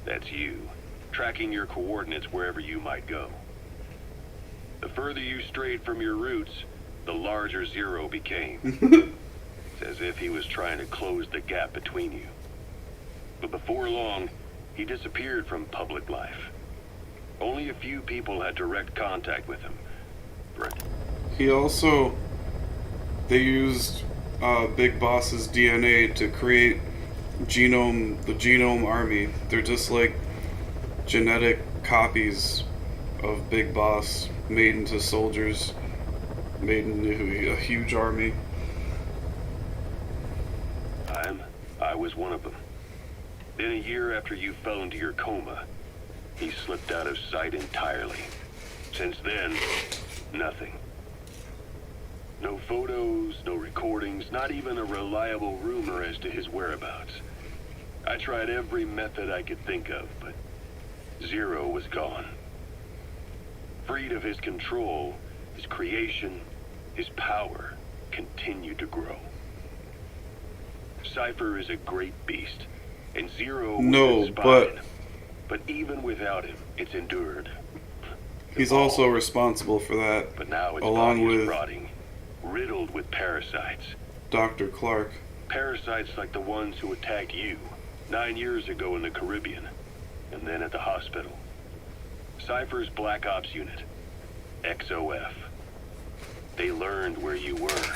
That's you, tracking your coordinates wherever you might go. The further you strayed from your roots, the larger Zero became. It's as if he was trying to close the gap between you. But before long, he disappeared from public life. Only a few people had direct contact with him. He also... They used Big Boss's DNA to create the Genome Army. They're just like genetic copies of Big Boss made into soldiers, made into a huge army. I was one of them. Then a year after you fell into your coma, he slipped out of sight entirely. Since then, nothing. No photos, no recordings, not even a reliable rumor as to his whereabouts. I tried every method I could think of, but Zero was gone. Freed of his control, his creation, his power continued to grow. Cypher is a great beast, and Zero was inspired. But even without him, it's endured. He's also responsible for that, but now its along body is with rotting, riddled with parasites. Dr. Clark. Parasites like the ones who attacked you 9 years ago in the Caribbean, and then at the hospital. Cypher's Black Ops Unit, XOF. They learned where you were,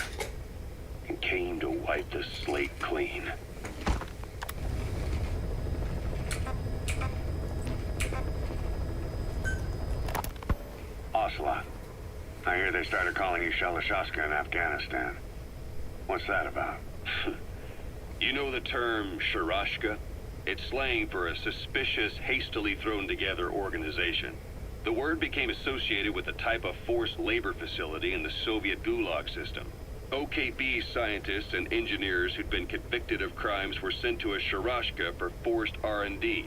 and came to wipe the slate clean. Ocelot. I hear they started calling you Shalashaska in Afghanistan. What's that about? You know the term Sharashka? It's slang for a suspicious, hastily thrown together organization. The word became associated with a type of forced labor facility in the Soviet Gulag system. OKB scientists and engineers who'd been convicted of crimes were sent to a Sharashka for forced R&D.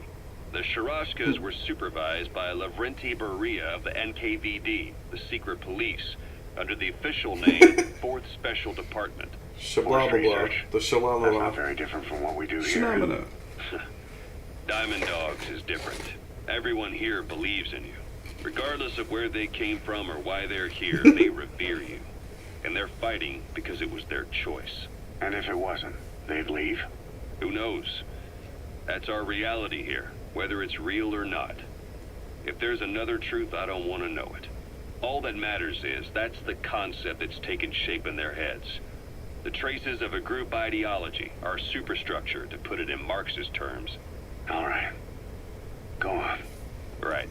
The Sharashkas were supervised by Lavrenti Beria of the NKVD, the secret police, under the official name 4th Special Department. Shabla blah. The shalala. That's not very different from what we do here. Shamana. Diamond Dogs is different. Everyone here believes in you. Regardless of where they came from or why they're here, they revere you. And they're fighting because it was their choice. And if it wasn't, they'd leave? Who knows? That's our reality here, whether it's real or not. If there's another truth, I don't want to know it. All that matters is that's the concept that's taken shape in their heads. The traces of a group ideology, our superstructure, to put it in Marxist terms. All right. Go on. Right.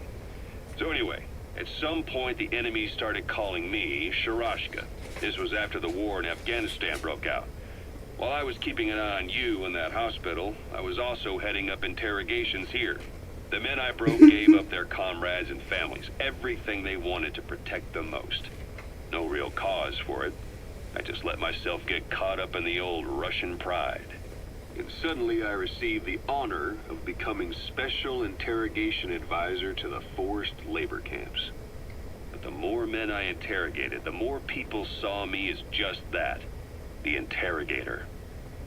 So anyway, at some point the enemy started calling me Sharashka. This was after the war in Afghanistan broke out. While I was keeping an eye on you in that hospital, I was also heading up interrogations here. The men I broke gave up their comrades and families, everything they wanted to protect them most. No real cause for it. I just let myself get caught up in the old Russian pride. And suddenly I received the honor of becoming Special Interrogation Advisor to the forced labor camps. But the more men I interrogated, the more people saw me as just that, the interrogator.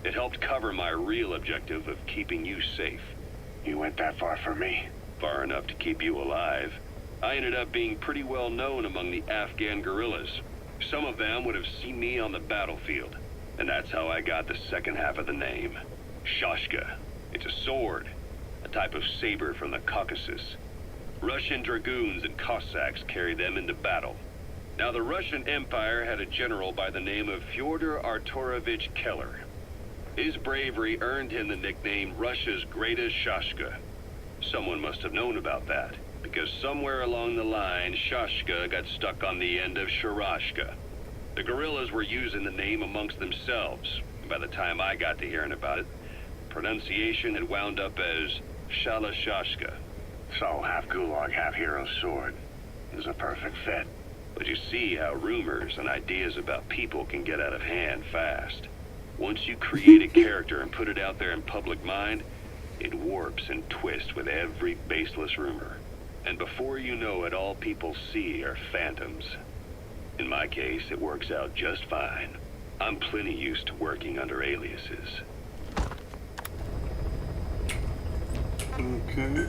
It helped cover my real objective of keeping you safe. You went that far for me? Far enough to keep you alive. I ended up being pretty well known among the Afghan guerrillas. Some of them would have seen me on the battlefield, and that's how I got the second half of the name. Shashka. It's a sword, a type of saber from the Caucasus. Russian dragoons and Cossacks carried them into battle. Now the Russian Empire had a general by the name of Fyodor Arturovich Keller. His bravery earned him the nickname Russia's Greatest Shashka. Someone must have known about that, because somewhere along the line, Shashka got stuck on the end of Sharashka. The guerrillas were using the name amongst themselves. By the time I got to hearing about it, pronunciation had wound up as Shalashashka. So, half Gulag, half hero sword. Is a perfect fit. But you see how rumors and ideas about people can get out of hand fast. Once you create a character and put it out there in public mind, it warps and twists with every baseless rumor. And before you know it, all people see are phantoms. In my case, it works out just fine. I'm plenty used to working under aliases. Okay.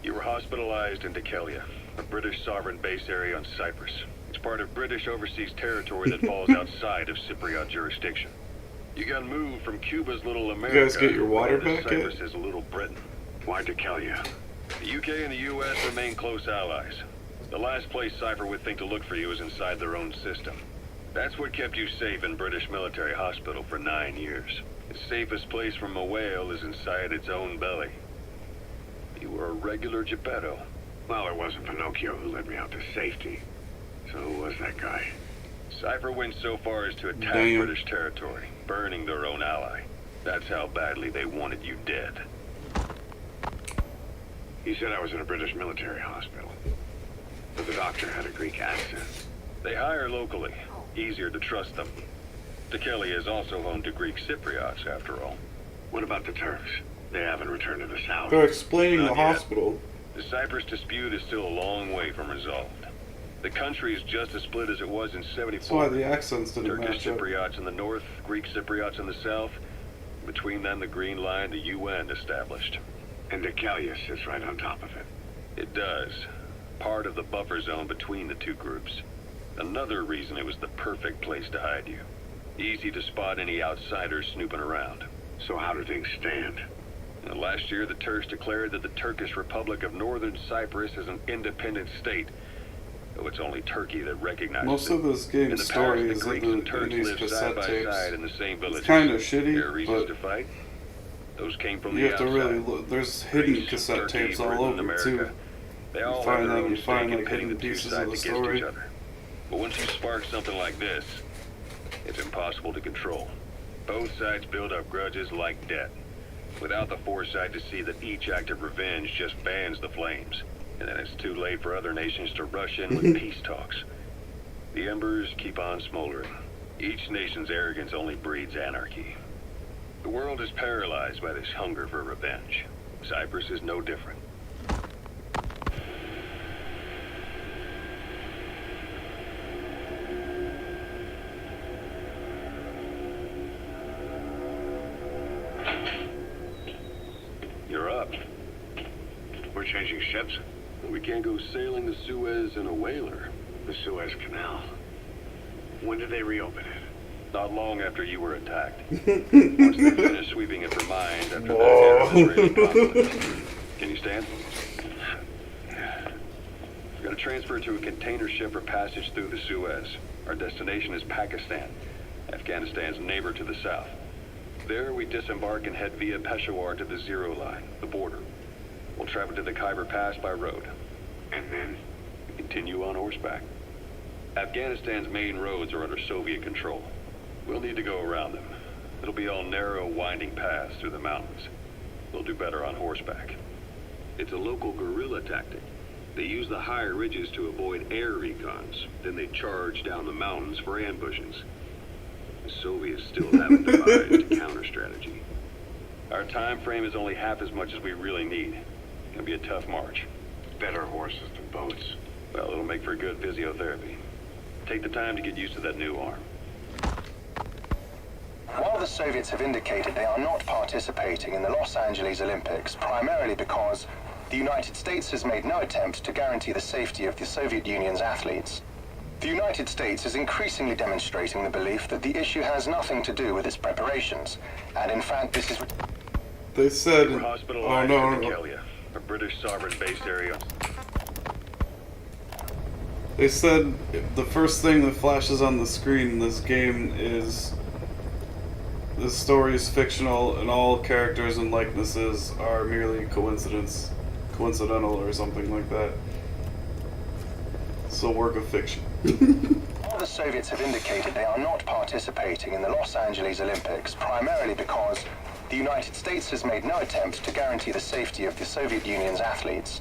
You were hospitalized in Dikelia, a British sovereign base area on Cyprus. It's part of British overseas territory that falls outside of Cypriot jurisdiction. You got moved from Cuba's Little America. You guys get your water to back yet? Cyprus's Little Britain. Why Dikelia? The UK and the US remain close allies. The last place Cypher would think to look for you is inside their own system. That's what kept you safe in British military hospital for 9 years. The safest place from a whale is inside its own belly. You were a regular Geppetto. Well, it wasn't Pinocchio who led me out to safety. So who was that guy? Cypher went so far as to attack Damn. British territory, burning their own ally. That's how badly they wanted you dead. He said I was in a British military hospital. But the doctor had a Greek accent. They hire locally. Easier to trust them. Dikelia is also home to Greek Cypriots, after all. What about the Turks? They haven't returned to the south. They're explaining Not the yet. hospital. The Cyprus dispute is still a long way from resolved. The country is just as split as it was in That's 74. why the accents didn't Turkish match up. Cypriots in the north, Greek Cypriots in the south. Between them, the Green Line, the UN established. And Dikelia sits right on top of it. It does. part of the buffer zone between the two groups. Another reason it was the perfect place to hide you. Easy to spot any outsiders snooping around. So how do things stand? Last year, the Turks declared that the Turkish Republic of Northern Cyprus is an independent state. Though it's only Turkey that recognizes Most it. of this game's story is in these lived cassette side by tapes. side in the same villages. It's kind of shitty, There are reasons but to fight. Those came from you the have to outside. really look. There's hidden Greece, cassette Turkey, tapes all Britain, over America. too. They all You have find their that own you find stake in like pitting hidden the two pieces of sides the against story. each other. But once you spark something like this, it's impossible to control. Both sides build up grudges like debt, without the foresight to see that each act of revenge just fans the flames. And then it's too late for other nations to rush in with peace talks. The embers keep on smoldering. Each nation's arrogance only breeds anarchy. The world is paralyzed by this hunger for revenge. Cyprus is no different. You're up. We're changing ships? We can't go sailing the Suez in a whaler. The Suez Canal. When did they reopen it? Not long after you were attacked. Once they finished sweeping it for mines after the Arab-Israeli conflict. Can you stand? We're going to transfer to a container ship for passage through the Suez. Our destination is Pakistan, Afghanistan's neighbor to the south. There we disembark and head via Peshawar to the Zero Line, the border. We'll travel to the Khyber Pass by road. And then? We continue on horseback. Afghanistan's main roads are under Soviet control. We'll need to go around them. It'll be all narrow, winding paths through the mountains. We'll do better on horseback. It's a local guerrilla tactic. They use the higher ridges to avoid air recons. Then they charge down the mountains for ambushes. The Soviets still haven't devised a counter strategy. Our time frame is only half as much as we really need. It'll be a tough march. Better horses than boats. Well, it'll make for good physiotherapy. Take the time to get used to that new arm. While the Soviets have indicated they are not participating in the Los Angeles Olympics, primarily because the United States has made no attempt to guarantee the safety of the Soviet Union's athletes, the United States is increasingly demonstrating the belief that the issue has nothing to do with its preparations, and in fact this is... They said, We're oh hospitalized no, in no. Kelia, a British sovereign-based area. They said the first thing that flashes on the screen in this game is this story is fictional and all characters and likenesses are merely coincidental or something like that. It's a work of fiction. While the Soviets have indicated they are not participating in the Los Angeles Olympics, primarily because the United States has made no attempt to guarantee the safety of the Soviet Union's athletes,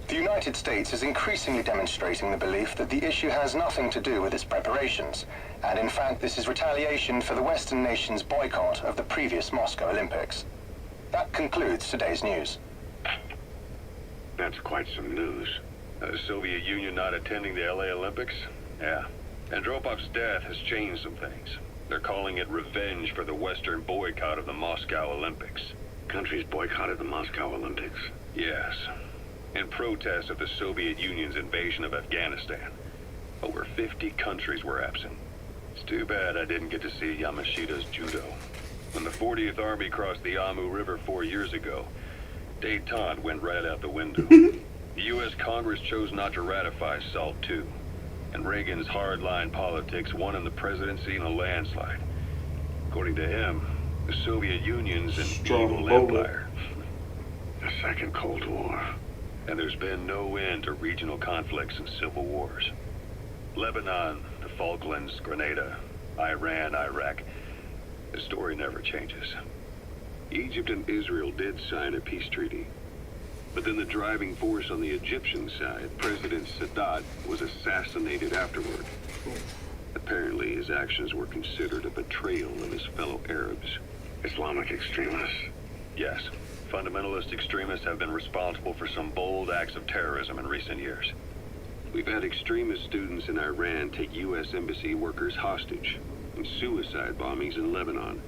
the United States is increasingly demonstrating the belief that the issue has nothing to do with its preparations, and in fact this is retaliation for the Western nations' boycott of the previous Moscow Olympics. That concludes today's news. That's quite some news. The Soviet Union not attending the LA Olympics? Yeah. Andropov's death has changed some things. They're calling it revenge for the Western boycott of the Moscow Olympics. Countries boycotted the Moscow Olympics. Yes. In protest of the Soviet Union's invasion of Afghanistan. Over 50 countries were absent. It's too bad I didn't get to see Yamashita's judo. When the 40th Army crossed the Amu River 4 years ago, détente went right out the window. The U.S. Congress chose not to ratify SALT II, and Reagan's hardline politics won him the presidency in a landslide. According to him, the Soviet Union's an evil empire. The Second Cold War. And there's been no end to regional conflicts and civil wars. Lebanon, the Falklands, Grenada, Iran, Iraq. The story never changes. Egypt and Israel did sign a peace treaty. But then the driving force on the Egyptian side, President Sadat, was assassinated afterward. Apparently his actions were considered a betrayal of his fellow Arabs. Islamic extremists? Yes. Fundamentalist extremists have been responsible for some bold acts of terrorism in recent years. We've had extremist students in Iran take U.S. embassy workers hostage, and suicide bombings in Lebanon.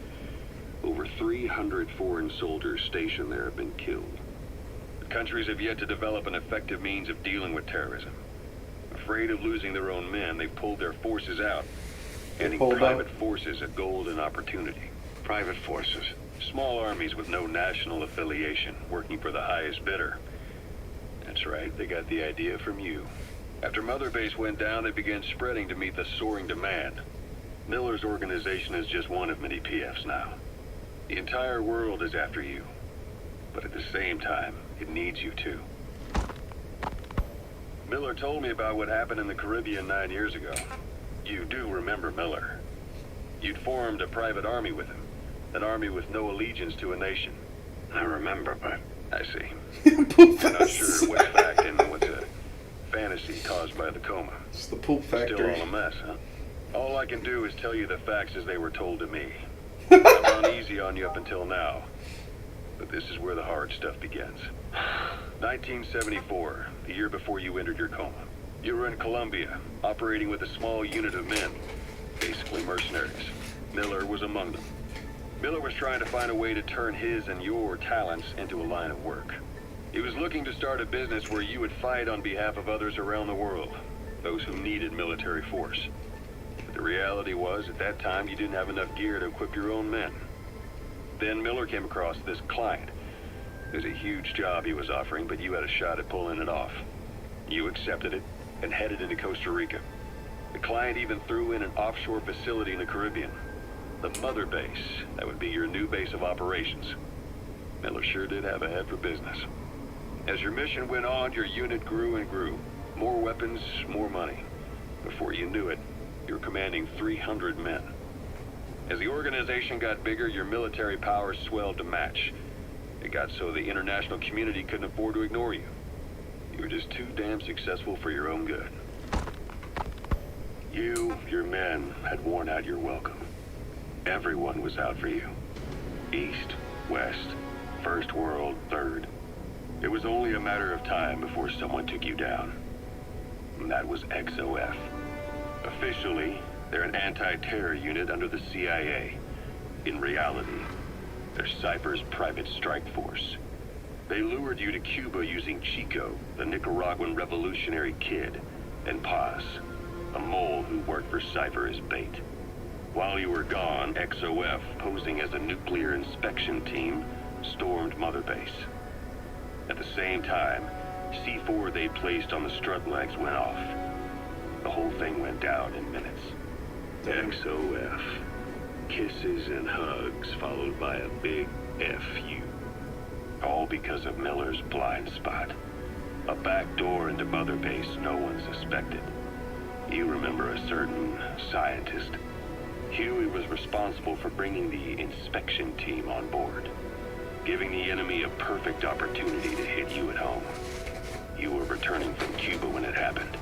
Over 300 foreign soldiers stationed there have been killed. Countries have yet to develop an effective means of dealing with terrorism. Afraid of losing their own men, they've pulled their forces out, handing private forces a golden opportunity. Private forces. Small armies with no national affiliation, working for the highest bidder. That's right, they got the idea from you. After Mother Base went down, they began spreading to meet the soaring demand. Miller's organization is just one of many PFs now. The entire world is after you. But at the same time, it needs you too. Miller told me about what happened in the Caribbean 9 years ago. You do remember Miller. You'd formed a private army with him. An army with no allegiance to a nation. I remember, but... I see. I'm not sure what's fact and what's a fantasy caused by the coma. It's the poop factory. Still all a mess, huh? All I can do is tell you the facts as they were told to me. I've gone easy on you up until now. But this is where the hard stuff begins. 1974, the year before you entered your coma. You were in Colombia, operating with a small unit of men, basically mercenaries. Miller was among them. Miller was trying to find a way to turn his and your talents into a line of work. He was looking to start a business where you would fight on behalf of others around the world, those who needed military force. But the reality was, at that time, you didn't have enough gear to equip your own men. Then Miller came across this client. It was a huge job he was offering, but you had a shot at pulling it off. You accepted it and headed into Costa Rica. The client even threw in an offshore facility in the Caribbean. The Mother Base, that would be your new base of operations. Miller sure did have a head for business. As your mission went on, your unit grew and grew. More weapons, more money. Before you knew it, you were commanding 300 men. As the organization got bigger, your military powers swelled to match. It got so the international community couldn't afford to ignore you. You were just too damn successful for your own good. You, your men, had worn out your welcome. Everyone was out for you. East, West, First World, Third. It was only a matter of time before someone took you down. And that was XOF. Officially, they're an anti-terror unit under the CIA. In reality, they're Cypher's private strike force. They lured you to Cuba using Chico, the Nicaraguan revolutionary kid, and Paz, a mole who worked for Cypher as bait. While you were gone, XOF, posing as a nuclear inspection team, stormed Mother Base. At the same time, C4 they placed on the strut legs went off. The whole thing went down in minutes. XOF. Kisses and hugs, followed by a big F.U. All because of Miller's blind spot. A back door into Mother Base no one suspected. You remember a certain scientist. Huey was responsible for bringing the inspection team on board, giving the enemy a perfect opportunity to hit you at home. You were returning from Cuba when it happened.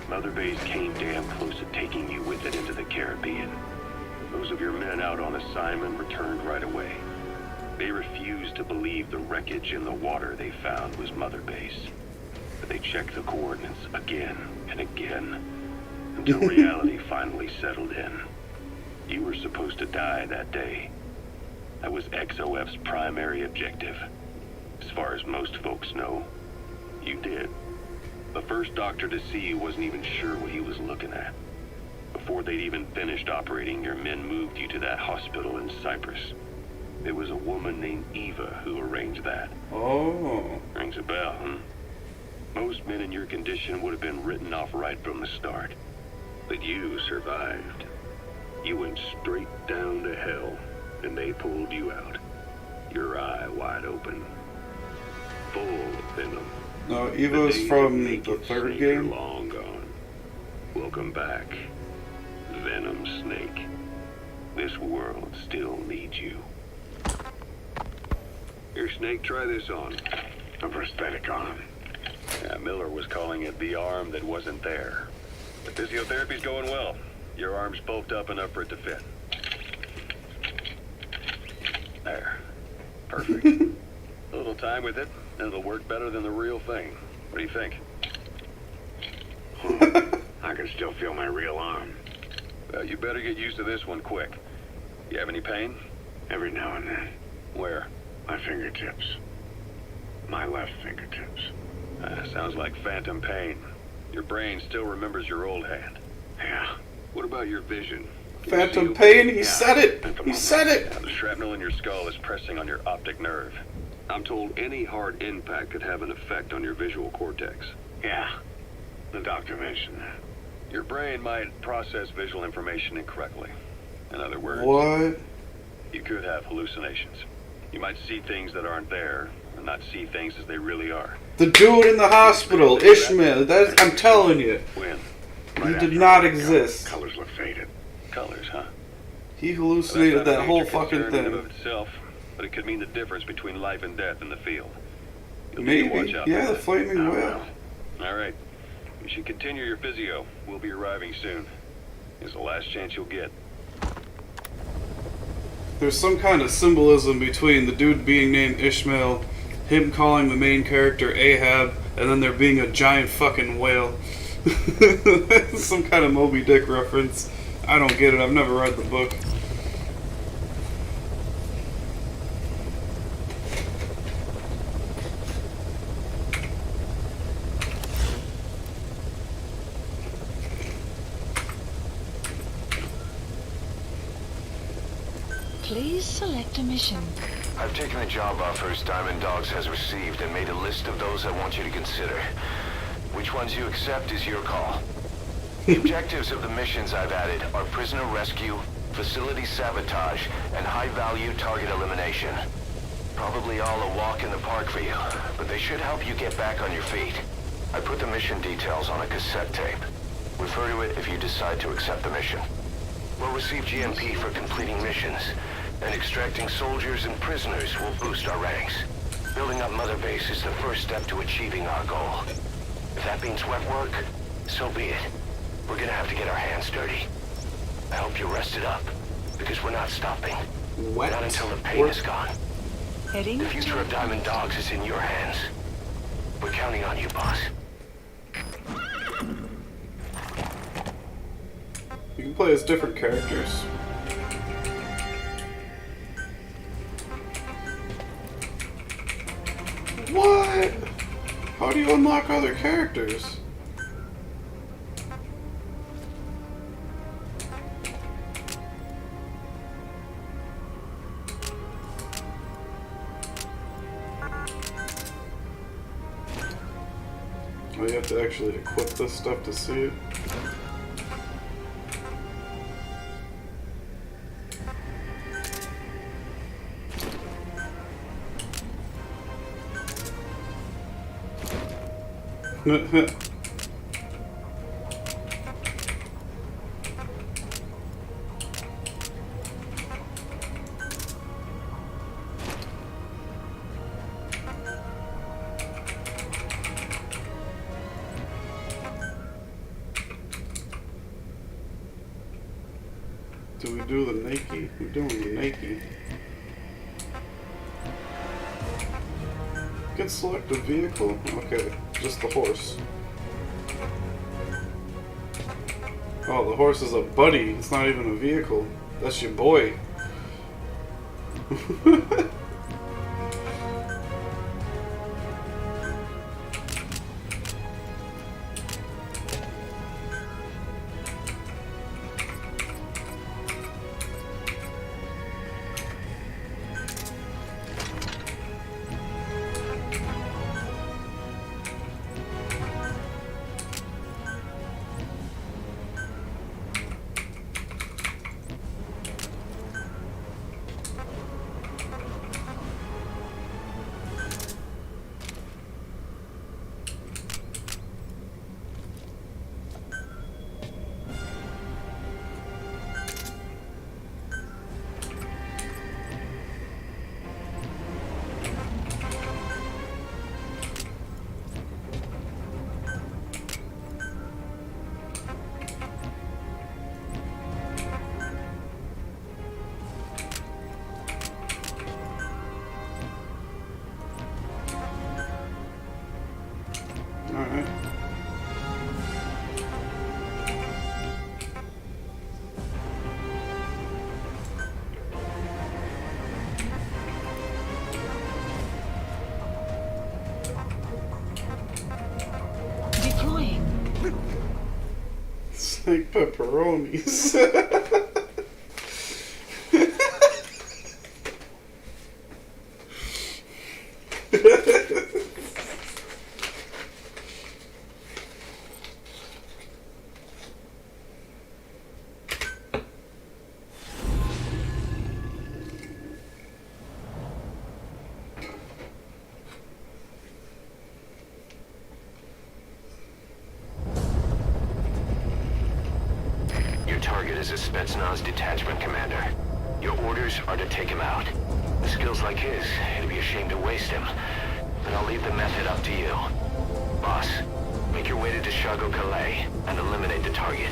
Mother Base came damn close to taking you with it into the Caribbean. Those of your men out on assignment returned right away. They refused to believe the wreckage in the water they found was Mother Base. But they checked the coordinates again and again, until reality finally settled in. You were supposed to die that day. That was XOF's primary objective. As far as most folks know, you did. The first doctor to see you wasn't even sure what he was looking at. Before they'd even finished operating, your men moved you to that hospital in Cyprus. There was a woman named Eva who arranged that. Oh. Rings a bell, huh? Most men in your condition would have been written off right from the start. But you survived. You went straight down to hell, and they pulled you out. Your eye wide open. Full of venom. No, Evo's from the third game. Long gone. Welcome back, Venom Snake. This world still needs you. Here, Snake, try this on. A prosthetic arm. Yeah, Miller was calling it the arm that wasn't there. The physiotherapy's going well. Your arm's bulked up enough for it to fit. There. Perfect. A little time with it, and it'll work better than the real thing. What do you think? I can still feel my real arm. Well, you better get used to this one quick. You have any pain? Every now and then. Where? My fingertips. my left fingertips. Sounds like phantom pain. Your brain still remembers your old hand. Yeah. What about your vision? Phantom pain? He said it! He said it! The shrapnel in your skull is pressing on your optic nerve. I'm told any hard impact could have an effect on your visual cortex. Yeah. The doctor mentioned that. Your brain might process visual information incorrectly. In other words, What? you could have hallucinations. You might see things that aren't there, and not see things as they really are. The dude in the hospital, Ishmael, I'm telling you. When? He did not exist. Colors look faded. Colors, huh? He hallucinated that whole Major fucking concern in and thing. of itself, but it could mean the difference between life and death in the field. You'll need to watch Maybe. out Yeah, for the that. flaming whale. All right. You should continue your physio. We'll be arriving soon. It's the last chance you'll get. There's some kind of symbolism between the dude being named Ishmael, him calling the main character Ahab, and then there being a giant fucking whale. Some kind of Moby Dick reference. I don't get it. I've never read the book. Please select a mission. I've taken the job offers Diamond Dogs has received and made a list of those I want you to consider. Which ones you accept is your call. The objectives of the missions I've added are prisoner rescue, facility sabotage, and high-value target elimination. Probably all a walk in the park for you, but they should help you get back on your feet. I put the mission details on a cassette tape. Refer to it if you decide to accept the mission. We'll receive GMP for completing missions, and extracting soldiers and prisoners will boost our ranks. Building up Mother Base is the first step to achieving our goal. If that means wet work, so be it. We're gonna have to get our hands dirty. I hope you're rested up, because we're not stopping. Wet Not until the pain is gone. Heading The future of Diamond Dogs is in your hands. We're counting on you, boss. You can play as different characters. What? How do you unlock other characters? Oh, you have to actually equip this stuff to see it? Do we do the naked? We're doing the naked. You can select a vehicle? Okay, just the horse. Oh, the horse is a buddy. It's not even a vehicle. That's your boy. make pepperonis. Your target is a Spetsnaz detachment commander. Your orders are to take him out. With skills like his, it'd be a shame to waste him. But I'll leave the method up to you. Boss, make your way to Deshago Calais and eliminate the target.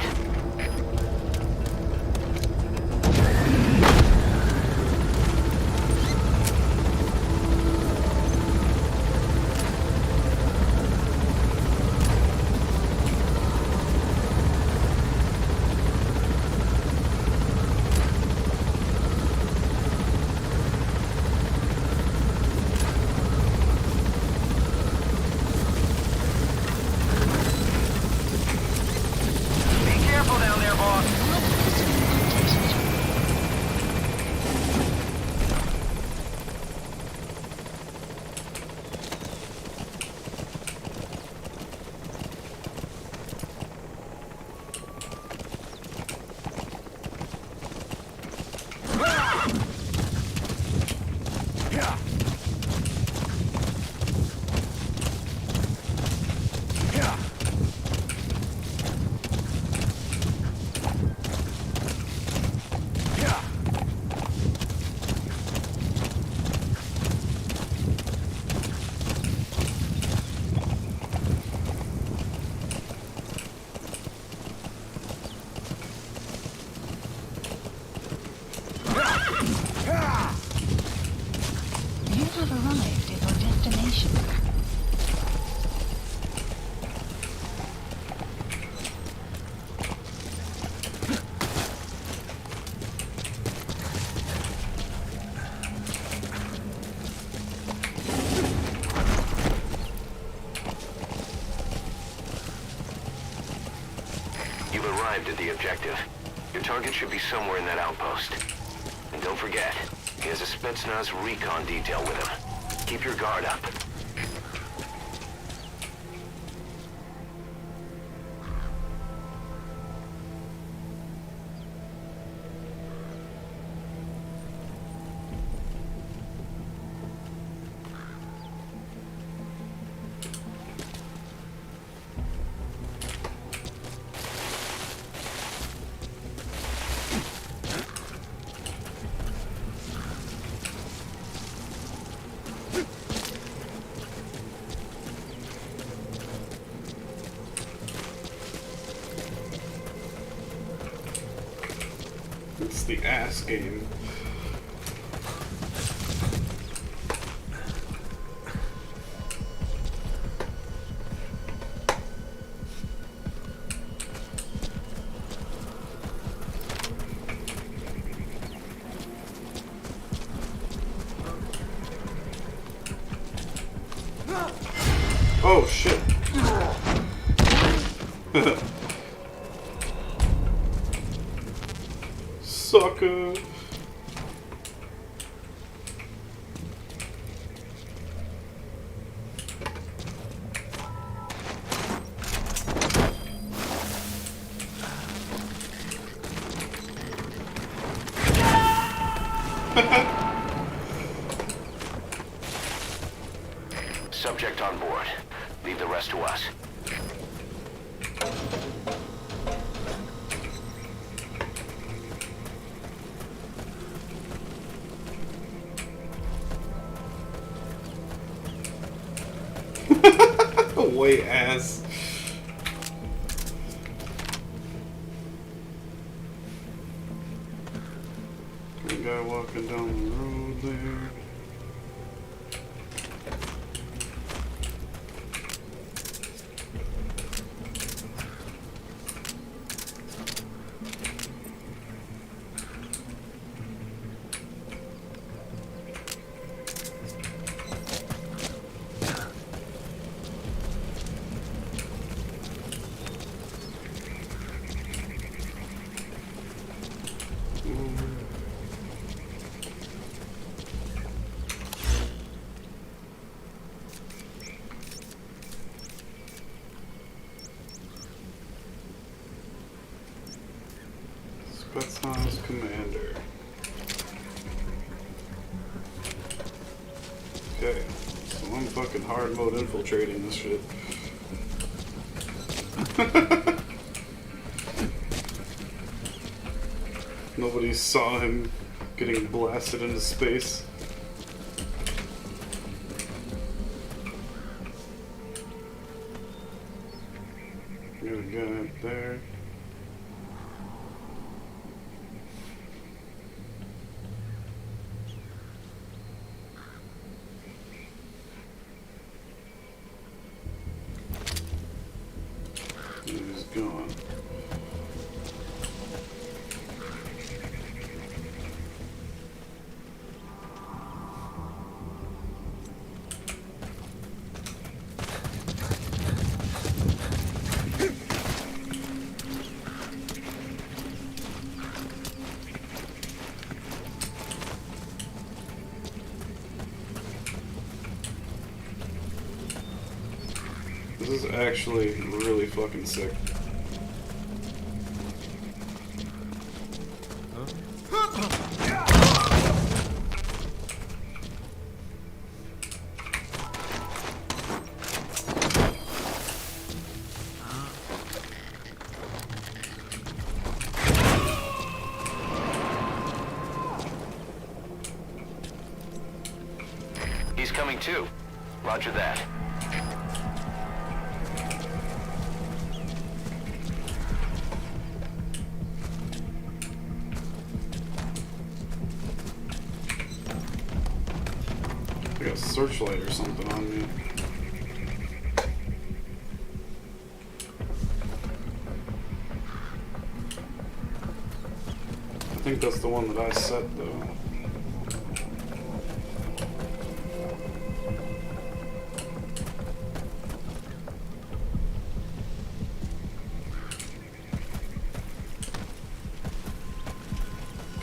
You have arrived at your destination. You've arrived at the objective. Your target should be somewhere in that outpost. And don't forget, he has a Spetsnaz recon detail with him. Keep your guard up. It's the ass game. Oh shit. Sucker. Subject on board. Leave the rest to us. Wait, ass. The guy walking down the road there. Spetsnaz commander. Okay, so I'm fucking hard mode infiltrating this shit. Nobody saw him getting blasted into space. Got a guy up there. He's gone. This is actually really fucking sick. He's coming too. Roger that. I got a searchlight or something on me. I think that's the one that I set though.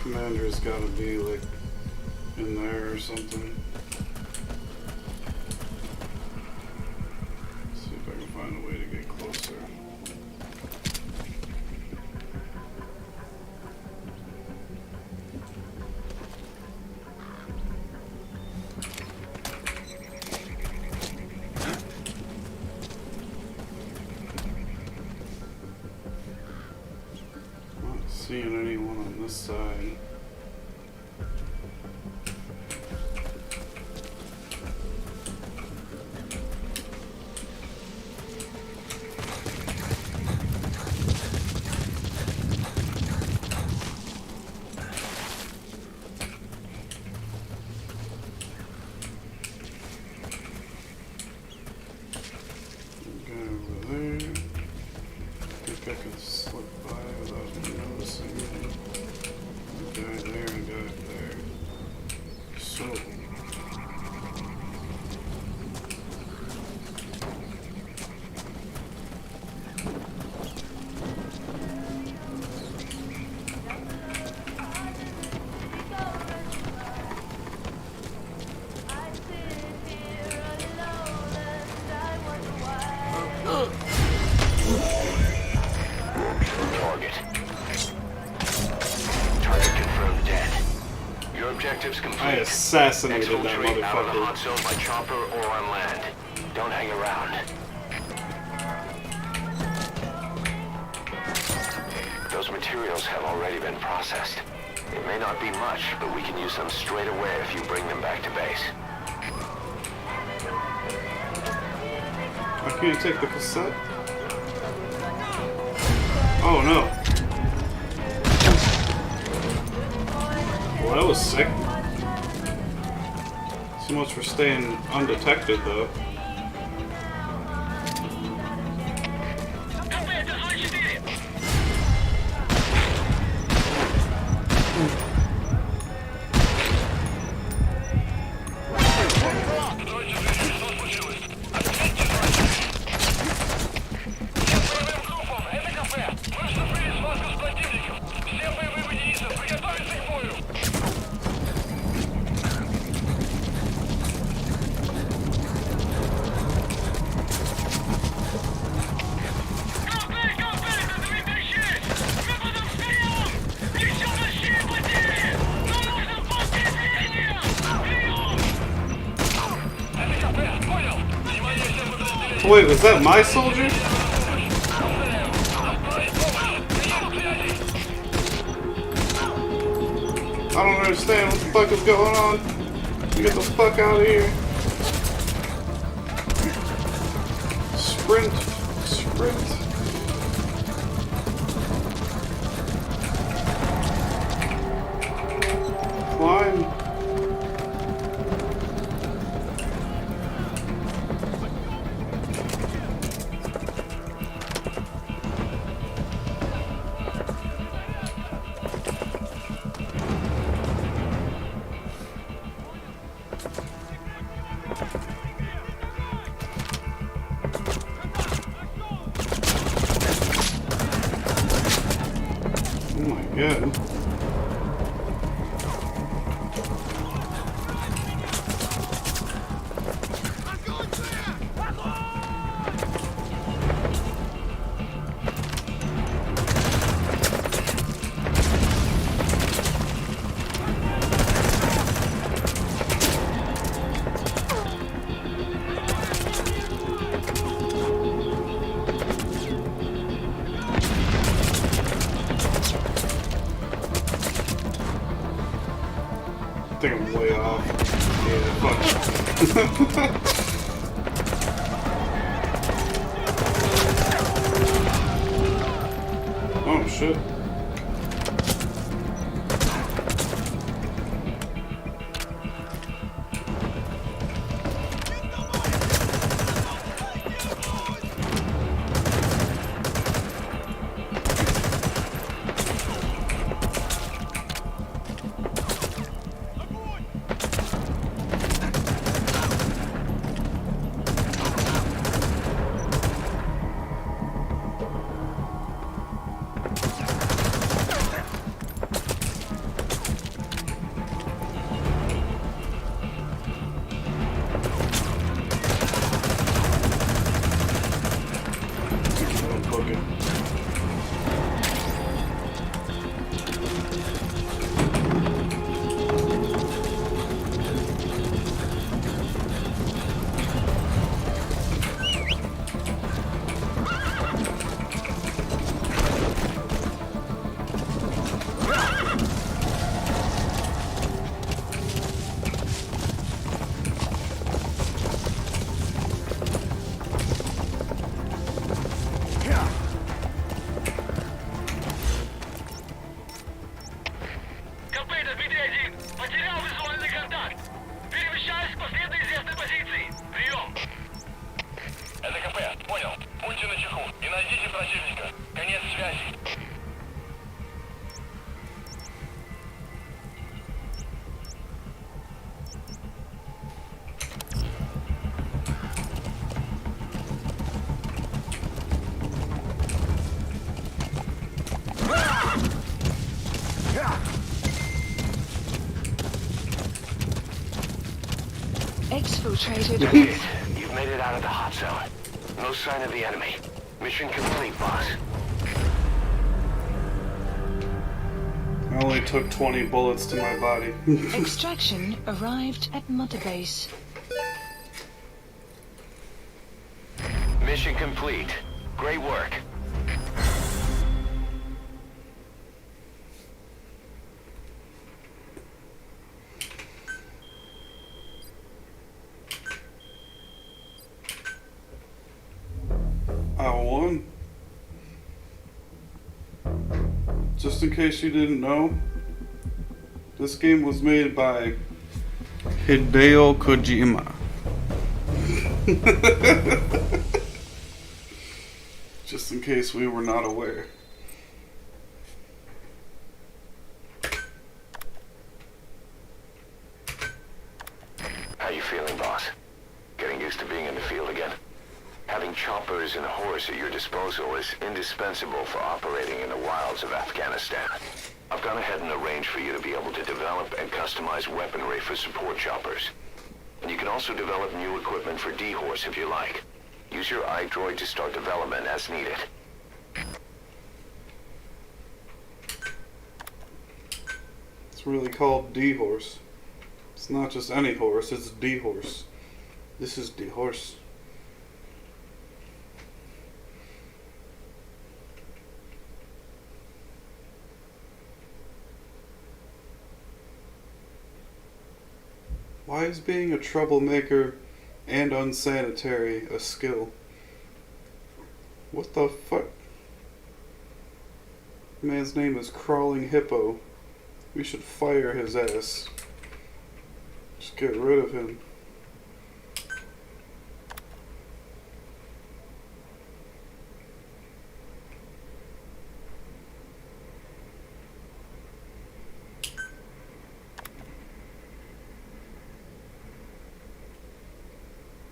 Commander's gotta be like in there or something. See if I can find a way to get closer. Not seeing anyone on this side. I could slip by without noticing. A guy there, a guy there. So. Objectives complete. I assassinated that Exfiltrate out of the hot motherfucker. zone by chopper or on land. Don't hang around. Those materials have already been processed. It may not be much, but we can use them straight away if you bring them back to base. I can't take the cassette. Oh no. Well, that was sick. So much for staying undetected, though. Wait, was that my soldier? I don't understand what the fuck is going on. Get the fuck out of here. Sprint. Sprint. Climb. Oh my god. I think I'm way off. Yeah, fuck. Oh shit. Exfiltrated. That's it. You've made it out of the hot zone. No sign of the enemy. Mission complete, boss. I only took 20 bullets to my body. Extraction arrived at Mother Base. Mission complete. Great work. I won. Just in case you didn't know, this game was made by Hideo Kojima. Just in case we were not aware. How you feeling, boss? Getting used to being in the field again? Having choppers and a horse at your disposal is indispensable for operating in the wilds of Afghanistan. I've gone ahead and arranged for you to be able to develop and customize weaponry for support choppers. And you can also develop new equipment for D-Horse if you like. Use your iDroid to start development as needed. It's really called D-Horse. It's not just any horse, it's D-Horse. This is D-Horse. Why is being a troublemaker and unsanitary a skill? What the fuck? Man's name is Crawling Hippo. We should fire his ass. Just get rid of him.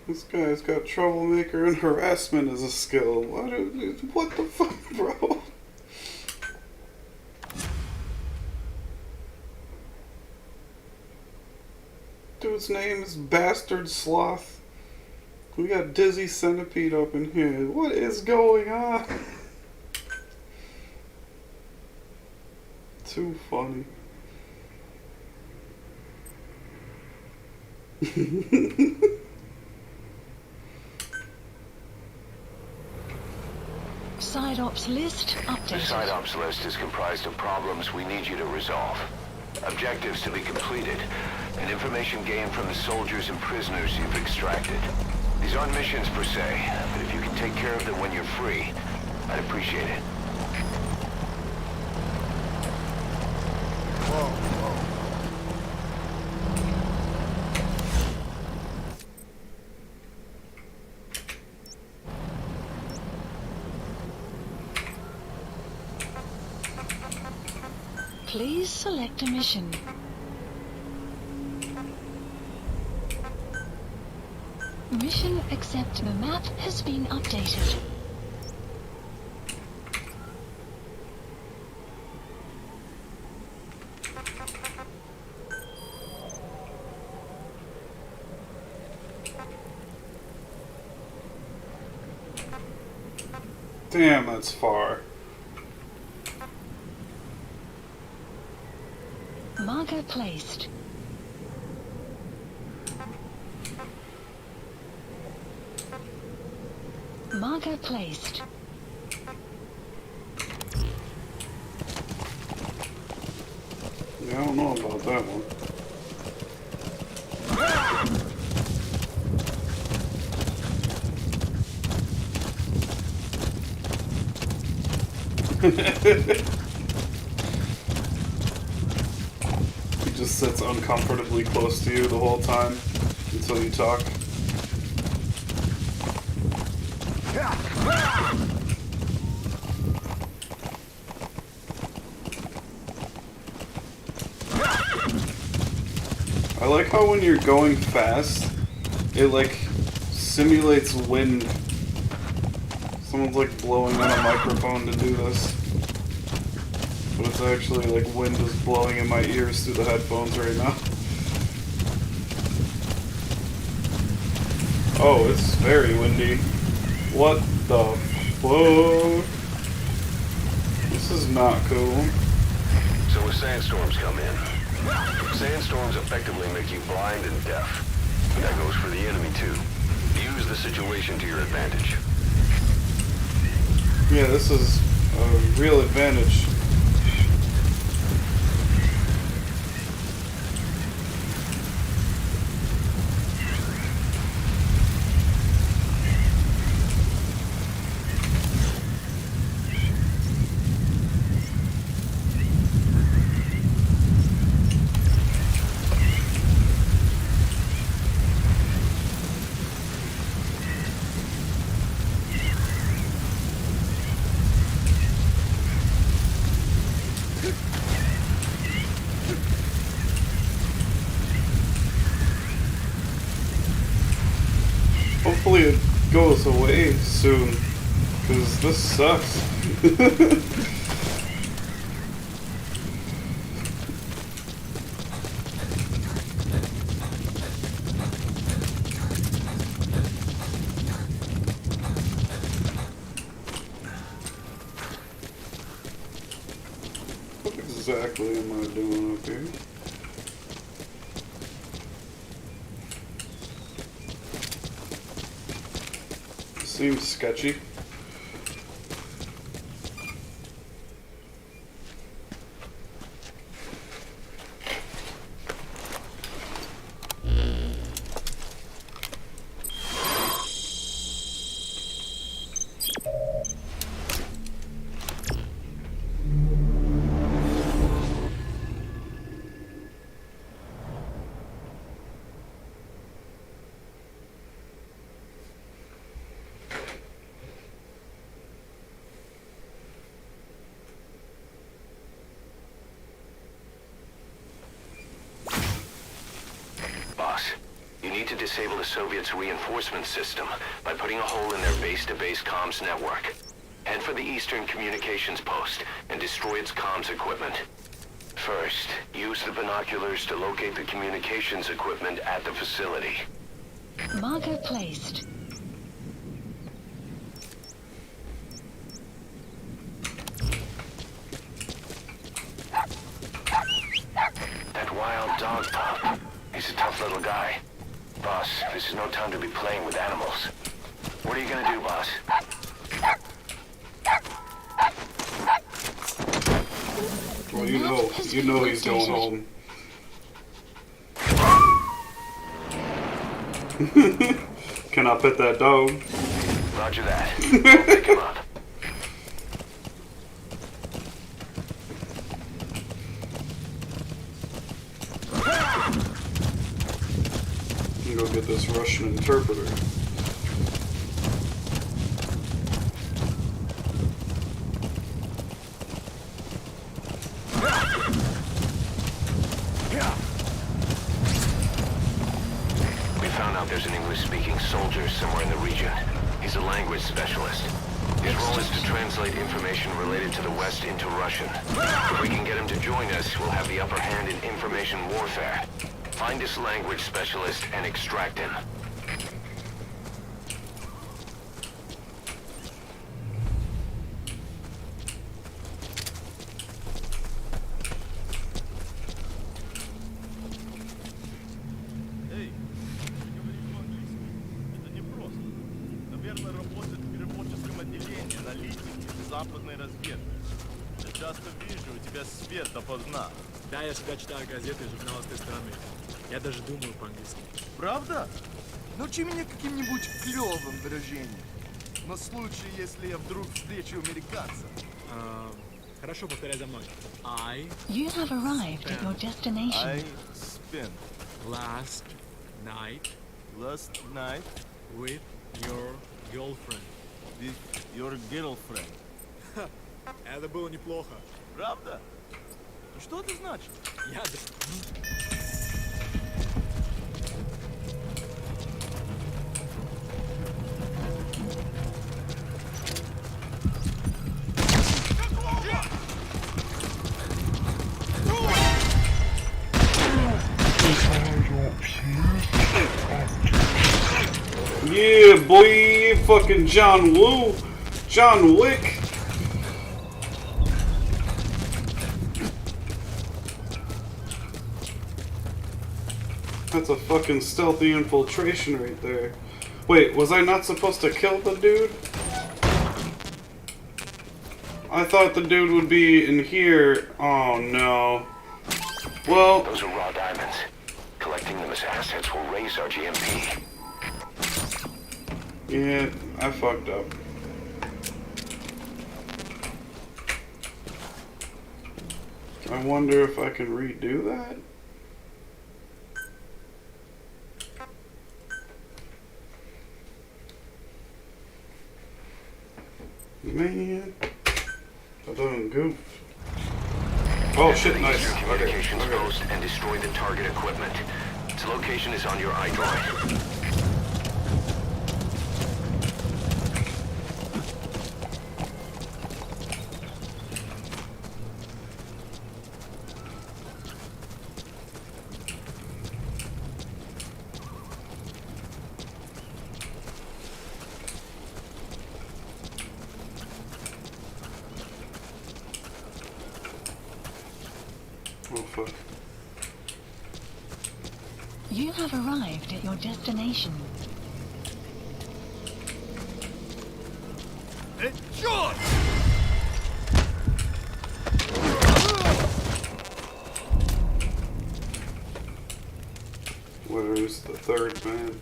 This guy's got troublemaker and harassment as a skill. What the fuck, bro? Dude's name is Bastard Sloth. We got Dizzy Centipede up in here. What is going on? Too funny. Side ops list The updated. side ops list is comprised of problems we need you to resolve, objectives to be completed, and information gained from the soldiers and prisoners you've extracted. These aren't missions per se, but if you can take care of them when you're free, I'd appreciate it. Please select a mission. Mission accept. The map has been updated. Damn, that's far. Marker placed. Marker placed. Yeah, I don't know about that one. He just sits uncomfortably close to you the whole time until you talk. I like how when you're going fast, it like simulates wind. Someone's like blowing on a microphone to do this. But it's actually like wind is blowing in my ears through the headphones right now. Oh, it's very windy. What the fuck? This is not cool. So when sandstorms come in, sandstorms effectively make you blind and deaf. And that goes for the enemy too. Use the situation to your advantage. Yeah, this is a real advantage. Hopefully it goes away soon, because this sucks. What exactly am I doing up here? Seems sketchy. to disable the Soviets' reinforcement system by putting a hole in their base-to-base comms network. Head for the Eastern Communications Post and destroy its comms equipment. First, use the binoculars to locate the communications equipment at the facility. Marker placed. That wild dog pup. He's a tough little guy. Boss, this is no time to be playing with animals. What are you gonna do, boss? Well, you know he's going home. Can I pet that dog? Roger that. We'll pick him up. I'm gonna go get this Russian interpreter. We found out there's an English-speaking soldier somewhere in the region. He's a language specialist. His role is to translate information related to the West into Russian. If we can get him to join us, we'll have the upper hand in information warfare. Find this language specialist and extract him. Да, я всегда читаю газеты и журналы с той стороны. Я даже думаю по-английски. Правда? Научи меня каким-нибудь клёвым выражением. На случай, если я вдруг встречу американца. Хорошо, повторяй за мной. You have arrived at your destination. I spent last night with your girlfriend. With your girlfriend. Это было неплохо. Правда? Ну что это значит? Я Yeah, boy, fucking John Woo, John Wick. That's a fucking stealthy infiltration right there. Wait, was I not supposed to kill the dude? I thought the dude would be in here. Oh no. Well, those are raw diamonds. Collecting them as assets will raise our GMP. Yeah, I fucked up. I wonder if I can redo that? Man, I done goofed. Oh shit, nice. Communications post and destroy the target equipment. Its location is on your iDroid. Oh fuck. You have arrived at your destination. Черт! Where's the third man?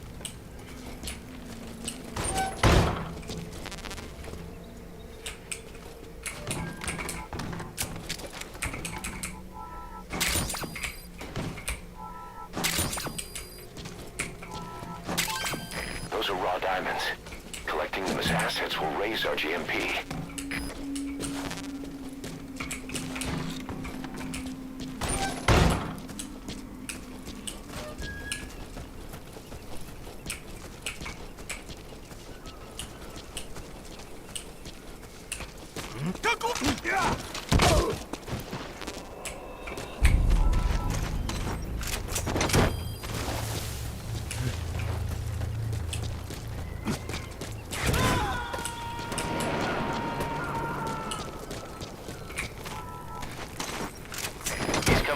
Those are raw diamonds. Collecting them as assets will raise our GMP.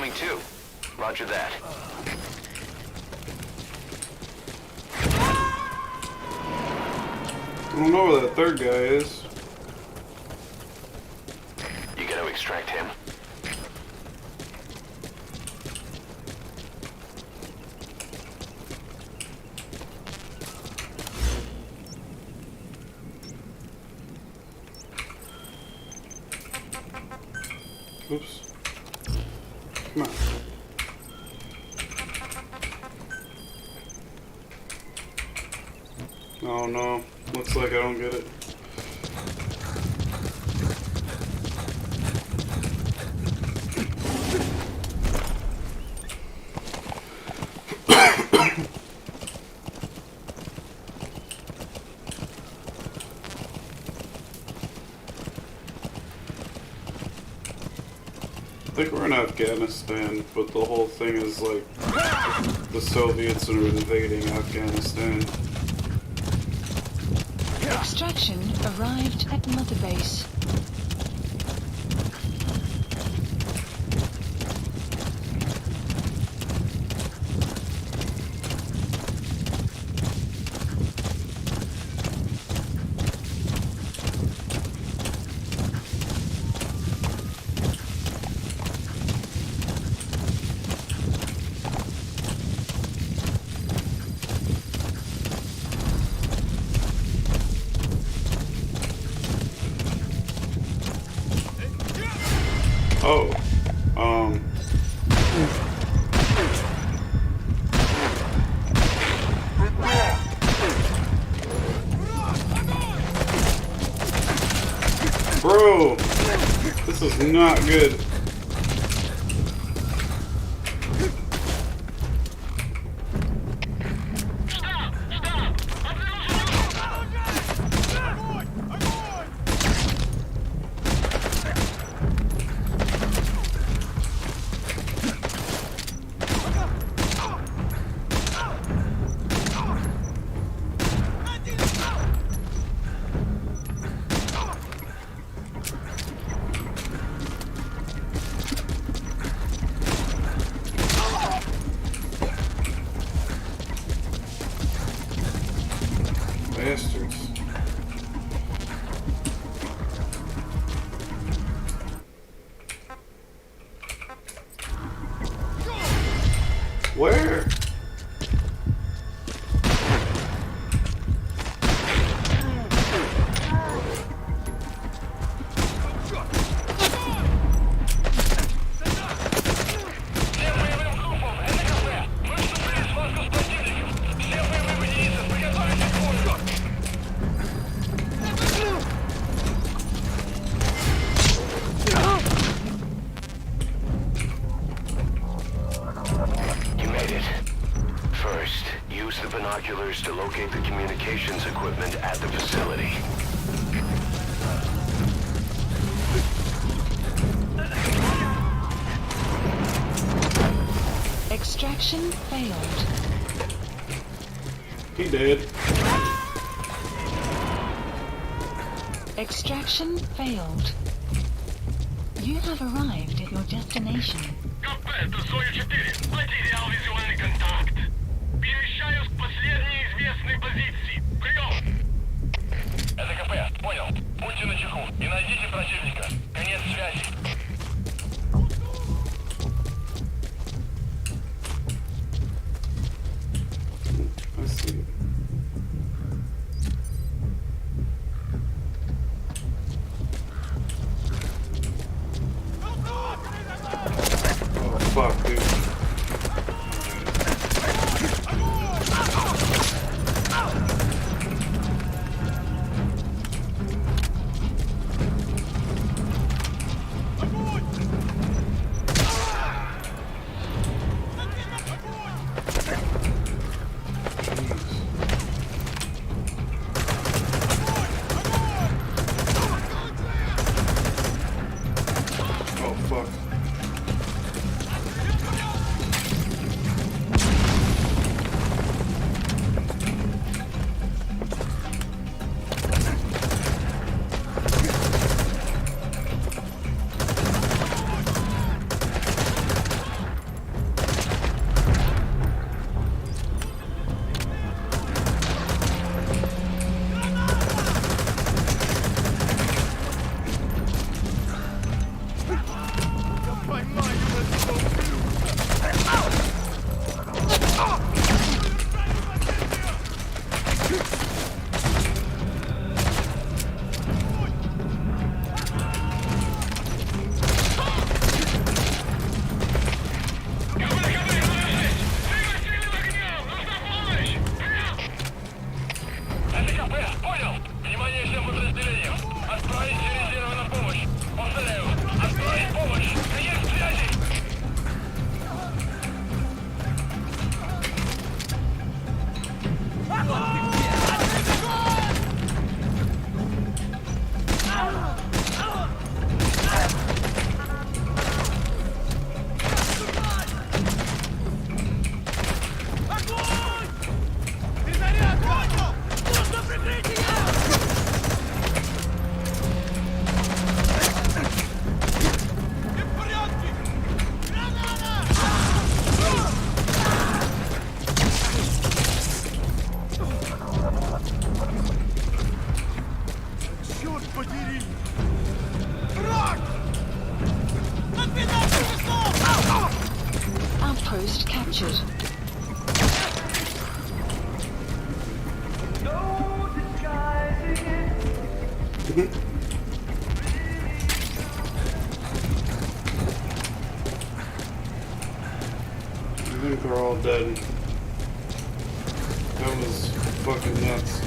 incoming too. Roger that. I don't know where that third guy is. You gotta extract him. Oops. Come on. Oh no. Looks like I don't get it. I think we're in Afghanistan, but the whole thing is like the Soviets are invading Afghanistan. Extraction arrived at Mother Base. Oh, bro, this is not good. Bastards. Where? Binoculars to locate the communications equipment at the facility. Extraction failed. He did. Extraction failed. You have arrived at your destination. КП, это Зоя-4. Потерял визуальный контакт. Перемещаюсь к последней известной позиции. Прием! Это КП, понял. Будьте начеку и найдите противника. Конец связи. I see. Oh fuck, dude. Oh fuck. Outpost captured. I think they're all dead. That was fucking nuts.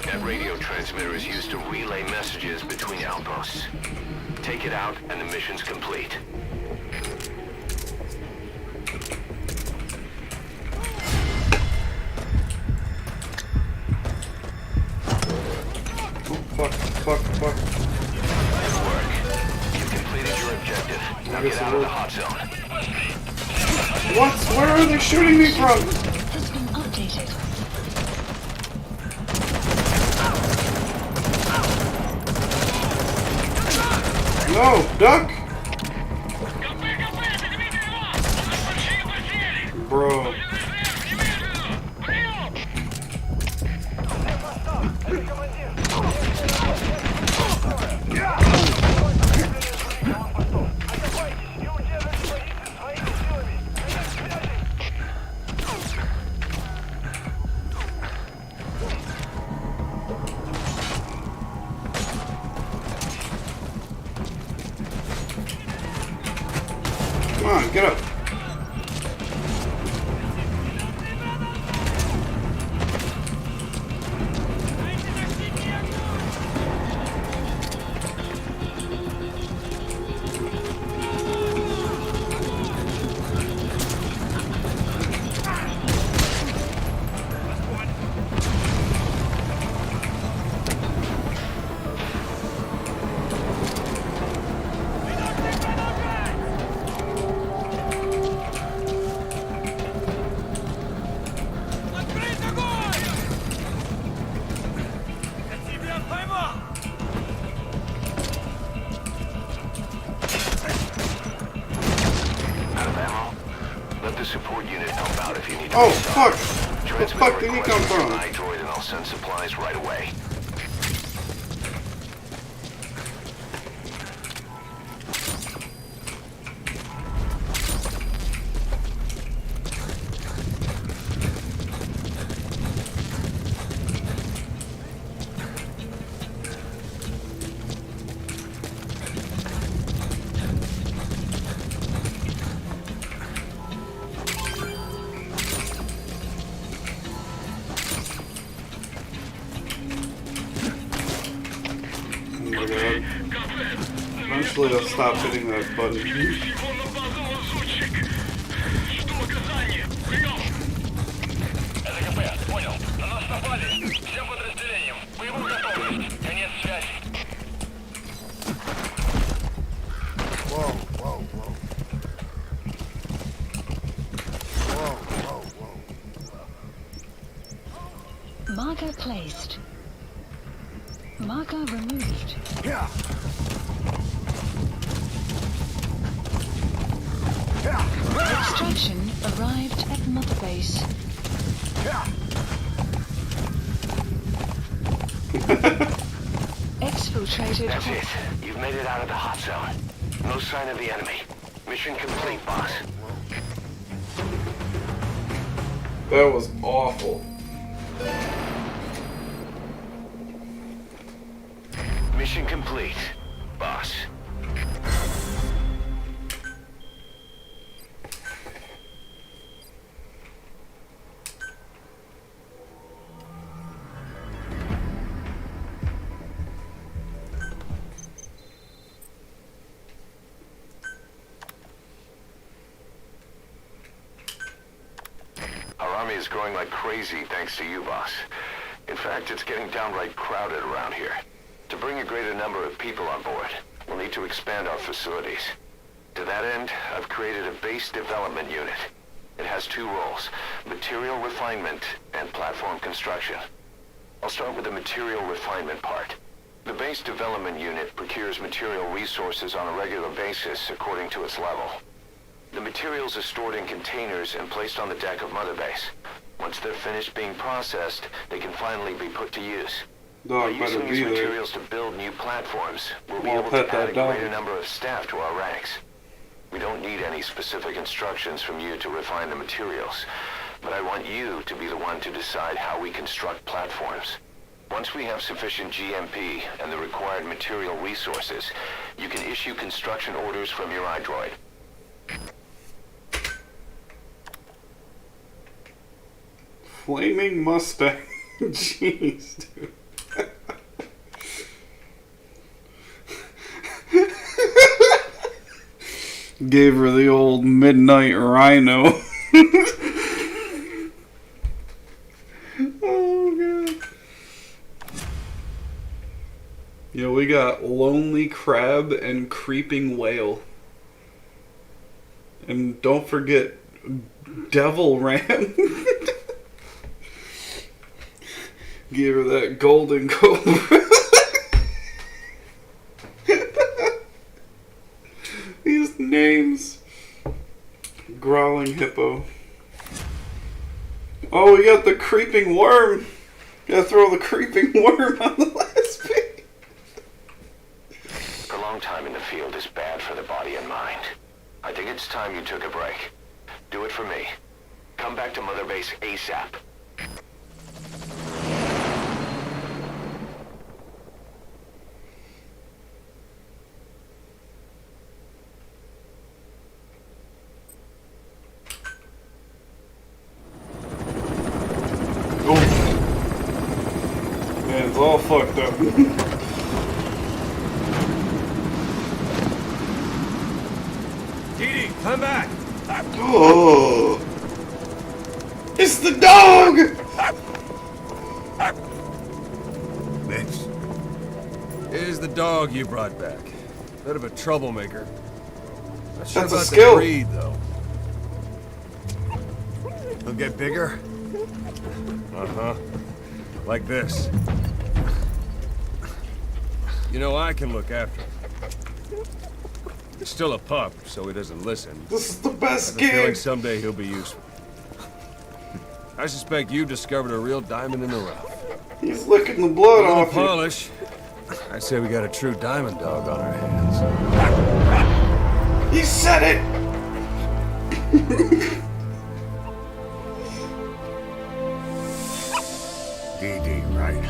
That radio transmitter is used to relay messages between outposts. Take it out and the mission's complete. Fuck. Good work. You completed your objective. Now get out of the hot zone. What? Where are they shooting me from? Has been updated. No, duck! Bro. Come on, get up. Support unit help out if you need to. Oh, fuck! Where the fuck did he come from? Droid and I'll send supplies right away. Eventually I'll stop hitting that button. Marker placed. Marker removed. Yeah. Extraction arrived at Mother Base. Exfiltrated. That's it. You've made it out of the hot zone. No sign of the enemy. Mission complete, boss. That was awful. Mission complete, boss. Our army is growing like crazy thanks to you, boss. In fact, it's getting downright crowded around here. To bring a greater number of people on board, we'll need to expand our facilities. To that end, I've created a base development unit. It has has two roles: material refinement and platform construction. I'll start with the material refinement part. The base development unit procures material resources on a regular basis according to its level. The materials are stored in containers and placed on the deck of Mother Base. Once they're finished being processed, they can finally be put to use. By using these materials to build new platforms, we'll be able to add a greater number of staff to our ranks. We don't need any specific instructions from you to refine the materials, but I want you to be the one to decide how we construct platforms. Once we have sufficient GMP and the required material resources, you can issue construction orders from your iDroid. Flaming Mustang. Jeez, dude. Gave her the old midnight rhino. Oh, God. Yo, we got Lonely Crab and Creeping Whale. And don't forget Devil Ram. Give her that golden cobra. These names. Growling Hippo. Oh, we got the Creeping Worm. Gotta throw the Creeping Worm on the last page. Prolonged time in the field is bad for the body and mind. I think it's time you took a break. Do it for me. Come back to Mother Base ASAP. Man, it's all fucked up. Didi, come back! Oh, it's the dog! This is the dog you brought back. Bit of a troublemaker. Not sure That's a about skill. the breed, though. He'll get bigger? Uh-huh. Like this. You know, I can look after him. He's still a pup, so he doesn't listen. This is the best I have a feeling gig. someday he'll be useful. I suspect you discovered a real diamond in the rough. He's licking the blood A little off you. polish. I'd say we got a true diamond dog on our hands. He said it! DD, right?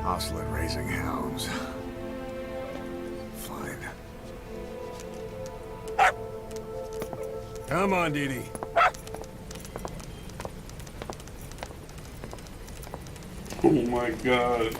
Hostile at raising hounds. Fine. Come on, Didi. Oh my God.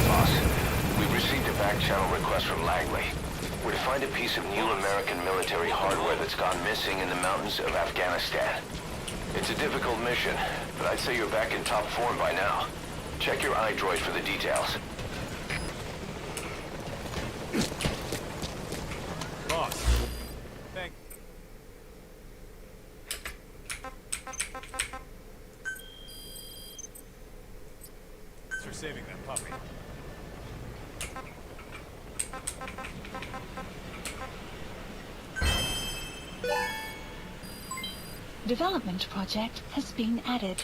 Boss, we've received a back-channel request from Langley. We're to find a piece of new American military hardware that's gone missing in the mountains of Afghanistan. It's a difficult mission, but I'd say you're back in top form by now. Check your iDroid for the details. Boss. Thank Thanks for saving that puppy. Development project has been added.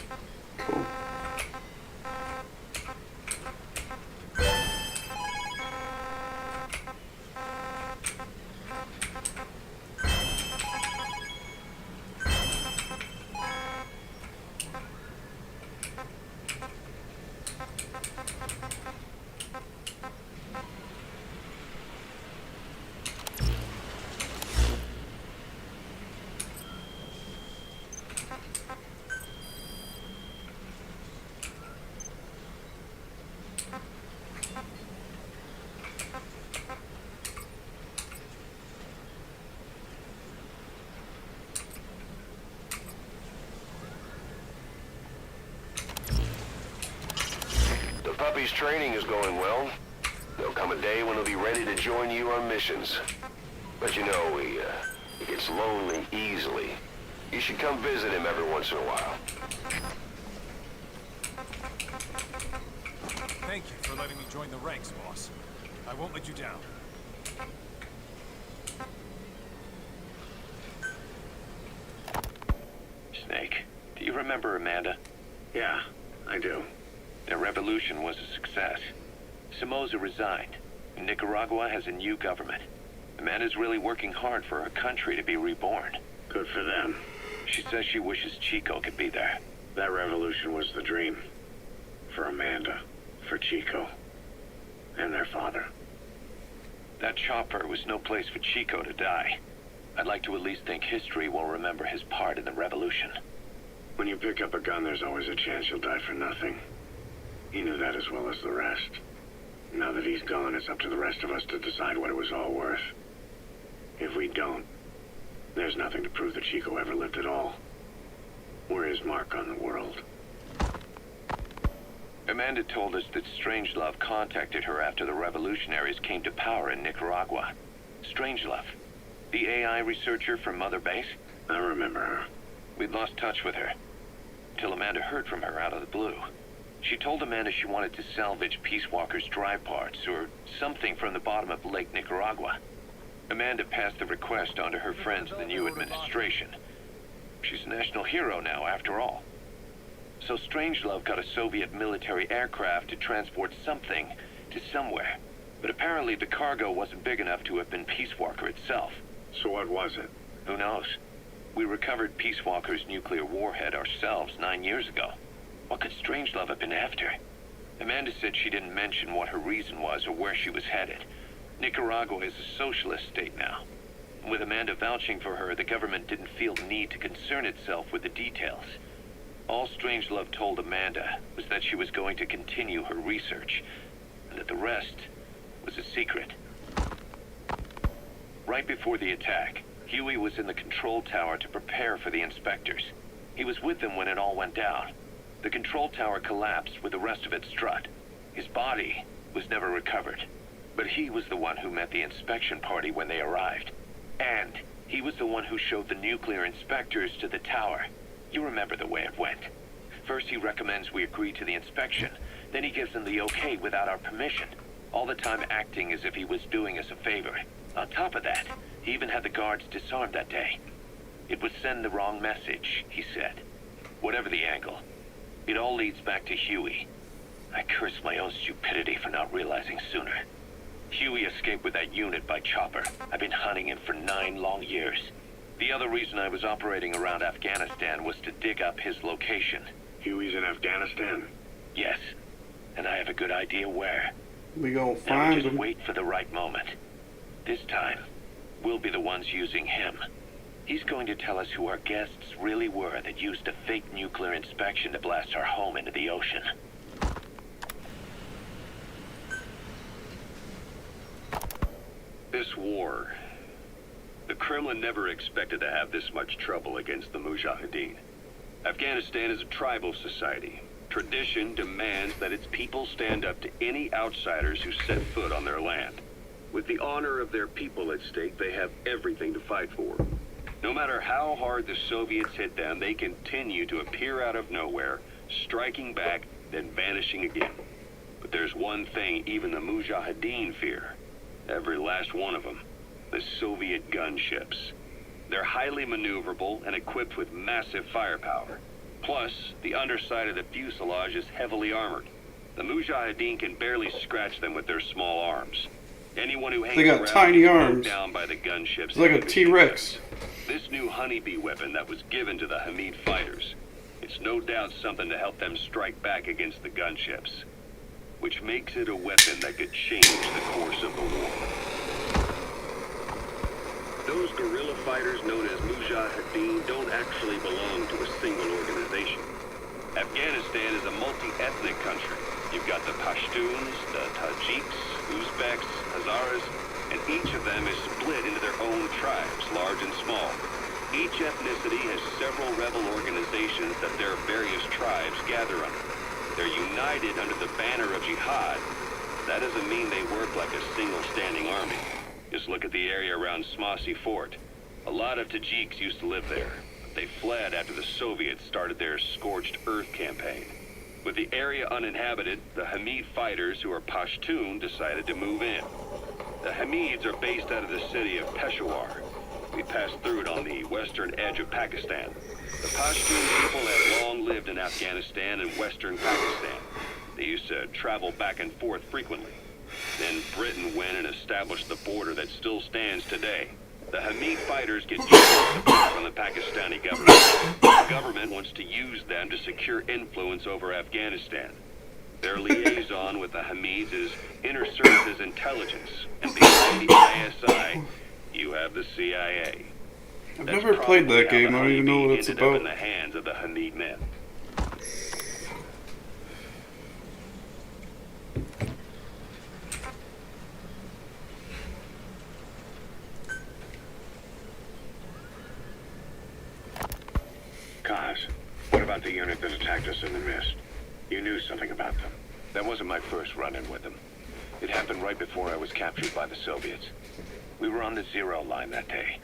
puppy's training is going well. There'll come a day when he'll be ready to join you on missions. But you know, he gets lonely easily. You should come visit him every once in a while. Thank you for letting me join the ranks, boss. I won't let you down. Snake, do you remember Amanda? Yeah, I do. Their revolution was a success. Somoza resigned. Nicaragua has a new government. Amanda's really working hard for her country to be reborn. Good for them. She says she wishes Chico could be there. That revolution was the dream. For Amanda, for Chico, and their father. That chopper was no place for Chico to die. I'd like to at least think history will remember his part in the revolution. When you pick up a gun, there's always a chance you'll die for nothing. He knew that as well as the rest. Now that he's gone, it's up to the rest of us to decide what it was all worth. If we don't, there's nothing to prove that Chico ever lived at all. We're his mark on the world. Amanda told us that Strangelove contacted her after the revolutionaries came to power in Nicaragua. Strangelove, the AI researcher from Mother Base? I remember her. We'd lost touch with her, till Amanda heard from her out of the blue. She told Amanda she wanted to salvage Peace Walker's drive parts, or something from the bottom of Lake Nicaragua. Amanda passed the request on to her friends in the new administration. She's a national hero now, after all. So Strangelove got a Soviet military aircraft to transport something to somewhere. But apparently the cargo wasn't big enough to have been Peace Walker itself. So what was it? Who knows? We recovered Peace Walker's nuclear warhead ourselves 9 years ago. What could Strangelove have been after? Amanda said she didn't mention what her reason was or where she was headed. Nicaragua is a socialist state now. With Amanda vouching for her, the government didn't feel the need to concern itself with the details. All Strangelove told Amanda was that she was going to continue her research, and that the rest was a secret. Right before the attack, Huey was in the control tower to prepare for the inspectors. He was with them when it all went down. The control tower collapsed with the rest of it struck. His body was never recovered. But he was the one who met the inspection party when they arrived. And he was the one who showed the nuclear inspectors to the tower. You remember the way it went. First he recommends we agree to the inspection. Then he gives them the okay without our permission. All the time acting as if he was doing us a favor. On top of that, he even had the guards disarmed that day. It would send the wrong message, he said. Whatever the angle, it all leads back to Huey. I curse my own stupidity for not realizing sooner. Huey escaped with that unit by chopper. I've been hunting him for 9 long years. The other reason I was operating around Afghanistan was to dig up his location. Huey's in Afghanistan? Yes, and I have a good idea where. We gonna Now find we just him. wait for the right moment. This time, we'll be the ones using him. He's going to tell us who our guests really were that used a fake nuclear inspection to blast our home into the ocean. This war, the Kremlin never expected to have this much trouble against the Mujahideen. Afghanistan is a tribal society. Tradition demands that its people stand up to any outsiders who set foot on their land. With the honor of their people at stake, they have everything to fight for. No matter how hard the Soviets hit them, they continue to appear out of nowhere, striking back, then vanishing again. But there's one thing even the Mujahideen fear. Every last one of them. The Soviet gunships. They're highly maneuverable and equipped with massive firepower. Plus, the underside of the fuselage is heavily armored. The Mujahideen can barely scratch them with their small arms. Anyone who hangs They got around tiny is mowed arms. down by the gunships. It's like a T-Rex. This new honeybee weapon that was given to the Hamid fighters, it's no doubt something to help them strike back against the gunships, which makes it a weapon that could change the course of the war. Those guerrilla fighters known as Mujahideen don't actually belong to a single organization. Afghanistan is a multi-ethnic country. You've got the Pashtuns, the Tajiks, Uzbeks, Hazaras, and each of them is split into their own tribes, large and small. Each ethnicity has several rebel organizations that their various tribes gather under. They're united under the banner of jihad. That doesn't mean they work like a single standing army. Just look at the area around Smossy Fort. A lot of Tajiks used to live there, but they fled after the Soviets started their Scorched Earth campaign. With the area uninhabited, the Hamid fighters, who are Pashtun, decided to move in. The Hamids are based out of the city of Peshawar. We passed through it on the western edge of Pakistan. The Pashtun people have long lived in Afghanistan and western Pakistan. They used to travel back and forth frequently. Then Britain went and established the border that still stands today. The Hamid fighters get usual support from the Pakistani government. The government wants to use them to secure influence over Afghanistan. Their liaison with the Hamids is Inner Services Intelligence, and behind the ISI, you have the CIA. I've never played that game. I don't even know what it's about. In the hands of the Hamid men. Kaz, what about the unit that attacked us in the mist? You knew something about them. That wasn't my first run-in with them. It happened right before I was captured by the Soviets. We were on the Zero line that day,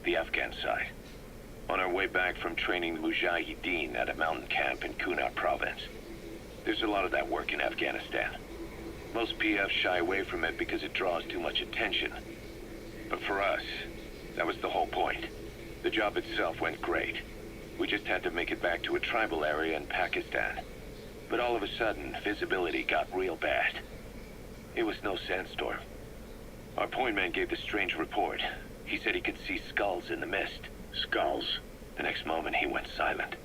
the Afghan side. On our way back from training the Mujahideen at a mountain camp in Kunar province. There's a lot of that work in Afghanistan. Most PFs shy away from it because it draws too much attention. But for us, that was the whole point. The job itself went great. We just had to make it back to a tribal area in Pakistan. But all of a sudden, visibility got real bad. It was no sandstorm. Our point man gave this strange report. He said he could see skulls in the mist. Skulls? The next moment, he went silent.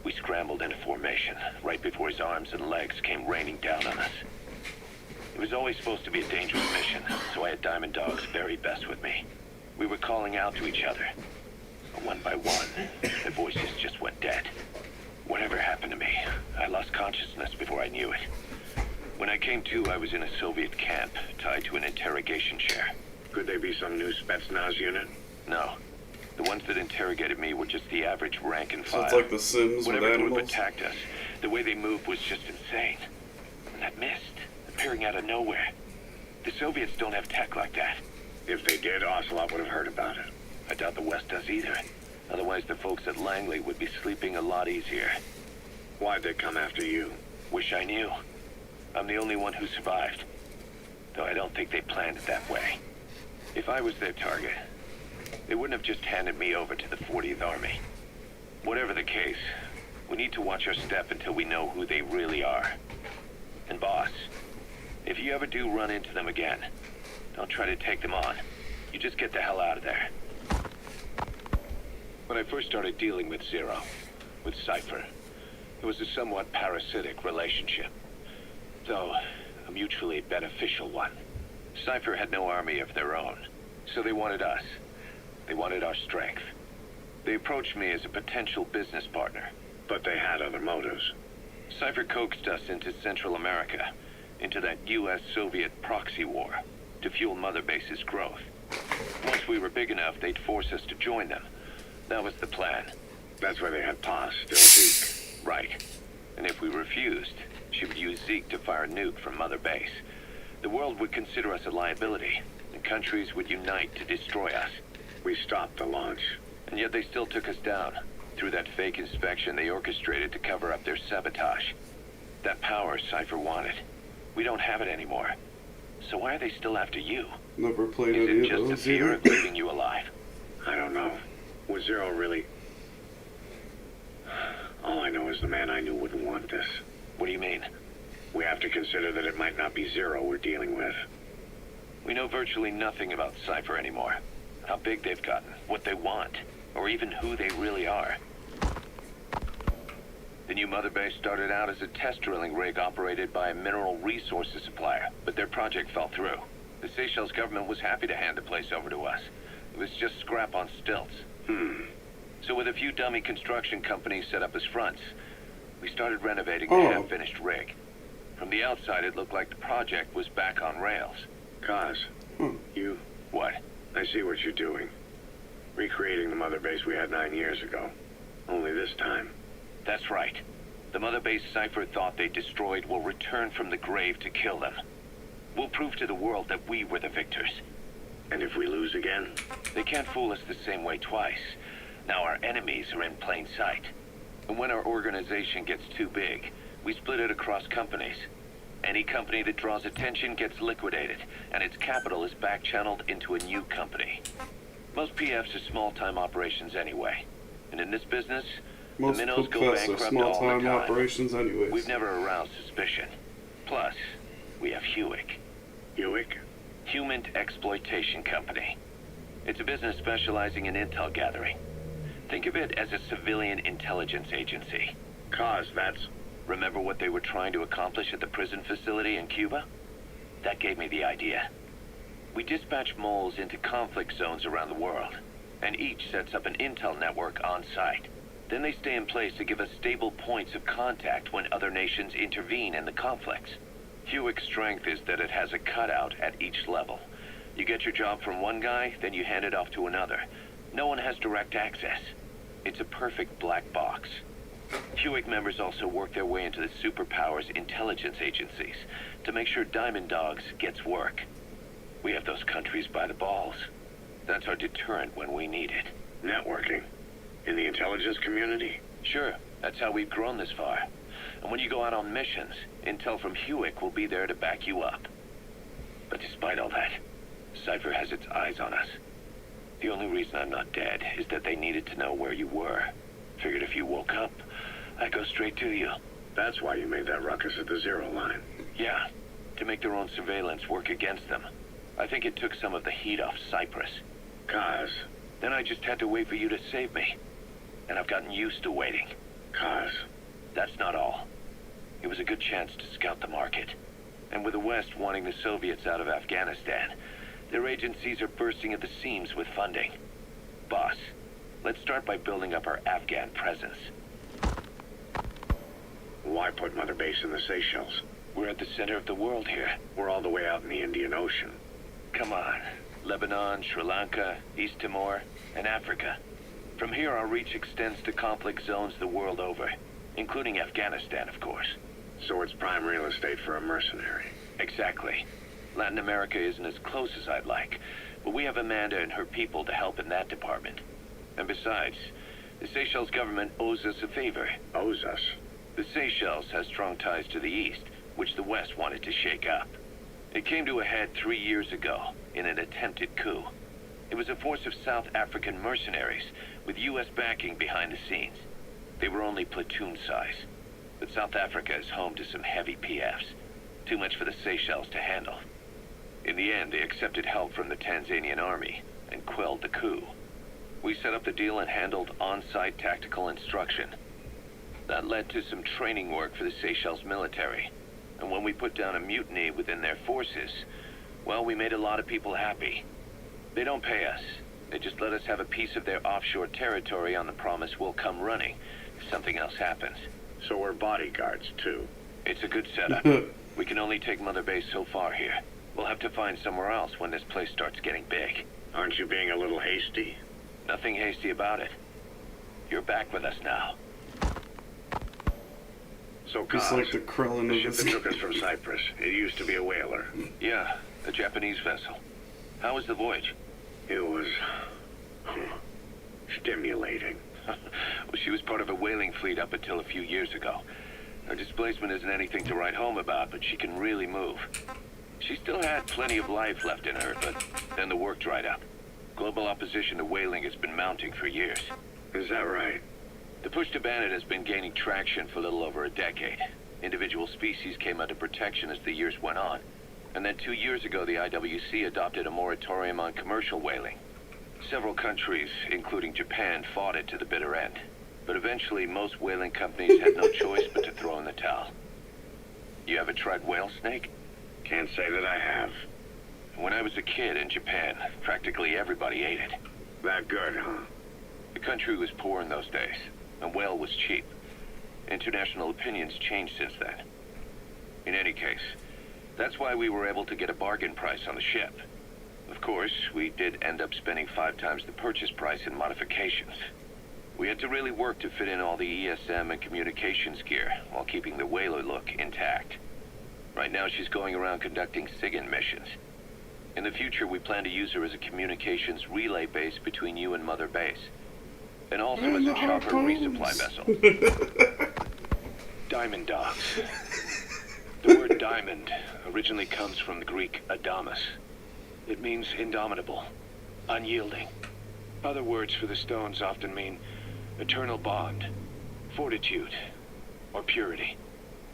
We scrambled into formation, right before his arms and legs came raining down on us. It was always supposed to be a dangerous mission, so I had Diamond Dog's very best with me. We were calling out to each other. But one by one, the voices just went dead. Whatever happened to me, I lost consciousness before I knew it. When I came to, I was in a Soviet camp, tied to an interrogation chair. Could they be some new Spetsnaz unit? No. The ones that interrogated me were just the average rank and file. So it's like The Sims with Whatever group animals? attacked us, the way they moved was just insane. And that mist, appearing out of nowhere. The Soviets don't have tech like that. If they did, Ocelot would have heard about it. I doubt the West does either. Otherwise, the folks at Langley would be sleeping a lot easier. Why'd they come after you? Wish I knew. I'm the only one who survived. Though I don't think they planned it that way. If I was their target, they wouldn't have just handed me over to the 40th Army. Whatever the case, we need to watch our step until we know who they really are. And boss, if you ever do run into them again, don't try to take them on. You just get the hell out of there. When I first started dealing with Zero, with Cypher, it was a somewhat parasitic relationship. Though, a mutually beneficial one. Cypher had no army of their own, so they wanted us. They wanted our strength. They approached me as a potential business partner. But they had other motives. Cypher coaxed us into Central America, into that US-Soviet proxy war, to fuel Mother Base's growth. Once we were big enough, they'd force us to join them. That was the plan. That's why they had Paz, still Zeke. Right. And if we refused, she would use Zeke to fire a nuke from Mother Base. The world would consider us a liability, and countries would unite to destroy us. We stopped the launch. And yet they still took us down. Through that fake inspection they orchestrated to cover up their sabotage. That power Cypher wanted. We don't have it anymore. So why are they still after you? Never played Is any it of just a those fear either. of leaving you alive? I don't know. Was Zero really... All I know is the man I knew wouldn't want this. What do you mean? We have to consider that it might not be Zero we're dealing with. We know virtually nothing about Cypher anymore. How big they've gotten, what they want, or even who they really are. The new Mother Base started out as a test drilling rig operated by a mineral resources supplier, but their project fell through. The Seychelles government was happy to hand the place over to us. It was just scrap on stilts. So with a few dummy construction companies set up as fronts, we started renovating the half-finished rig. From the outside, it looked like the project was back on rails. Kaz, you... What? I see what you're doing. Recreating the Mother Base we had 9 years ago. Only this time. That's right. The Mother Base Cypher thought they destroyed will return from the grave to kill them. We'll prove to the world that we were the victors. And if we lose again? They can't fool us the same way twice. Now our enemies are in plain sight. And when our organization gets too big, we split it across companies. Any company that draws attention gets liquidated, and its capital is back-channeled into a new company. Most PFs are small-time operations anyway. And in this business, Most the minnows go PFs are bankrupt all the small-time time. operations anyways. We've never aroused suspicion. Plus, we have Hewick. Hewick? Human Exploitation Company. It's a business specializing in intel gathering. Think of it as a civilian intelligence agency. Cause that's... Remember what they were trying to accomplish at the prison facility in Cuba? That gave me the idea. We dispatch moles into conflict zones around the world, and each sets up an intel network on site. Then they stay in place to give us stable points of contact when other nations intervene in the conflicts. Hewick's strength is that it has a cutout at each level. You get your job from one guy, then you hand it off to another. No one has direct access. It's a perfect black box. Hewick members also work their way into the superpowers intelligence agencies to make sure Diamond Dogs gets work. We have those countries by the balls. That's our deterrent when we need it. Networking? In the intelligence community? Sure, that's how we've grown this far. And when you go out on missions, intel from Hewick will be there to back you up. But despite all that, Cypher has its eyes on us. The only reason I'm not dead is that they needed to know where you were. Figured if you woke up, I'd go straight to you. That's why you made that ruckus at the Zero Line. Yeah, to make their own surveillance work against them. I think it took some of the heat off Cyprus. Cause? Then I just had to wait for you to save me. And I've gotten used to waiting. Cause? That's not all. It was a good chance to scout the market. And with the West wanting the Soviets out of Afghanistan, their agencies are bursting at the seams with funding. Boss, let's start by building up our Afghan presence. Why put Mother Base in the Seychelles? We're at the center of the world here. We're all the way out in the Indian Ocean. Come on. Lebanon, Sri Lanka, East Timor, and Africa. From here, our reach extends to conflict zones the world over, including Afghanistan, of course. So it's prime real estate for a mercenary. Exactly. Latin America isn't as close as I'd like, but we have Amanda and her people to help in that department. And besides, the Seychelles government owes us a favor. Owes us? The Seychelles has strong ties to the East, which the West wanted to shake up. It came to a head 3 years ago in an attempted coup. It was a force of South African mercenaries with U.S. backing behind the scenes. They were only platoon size, but South Africa is home to some heavy PFs. Too much for the Seychelles to handle. In the end, they accepted help from the Tanzanian army and quelled the coup. We set up the deal and handled on-site tactical instruction. That led to some training work for the Seychelles military. And when we put down a mutiny within their forces, well, we made a lot of people happy. They don't pay us. They just let us have a piece of their offshore territory on the promise we'll come running if something else happens. So we're bodyguards, too. It's a good setup. We can only take Mother Base so far here. We'll have to find somewhere else when this place starts getting big. Aren't you being a little hasty? Nothing hasty about it. You're back with us now. So, It's like the Krillin the of ship this. that took us from Cyprus, it used to be a whaler. Yeah, a Japanese vessel. How was the voyage? It was... stimulating. Well, she was part of a whaling fleet up until a few years ago. Her displacement isn't anything to write home about, but she can really move. She still had plenty of life left in her, but then the work dried up. Global opposition to whaling has been mounting for years. Is that right? The push to ban it has been gaining traction for a little over a decade. Individual species came under protection as the years went on. And then 2 years ago, the IWC adopted a moratorium on commercial whaling. Several countries, including Japan, fought it to the bitter end. But eventually, most whaling companies had no choice but to throw in the towel. You ever tried whale snake? Can't say that I have. When I was a kid in Japan, practically everybody ate it. That good, huh? The country was poor in those days, and whale was cheap. International opinions changed since then. In any case, that's why we were able to get a bargain price on the ship. Of course, we did end up spending 5 times the purchase price in modifications. We had to really work to fit in all the ESM and communications gear while keeping the whaler look intact. Right now she's going around conducting SIGINT missions. In the future, we plan to use her as a communications relay base between you and Mother Base. And also as a chopper resupply vessel. Diamond dogs. The word diamond originally comes from the Greek adamas. It means indomitable, unyielding. Other words for the stones often mean eternal bond, fortitude, or purity.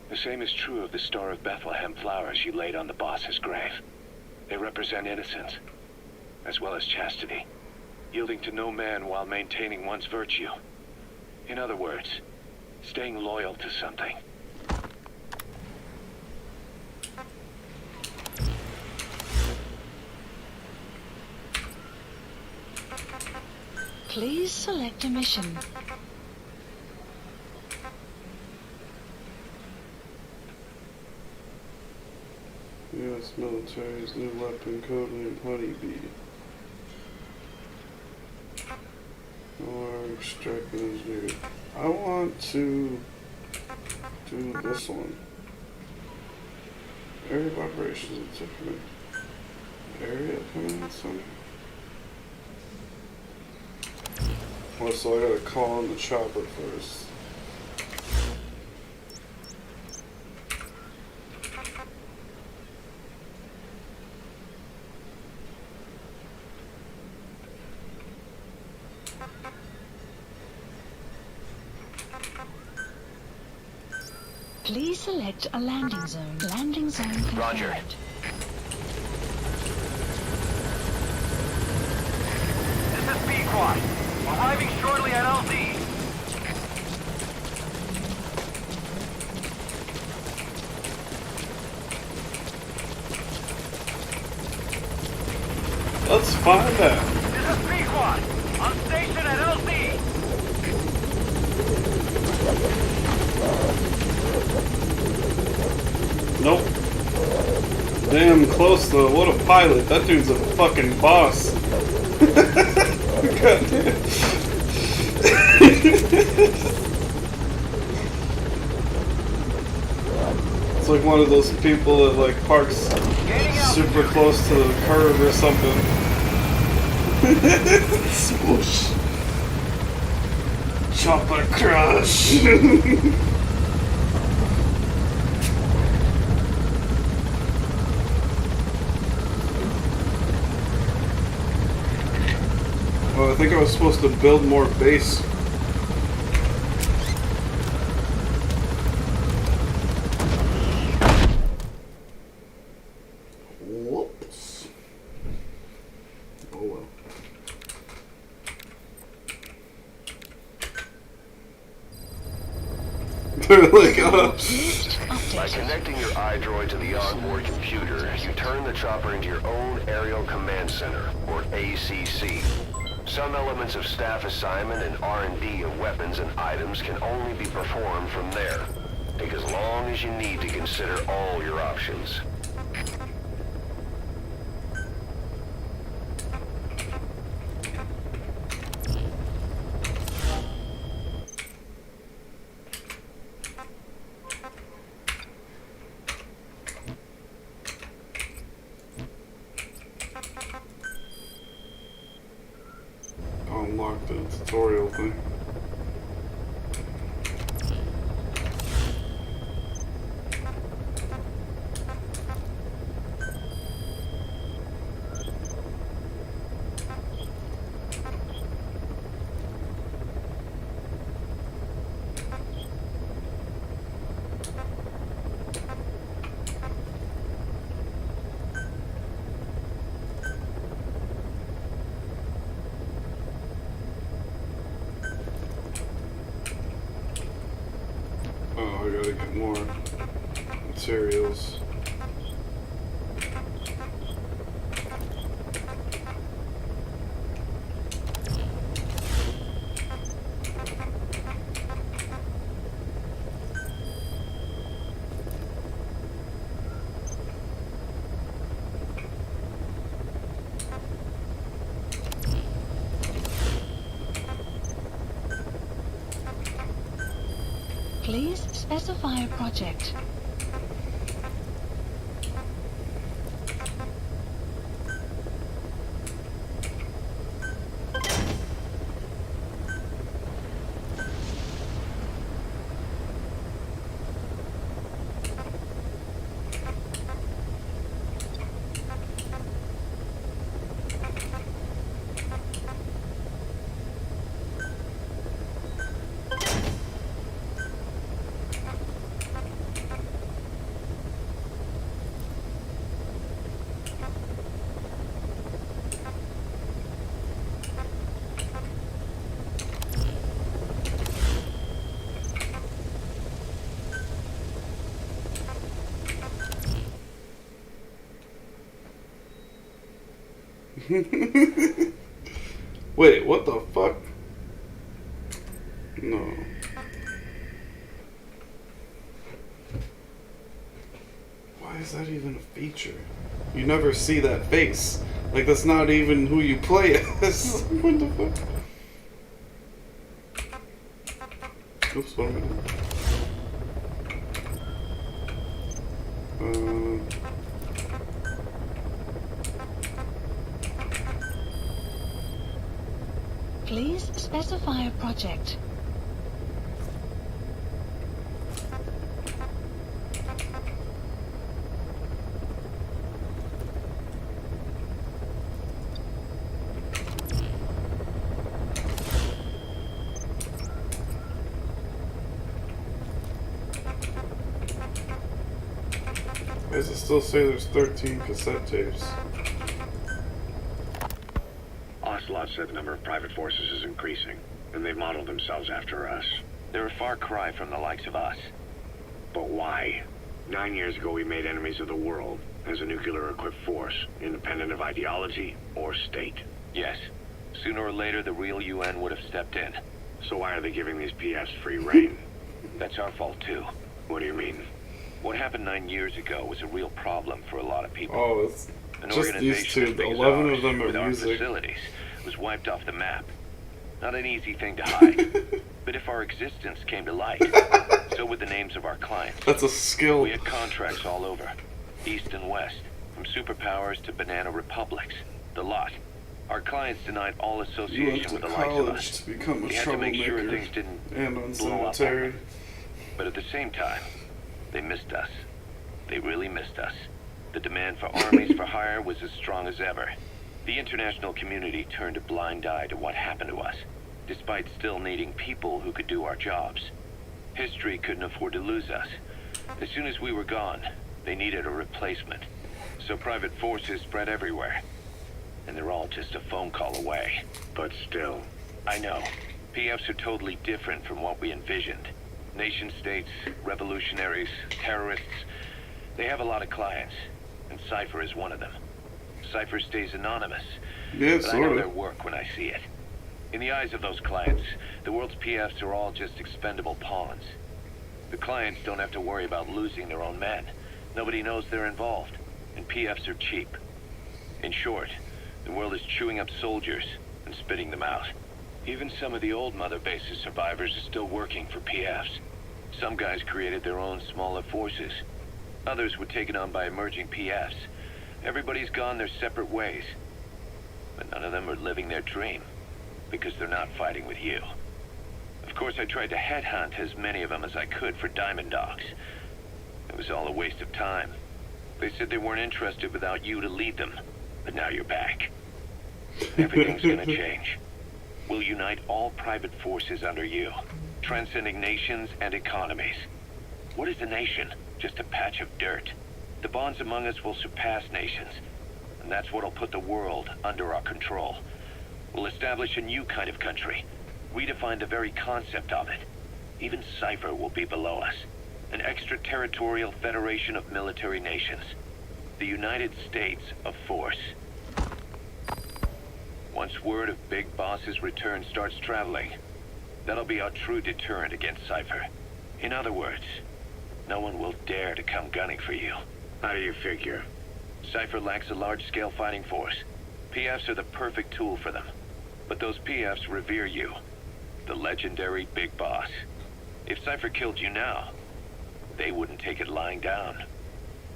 The same is true of the Star of Bethlehem flowers you laid on the boss's grave. They represent innocence, as well as chastity, yielding to no man while maintaining one's virtue. In other words, staying loyal to something. Please select a mission. U.S. military's new weapon code named Honeybee. Or extract engineer. I want to do this one. Area of operations and different area command center. Well, so I gotta call in the chopper first. Please select a landing zone. Landing zone confirmed. Roger. This is B-Quad. Arriving shortly at LZ. Let's find out. This is B-Quad. On station at LZ. Nope. Damn close though. What a pilot. That dude's a fucking boss. Goddamn. It's like one of those people that like parks super close to the curb or something. Swoosh. Chopper crush. Oh, I think I was supposed to build more base. Whoops. Oh well. They're like, By connecting your iDroid to the onboard computer, you turn the chopper into your own aerial command center, or ACC. Some elements of staff assignment and R&D of weapons and items can only be performed from there. Take as long as you need to consider all your options. Unlock the tutorial thing. Oh, I gotta get more materials. specify a project. Wait, what the fuck? No. Why is that even a feature? You never see that face. Like, that's not even who you play as. What the fuck? Oops, what am I doing? Please specify a project. Why does it still say there's 13 cassette tapes? Ocelot said the number of private forces is increasing, and they've modeled themselves after us. They're a far cry from the likes of us. But why? 9 years ago we made enemies of the world as a nuclear-equipped force, independent of ideology or state. Yes. Sooner or later, the real UN would have stepped in. So why are they giving these PFs free reign? That's our fault, too. What do you mean? What happened 9 years ago was a real problem for a lot of people. Oh, it's An just these organization two. as big as 11 ours, of them are with our music. facilities, was wiped off the map. Not an easy thing to hide. But if our existence came to light, so would the names of our clients. That's a skill. We had contracts all over, east and west, from superpowers to banana republics. The lot. Our clients denied all You went association to with the likes of college us. to become a We had to make sure troublemaker things didn't and blow up. unsanitary. But at the same time, they missed us. They really missed us. The demand for armies for hire was as strong as ever. The international community turned a blind eye to what happened to us, despite still needing people who could do our jobs. History couldn't afford to lose us. As soon as we were gone, they needed a replacement. So private forces spread everywhere. And they're all just a phone call away. But still. I know. PFs are totally different from what we envisioned. Nation-states, revolutionaries, terrorists. They have a lot of clients, and Cypher is one of them. Cypher stays anonymous, Yeah, but I know sorta. their work when I see it. In the eyes of those clients, the world's PFs are all just expendable pawns. The clients don't have to worry about losing their own men. Nobody knows they're involved, and PFs are cheap. In short, the world is chewing up soldiers and spitting them out. Even some of the old Mother Base's survivors are still working for PFs. Some guys created their own smaller forces. Others were taken on by emerging PFs. Everybody's gone their separate ways. But none of them are living their dream, because they're not fighting with you. Of course, I tried to headhunt as many of them as I could for Diamond Dogs. It was all a waste of time. They said they weren't interested without you to lead them, but now you're back. Everything's gonna change. We'll unite all private forces under you, transcending nations and economies. What is a nation? Just a patch of dirt. The bonds among us will surpass nations, and that's what'll put the world under our control. We'll establish a new kind of country, redefine the very concept of it. Even Cypher will be below us, an extraterritorial federation of military nations. The United States of Force. Once word of Big Boss's return starts traveling, that'll be our true deterrent against Cypher. In other words, no one will dare to come gunning for you. How do you figure? Cypher lacks a large-scale fighting force. PFs are the perfect tool for them. But those PFs revere you. The legendary Big Boss. If Cypher killed you now, they wouldn't take it lying down.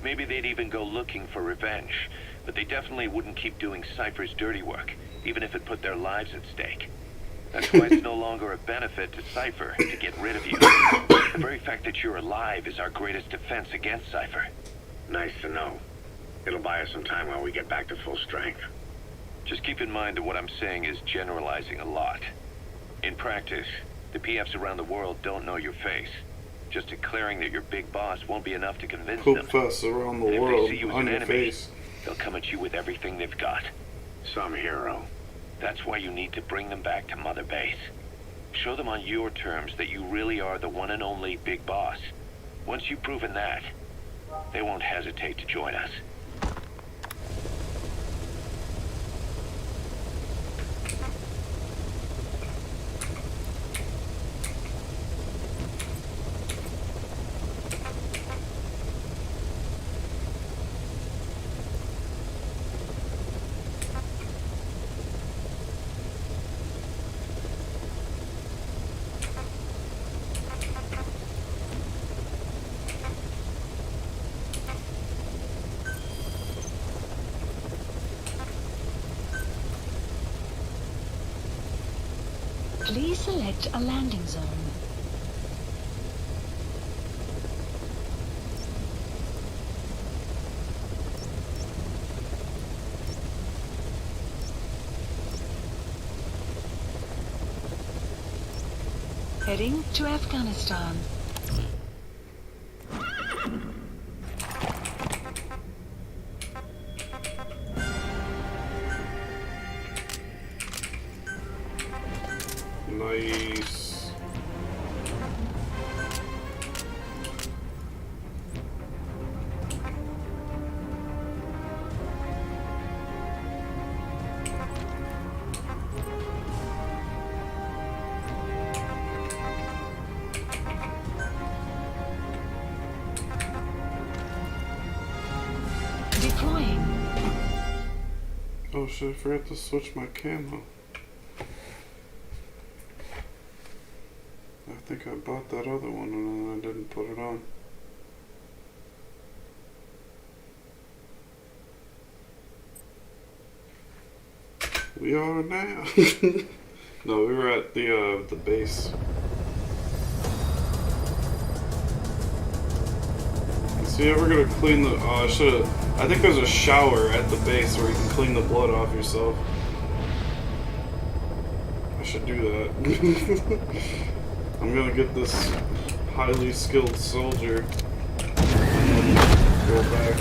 Maybe they'd even go looking for revenge, but they definitely wouldn't keep doing Cypher's dirty work, even if it put their lives at stake. That's why it's no longer a benefit to Cypher to get rid of you. The very fact that you're alive is our greatest defense against Cypher. Nice to know. It'll buy us some time while we get back to full strength. Just keep in mind that what I'm saying is generalizing a lot. In practice, the PFs around the world don't know your face. Just declaring that you're big boss won't be enough to convince them. Poop fuss around the And if world they see you as on an your enemy, face. they'll come at you with everything they've got. Some hero. That's why you need to bring them back to Mother Base. Show them on your terms that you really are the one and only big boss. Once you've proven that, they won't hesitate to join us. Please select a landing zone. Heading to Afghanistan. Nice. Deploying. Oh shit, I forgot to switch my camo. I think I bought that other one and I didn't put it on. We are now. No, we were at the base. So you ever gonna clean the? Oh, I should. I think there's a shower at the base where you can clean the blood off yourself. I should do that. I'm gonna get this highly skilled soldier and then go back.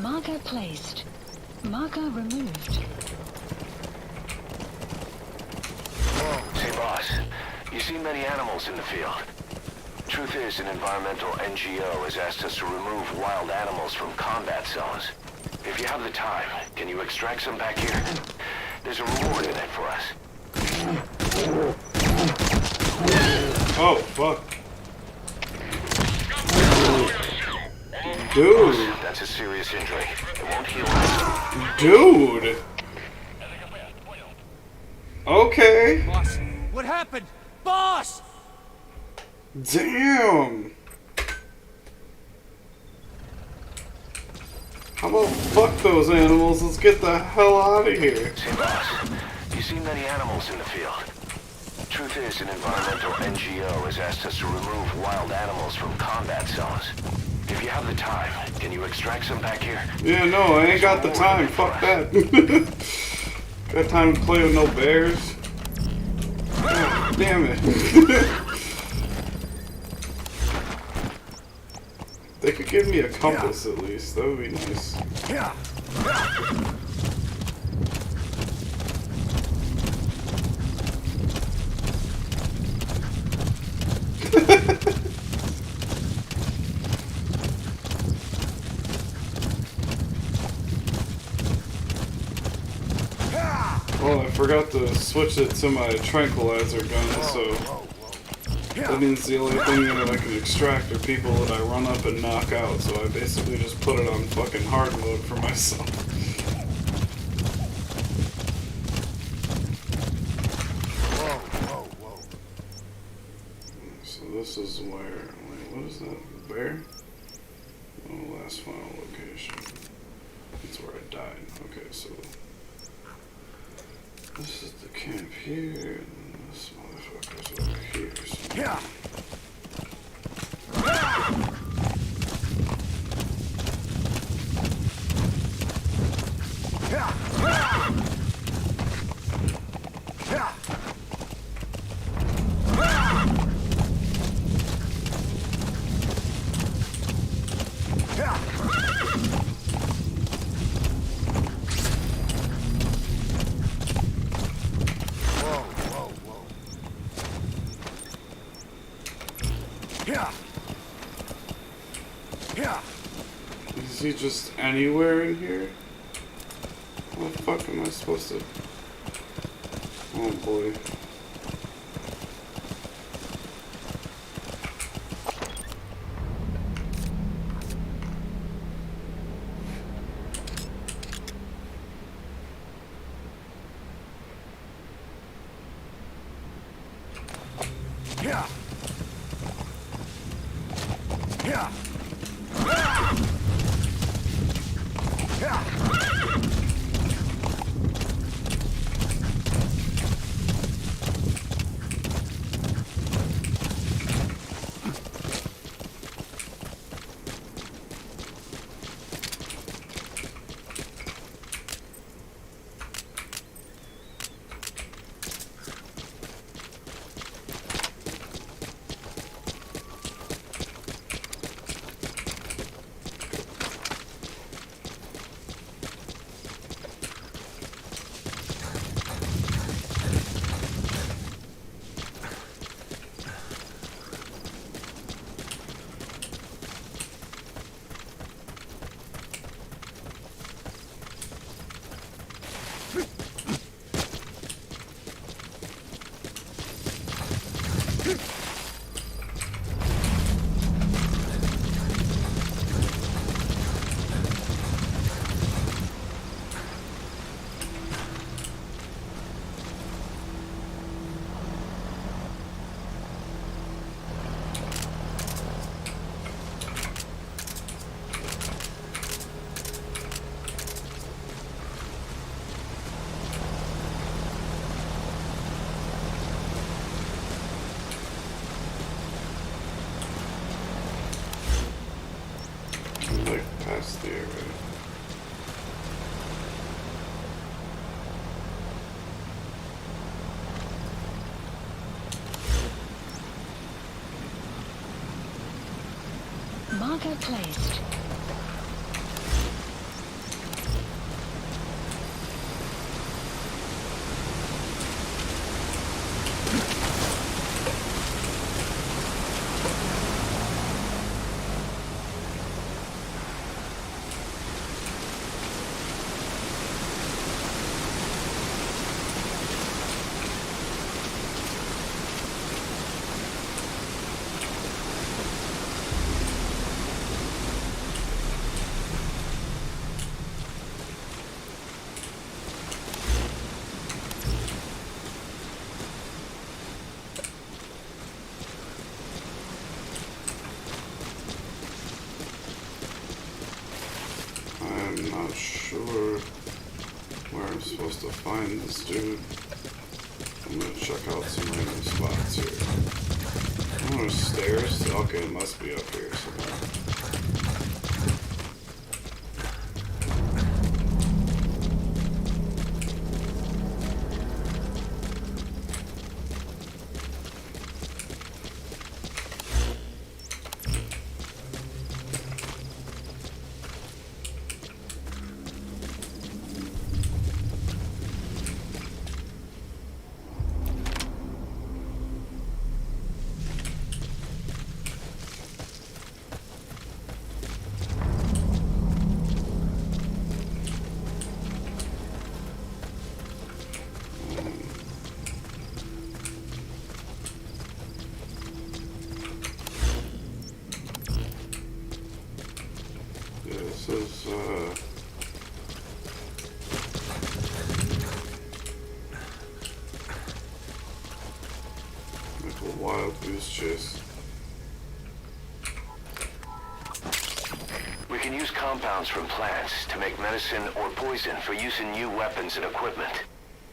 Marker placed. Marker removed. Hey, boss. You see many animals in the field. Truth is, an environmental NGO has asked us to remove wild animals from combat zones. If you have the time, can you extract some back here? There's a reward in it for us. Oh, fuck. Dude. That's a serious injury. It won't heal up. Dude. Okay. Boss, what happened? Boss! Damn. How about fuck those animals? Let's get the hell out of here. Say, boss, you see many animals in the field. Truth is, an environmental NGO has asked us to remove wild animals from combat zones. If you have the time, can you extract some back here? Yeah, no, I ain't got the time. Fuck that. Got time to play with no bears. God damn it. They could give me a compass at least. That would be nice. Well, I forgot to switch it to my tranquilizer gun, so that means the only thing that I can extract are people that I run up and knock out, so I basically just put it on fucking hard mode for myself. So this is where, wait, what is that? Bear? Oh, last final location. That's where I died. Okay, so this is the camp here, and this motherfucker's over here. So. Yeah. Is he just anywhere in here? What the fuck am I supposed to... Oh boy. Yeah. Yeah. Like past the area. Marker placed. I'm not sure where I'm supposed to find this dude. I'm gonna check out some random spots here. Oh, there's stairs? Okay, it must be up here somewhere. wild goose chase. We can use compounds from plants to make medicine or poison for use in new weapons and equipment.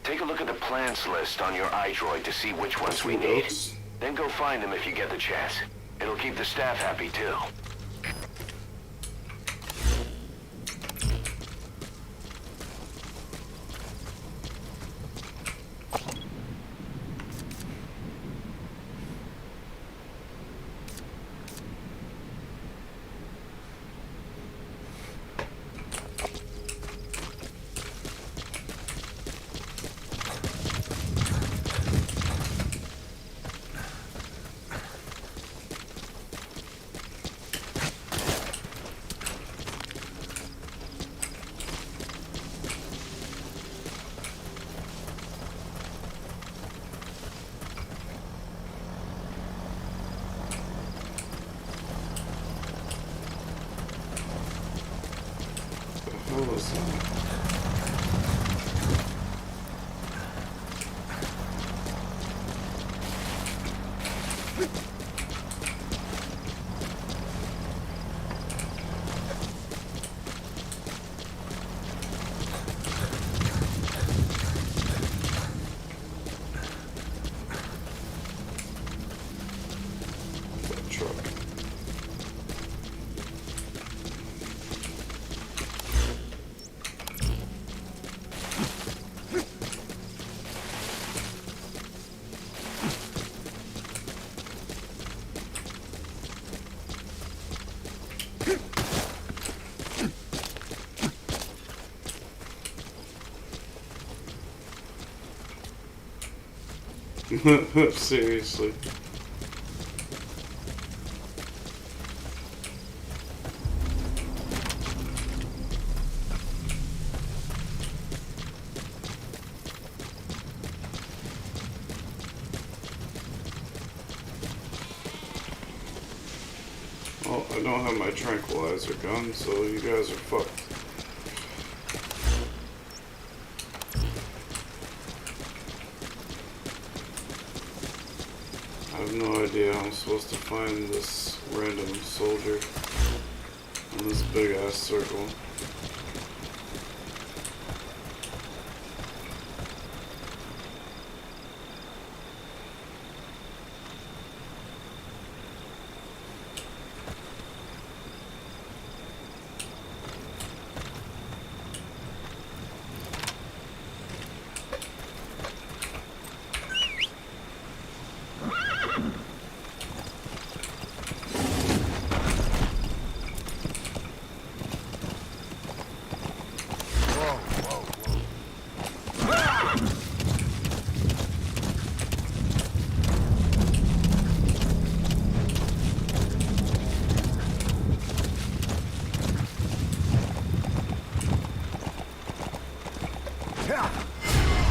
Take a look at the plants list on your iDroid to see which ones we need. Then go find them if you get the chance. It'll keep the staff happy too. What was that? That truck. Seriously. Well, I don't have my tranquilizer gun, so you guys are fucked. I have no idea how I'm supposed to find this random soldier in this big ass circle.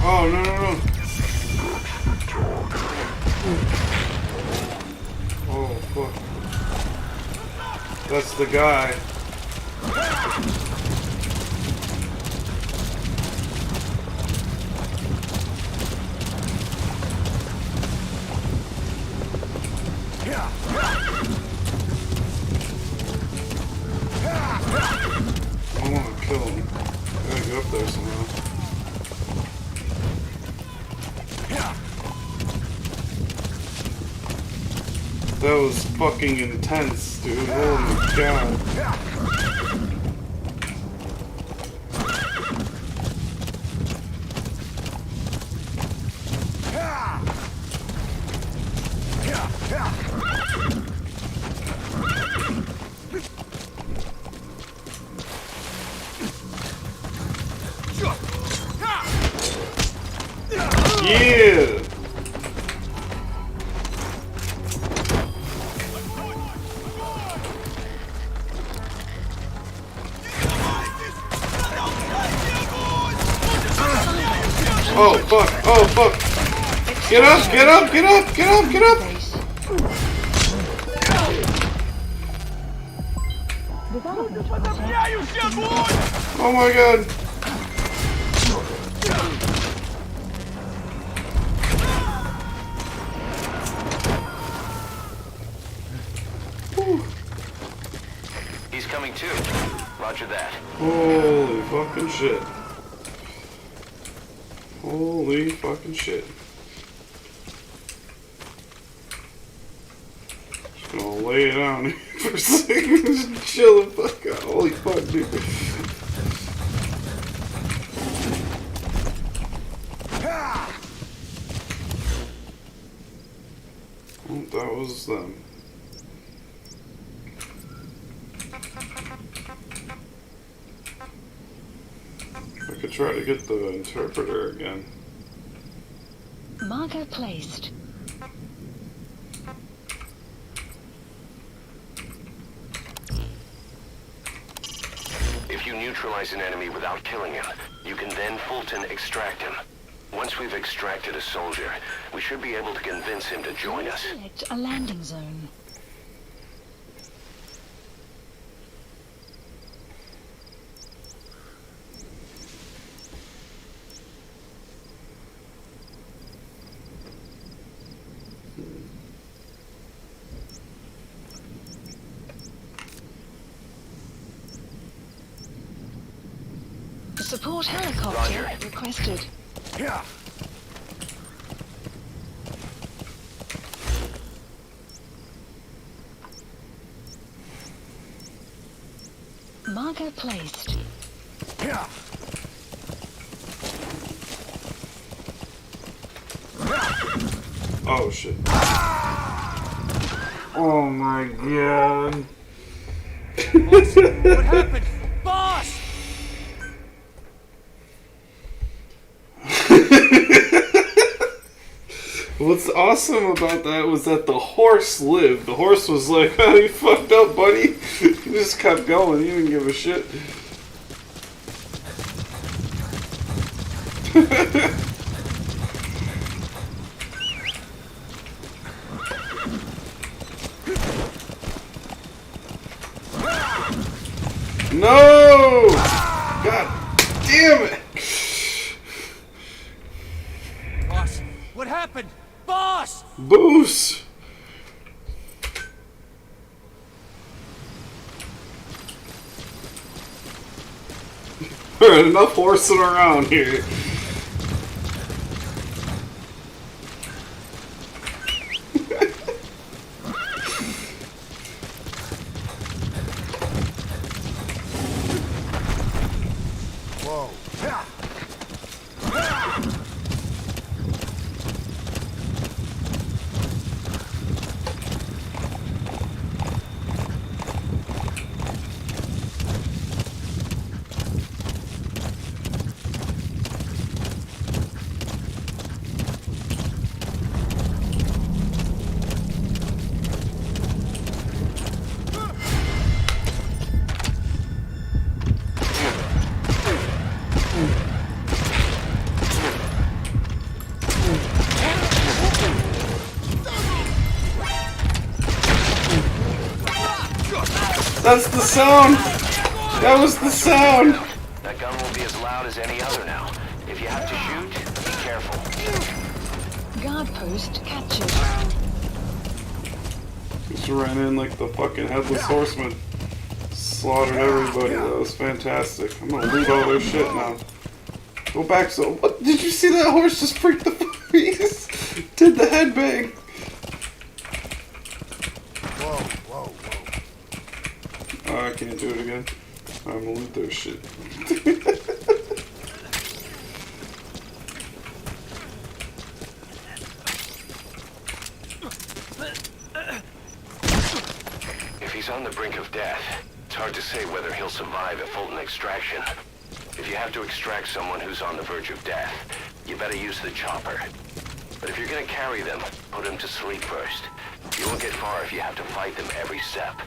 Oh, no, no, no. Oh, fuck. That's the guy. I want to kill him. I gotta get up there somehow. That was fucking intense, dude. Holy god. Yeah! Oh fuck, oh fuck. Get up, get up, get up, get up, get up! Oh my god. 2. Roger that. Holy fucking shit. Holy fucking shit. Just gonna lay it down here for a second. Just chill the fuck out. Holy fuck, dude. Oh, that was them. I could try to get the interpreter again. Marker placed. If you neutralize an enemy without killing him, you can then Fulton extract him. Once we've extracted a soldier, we should be able to convince him to join us. Select a landing zone. Support helicopter Roger. requested. Yeah. Marker placed. Yeah. Oh shit. Oh my god. What happened? Boss! What's awesome about that was that the horse lived. The horse was like, oh, you fucked up, buddy. He just kept going. He didn't give a shit. No! God damn it! Boss, what happened? Boss! Boos! There ain't enough horsing around here. Whoa. That's the sound! That was the sound! That gun will be as loud as any other now. If you have to shoot, be careful. Guard post captured. Just ran in like the fucking headless horseman. Slaughtered everybody. That was fantastic. I'm gonna loot all their shit now. Go back. So, what? Did you see that horse just freak the fuck? He just did the headbang. Whoa, whoa, whoa. Oh, I can't do it again. I'm gonna loot their shit. If he's on the brink of death, it's hard to say whether he'll survive a Fulton extraction. If you have to extract someone who's on the verge of death, you better use the chopper. But if you're gonna carry them, put them to sleep first. You won't get far if you have to fight them every step.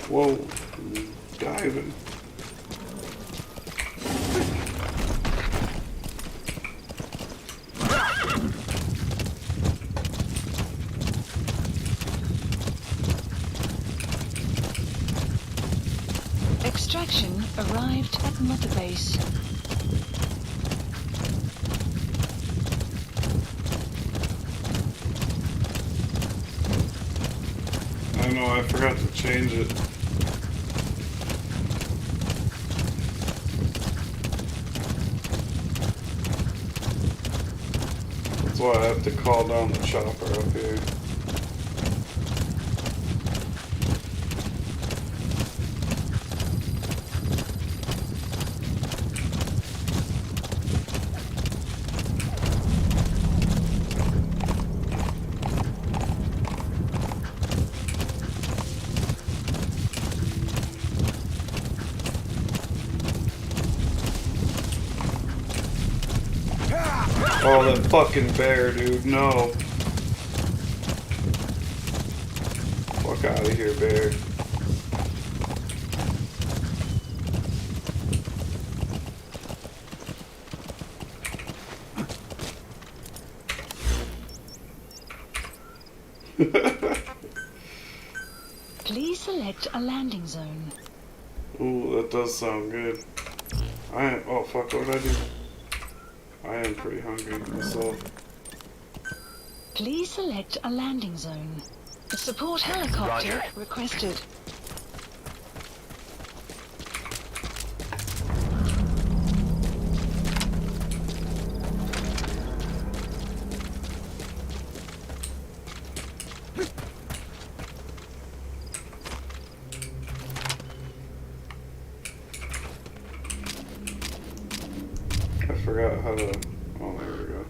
Whoa. Diving. Extraction arrived at Mother Base. I know, I forgot to change it. That's why I have to call down the chopper up here. Oh, that fucking bear, dude. No. Fuck out of here, bear. Please select a landing zone. Ooh, that does sound good. Oh fuck, what did I do? I am pretty hungry myself. Please select a landing zone. Support helicopter requested. I forgot how to... Oh, there we go.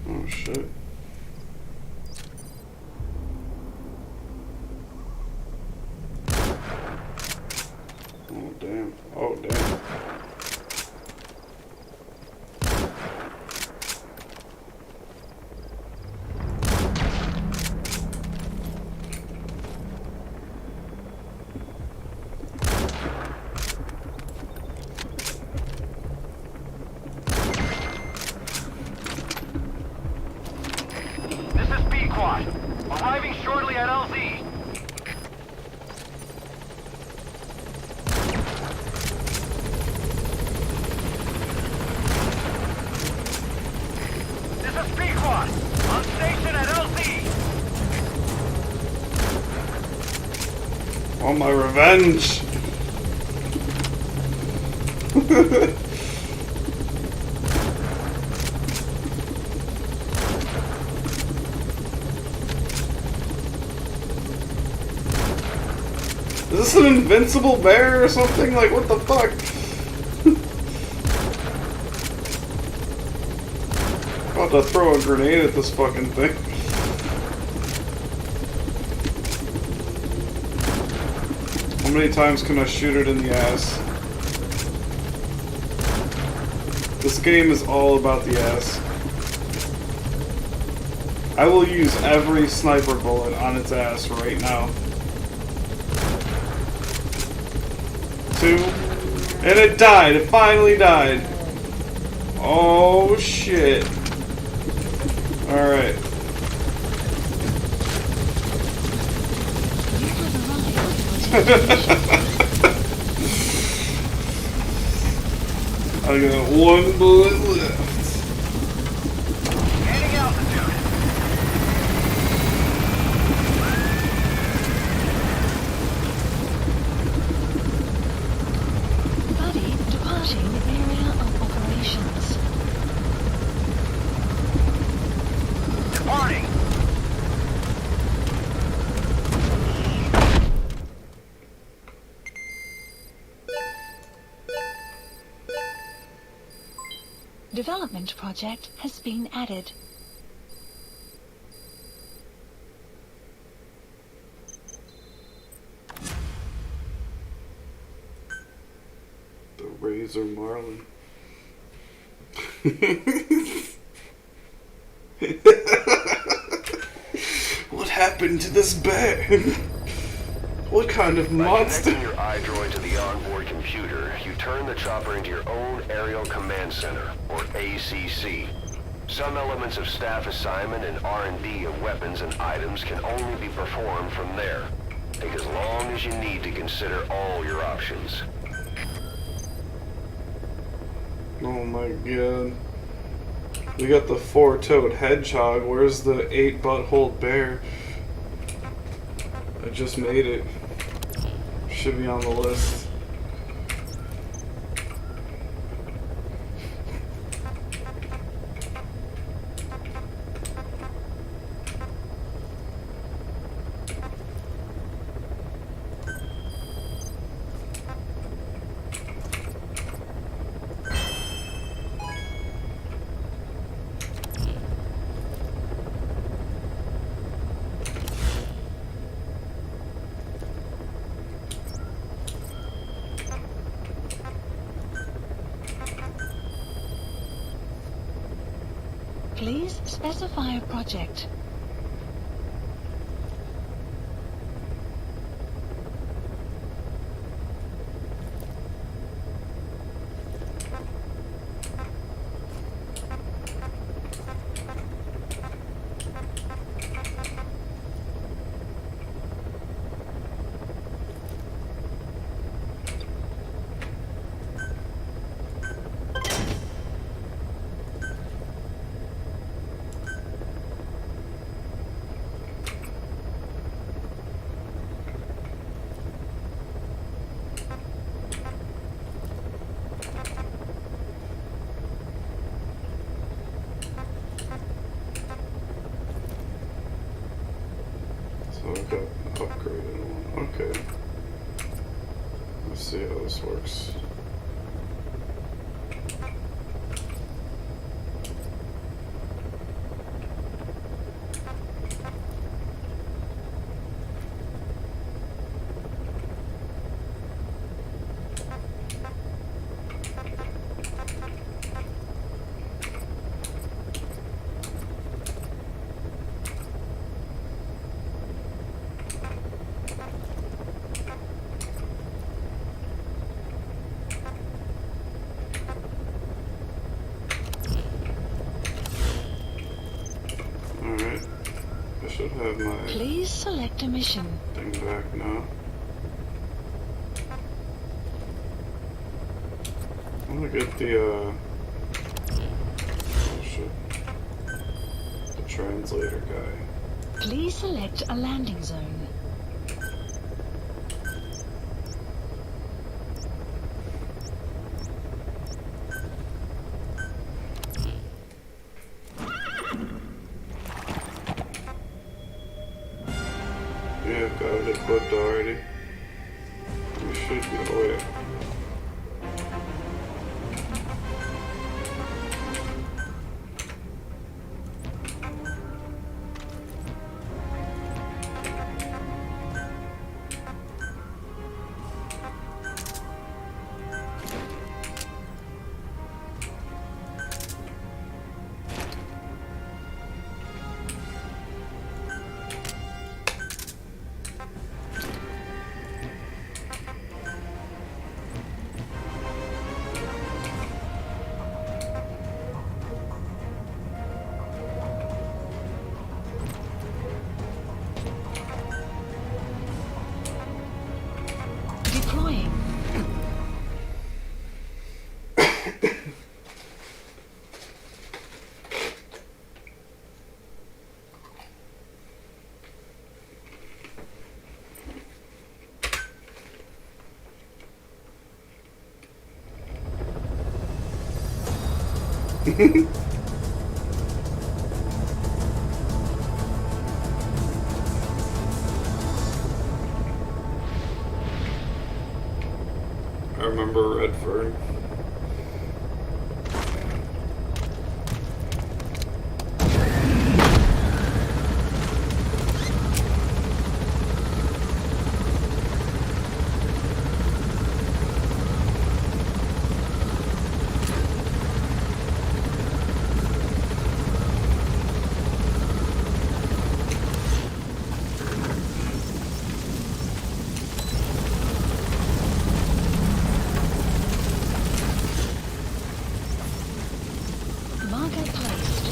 Oh, shit. Oh, damn. Oh, damn. Arriving shortly at LZ. This is Pequod. On station at LZ. Oh, my revenge! Is this an invincible bear or something? Like, what the fuck? About to throw a grenade at this fucking thing. How many times can I shoot it in the ass? This game is all about the ass. I will use every sniper bullet on its ass right now. 2, and it died. It finally died. Oh shit. Alright. I got 1 bullet left. Gaining altitude. Buddy departing area of operations. Departing. Development project has been added. The Razor Marlin. What happened to this bear? What kind of monster? By connecting your iDroid to the onboard computer, you turn the chopper into your own Aerial Command Center, or ACC. Some elements of staff assignment and R&D of weapons and items can only be performed from there. Take as long as you need to consider all your options. Oh my god. We got the 4-toed hedgehog. Where's the 8-butthole bear? I just made it. Should be on the list. Please specify a project. So I've got upgraded one. Okay. Let's see how this works. Alright. I should have my Please select a mission. thing back now. I'm gonna get the, oh shit. The translator guy. Please select a landing zone. Yeah, got it equipped already. We should get away. Deploying. I remember Redford. Marker placed.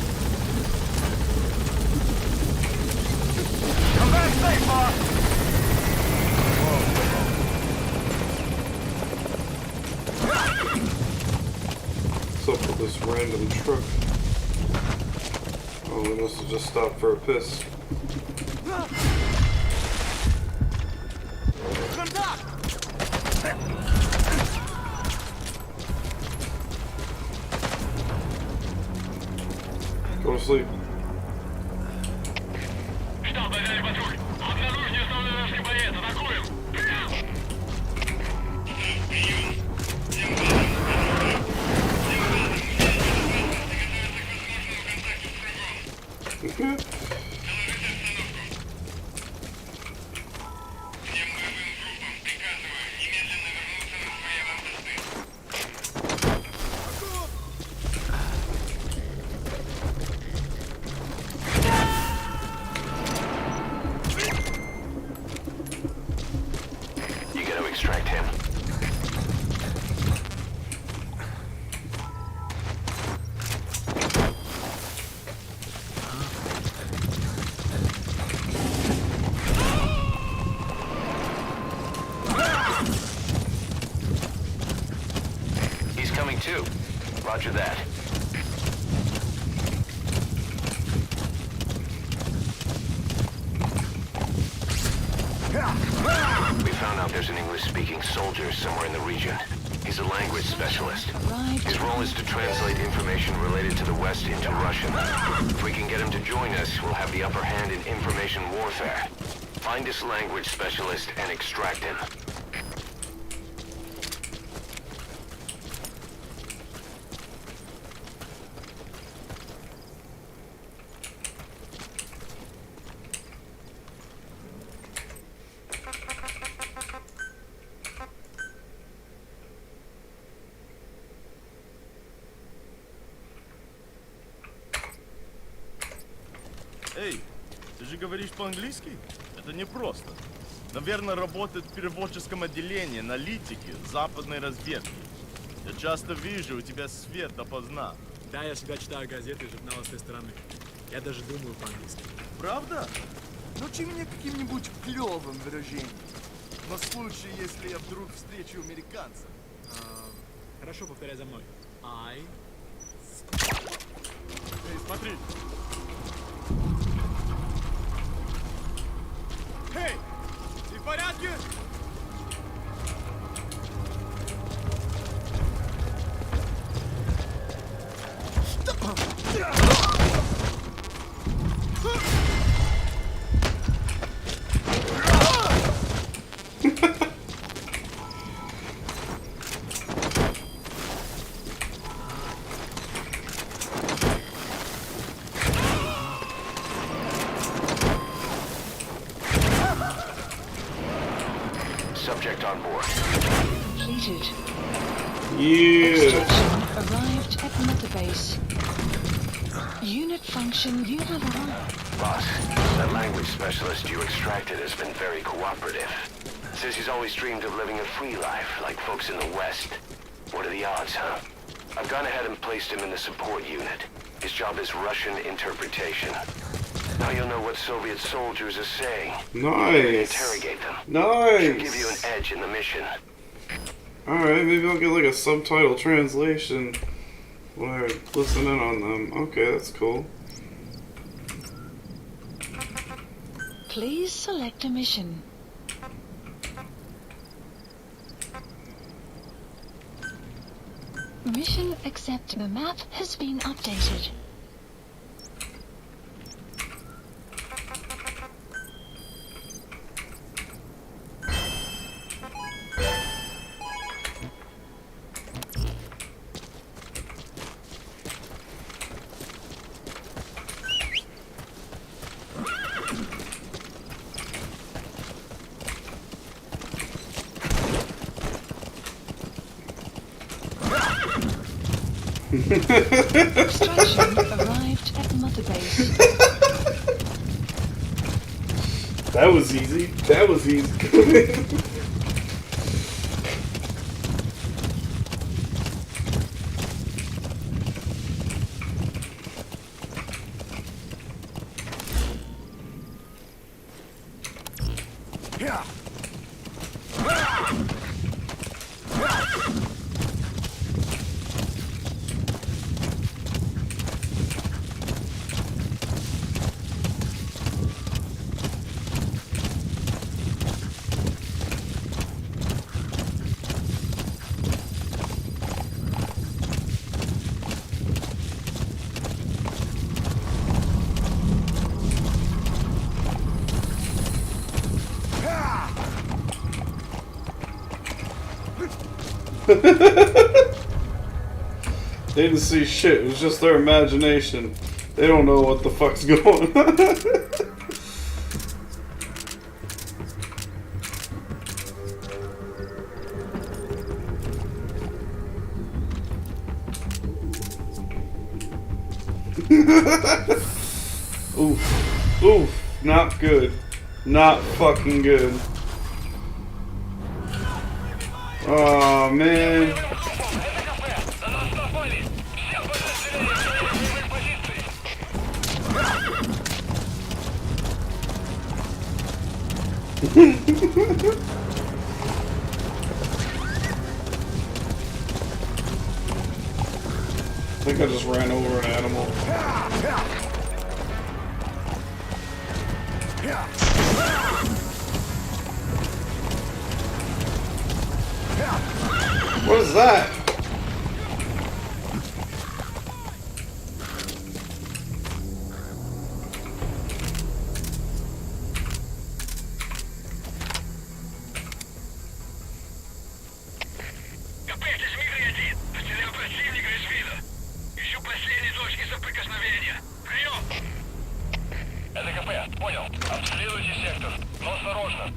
Come back safe, boss! What's up with this random truck? Oh, we must have just stopped for a piss. Go to sleep. Штаб, взяли патруль. Обнаружили основной русский боец. Атакуем. You got to extract him. He's coming too. Roger that. We found out there's an English-speaking soldier somewhere in the region. He's a language specialist. His role is to translate information related to the West into Russian. If we can get him to join us, we'll have the upper hand in information warfare. Find this language specialist and extract him. Эй, ты же говоришь по-английски? Это непросто. Наверное, работает в переводческом отделении, аналитики, западной разведки. Я часто вижу, у тебя свет допоздна. Да, я всегда читаю газеты и журналы с той стороны. Я даже думаю по-английски. Правда? Научи меня каким-нибудь клевым выражением. На случай, если я вдруг встречу американца. Хорошо, повторяй за мной. Эй, смотри. Эй, ты в порядке? Subject on board. Completed. Yeah. Extraction arrived at Mother Base. Unit function, you have arrived. Boss, that language specialist you extracted has been very cooperative. Says he's always dreamed of living a free life, like folks in the West. What are the odds, huh? I've gone ahead and placed him in the support unit. His job is Russian interpretation. Now you'll know what Soviet soldiers are saying. Nice. Interrogate them. Nice. Should give you an edge in the mission. Alright, maybe I'll get like a subtitle translation while I listen in on them. Okay, that's cool. Please select a mission. Mission accept. The map has been updated. Extraction arrived at Mother Base. That was easy. That was easy. Yeah. They didn't see shit. It was just their imagination. They don't know what the fuck's going on. Oof. Oof. Not good. Not fucking good. Oh man. I think I just ran over an animal. What is that?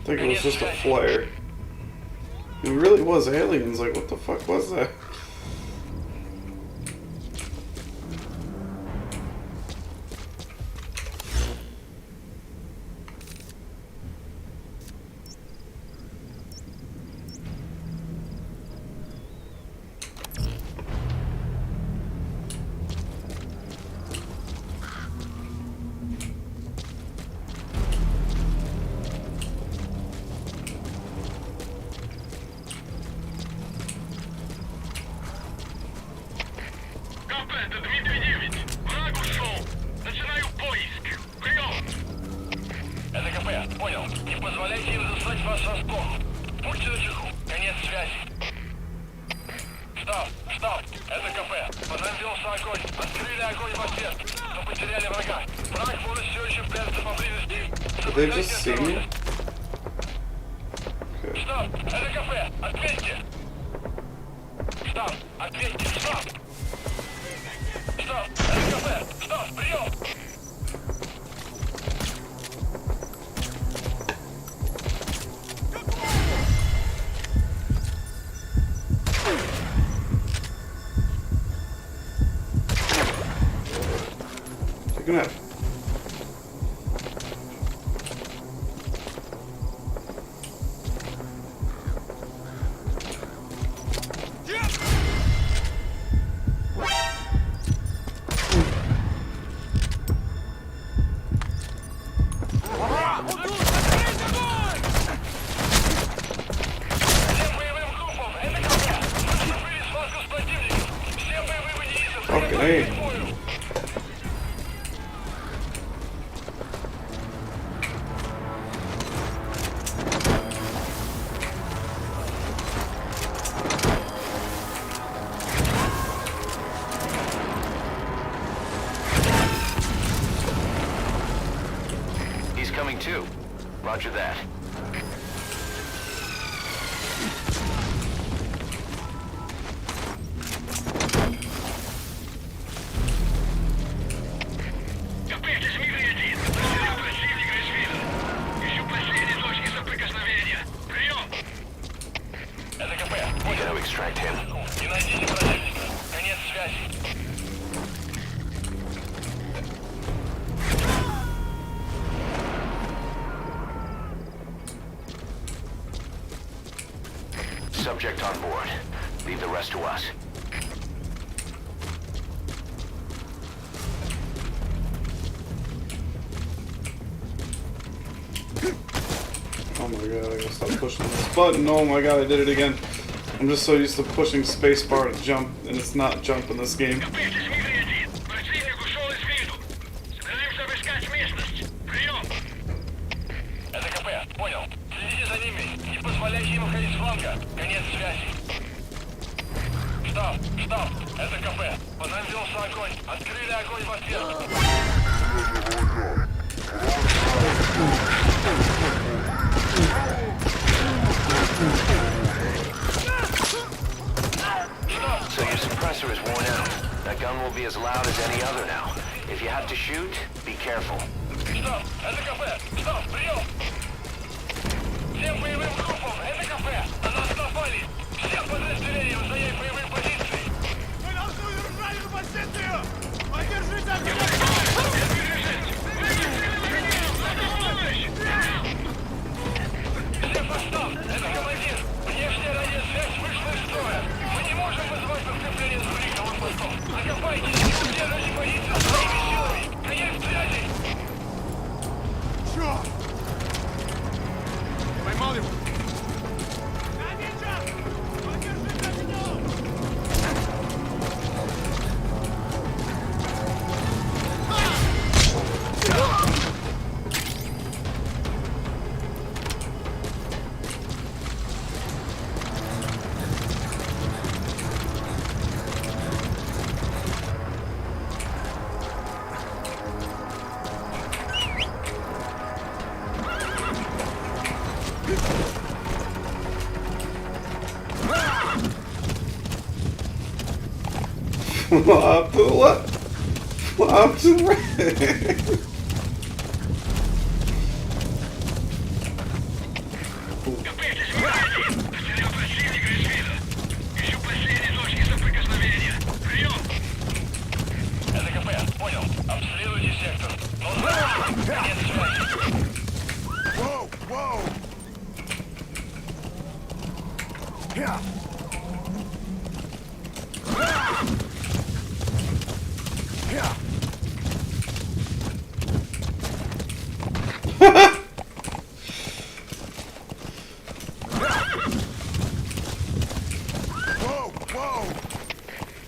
I think it was just a flare. It really was aliens. Like, what the fuck was that? Did they just see me? Okay. Take a nap. Fucking A. He's coming too. Roger that. We gotta extract him. Subject on board. Leave the rest to us. Oh my god, I gotta stop pushing this button. Oh my god, I did it again. I'm just so used to pushing spacebar to jump, and it's not jump in this game. won't be as loud as any other now. If you have to shoot, be careful. Стоп! Это кафе! Стоп! Прием! Всем боевым группам! Это кафе! На нас напали! Всем подразделениям занять боевые позиции! Мы должны удержать эту позицию! Поддержите огонь! Всем постам! Это командир! Внешняя радиосвязь вышла из строя! Мы не можем вызывать подкрепление с других постов! Окопайтесь и удержите позицию своими силами! Конец связи! Черт! Поймал его! Flop to the left. Flop to the right. Это КП, понял. Обследуйте сектор. Конец связи. Воу, воу! Я! Я! Воу, воу!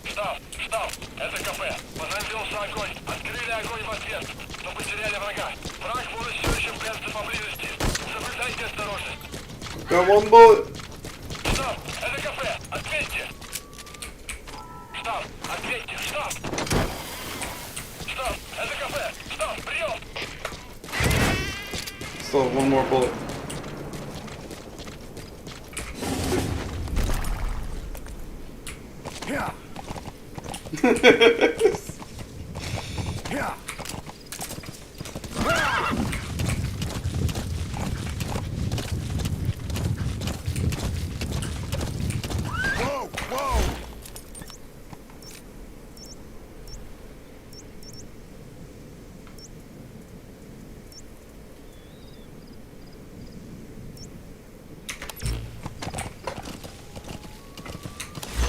Штаб, штаб, это КП. Понадеялся огонь. Открыли огонь в ответ. Но потеряли врага. Враг может все еще прятаться поблизости. Соблюдайте осторожность. Got one bullet. Штаб, это КП. Ответьте. Штаб, ответьте. Штаб. Штаб, это КП. Штаб, прием. Still have one more bullet. Я! Я! Воу, воу!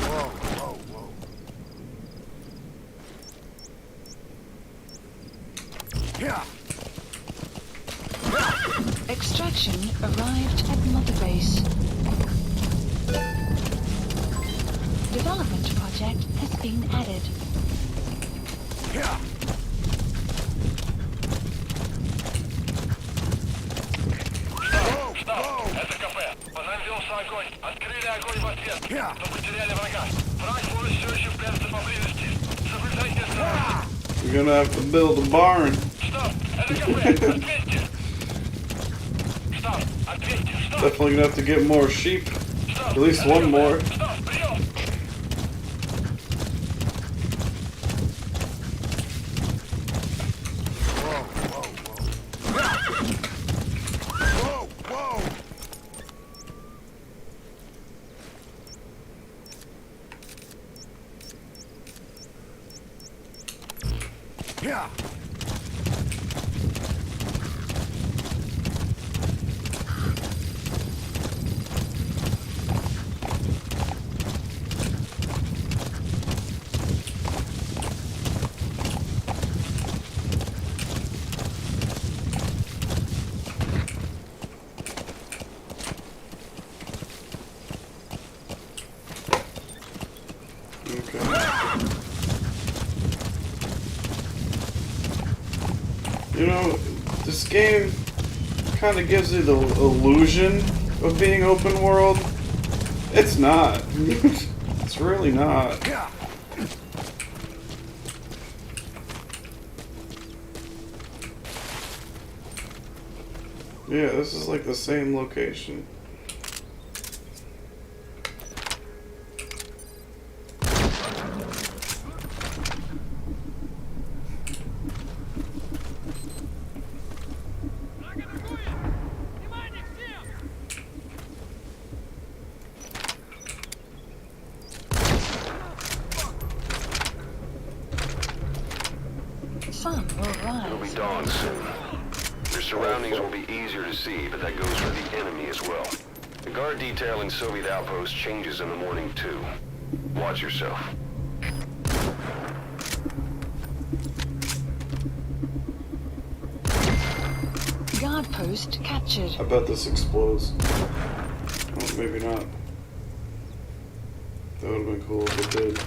Whoa, whoa, whoa. Yeah. Extraction arrived at Mother Base. Development project has been added. Yeah. Штаб, это КП. Понадеялся огонь. Открыли огонь в ответ. Но потеряли врага. Враг может все еще прятаться поблизости. Соблюдайте осторожность. We're gonna have to build a barn. Штаб, это КП. Ответьте. Штаб, ответьте. Штаб. Definitely gonna have to get more sheep. At least one more. Штаб, прием. Whoa, whoa! Yeah. Okay. You know, this game kind of gives you the illusion of being open world. It's not. It's really not. Yeah, this is like the same location. It'll be dawn soon. Your surroundings will be easier to see, but that goes for the enemy as well. The guard detail in Soviet outposts changes in the morning too. Watch yourself. Guard post captured. I bet this explodes. Oh, maybe not. That would have been cool if it did.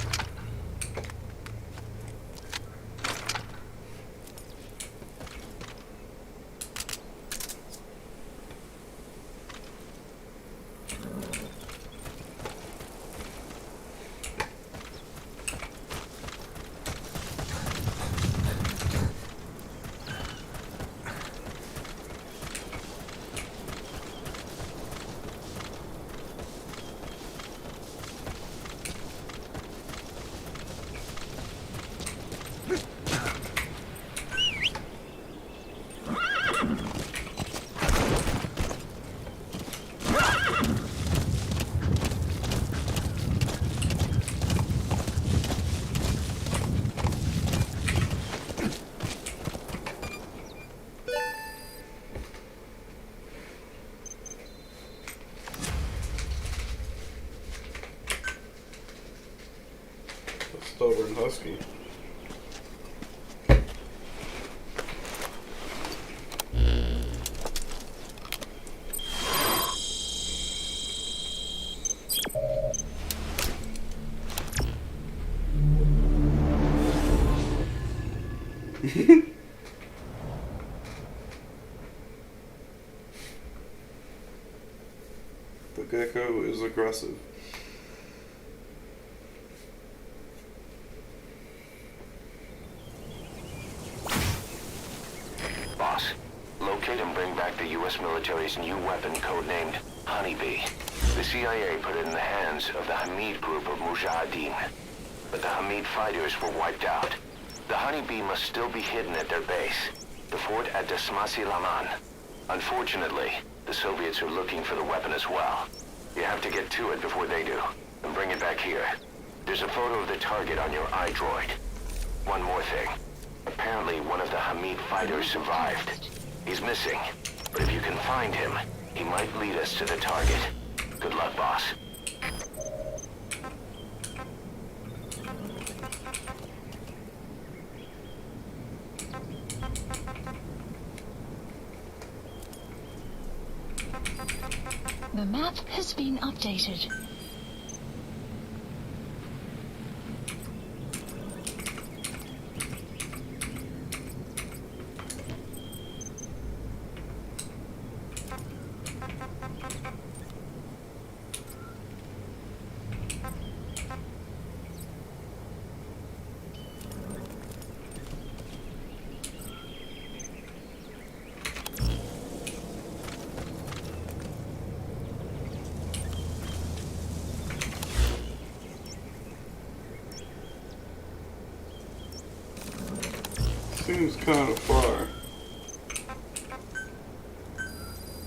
Stubborn husky. The gecko is aggressive. Boss, locate and bring back the U.S. military's new weapon codenamed Honeybee. The CIA put it in the hands of the Hamid group of Mujahideen, but the Hamid fighters were wiped out. The Honeybee must still be hidden at their base, the fort at Desmasi Laman. Unfortunately, the Soviets are looking for the weapon as well. You have to get to it before they do, and bring it back here. There's a photo of the target on your iDroid. One more thing. Apparently, one of the Hamid fighters survived. He's missing, but if you can find him, he might lead us to the target. Good luck, boss. The map has been updated. Seems kind of far.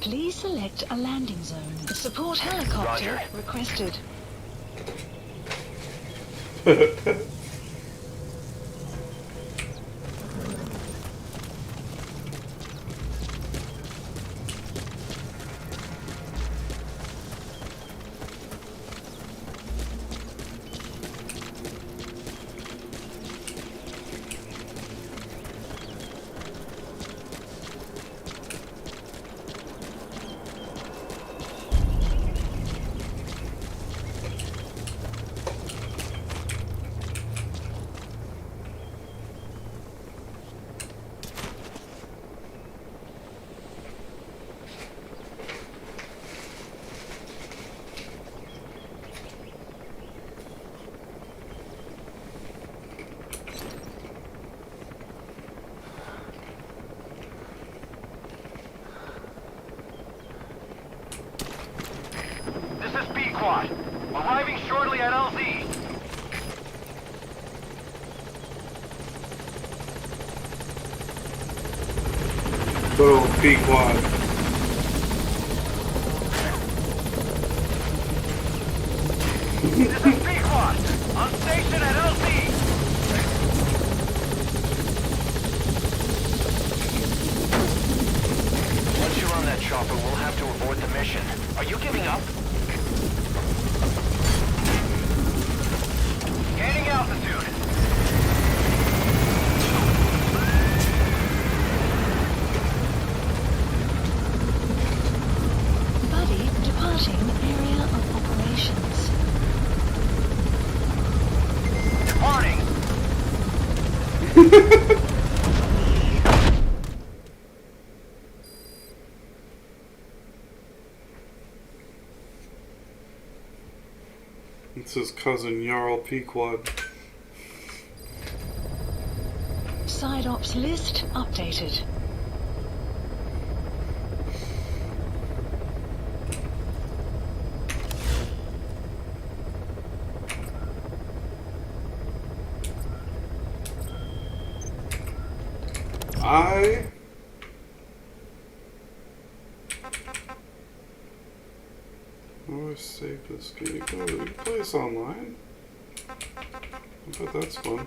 Please select a landing zone. A support helicopter Roger. requested. This is B-Quad. Arriving shortly at LZ. Good old Pequod. This is B-Quad. On station at LZ. chopper, we'll have to abort the mission. Are you giving up? Gaining altitude. Buddy departing area of operations. Departing. It's his cousin Jarl Pequod. Side ops list updated. I always save this game. Oh, you play this online? I bet that's fun.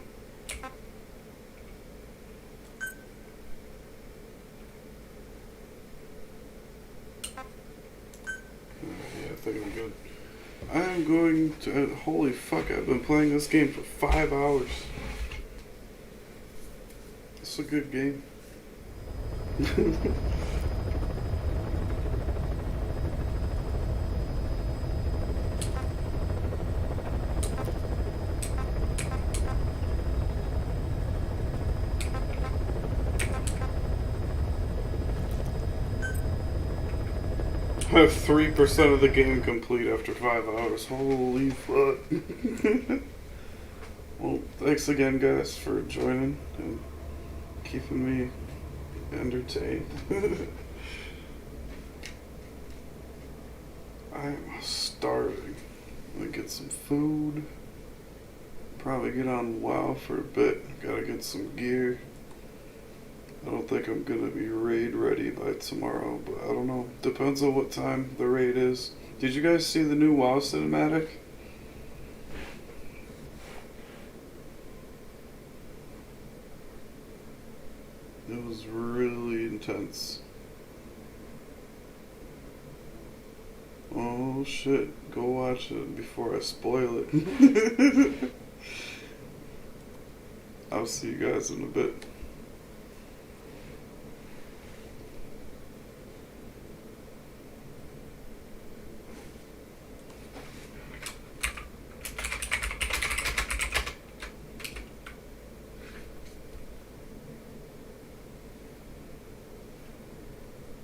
Yeah, I think I'm good. I am going to. Holy fuck, I've been playing this game for 5 hours. It's a good game. I have 3% of the game complete after 5 hours. Holy fuck. Well, thanks again, guys, for joining and keeping me entertained. I'm starving. I'm gonna get some food. Probably get on WoW for a bit. Gotta get some gear. I don't think I'm gonna be raid ready by tomorrow, but I don't know. Depends on what time the raid is. Did you guys see the new WoW cinematic? It was really intense. Oh shit, go watch it before I spoil it. I'll see you guys in a bit.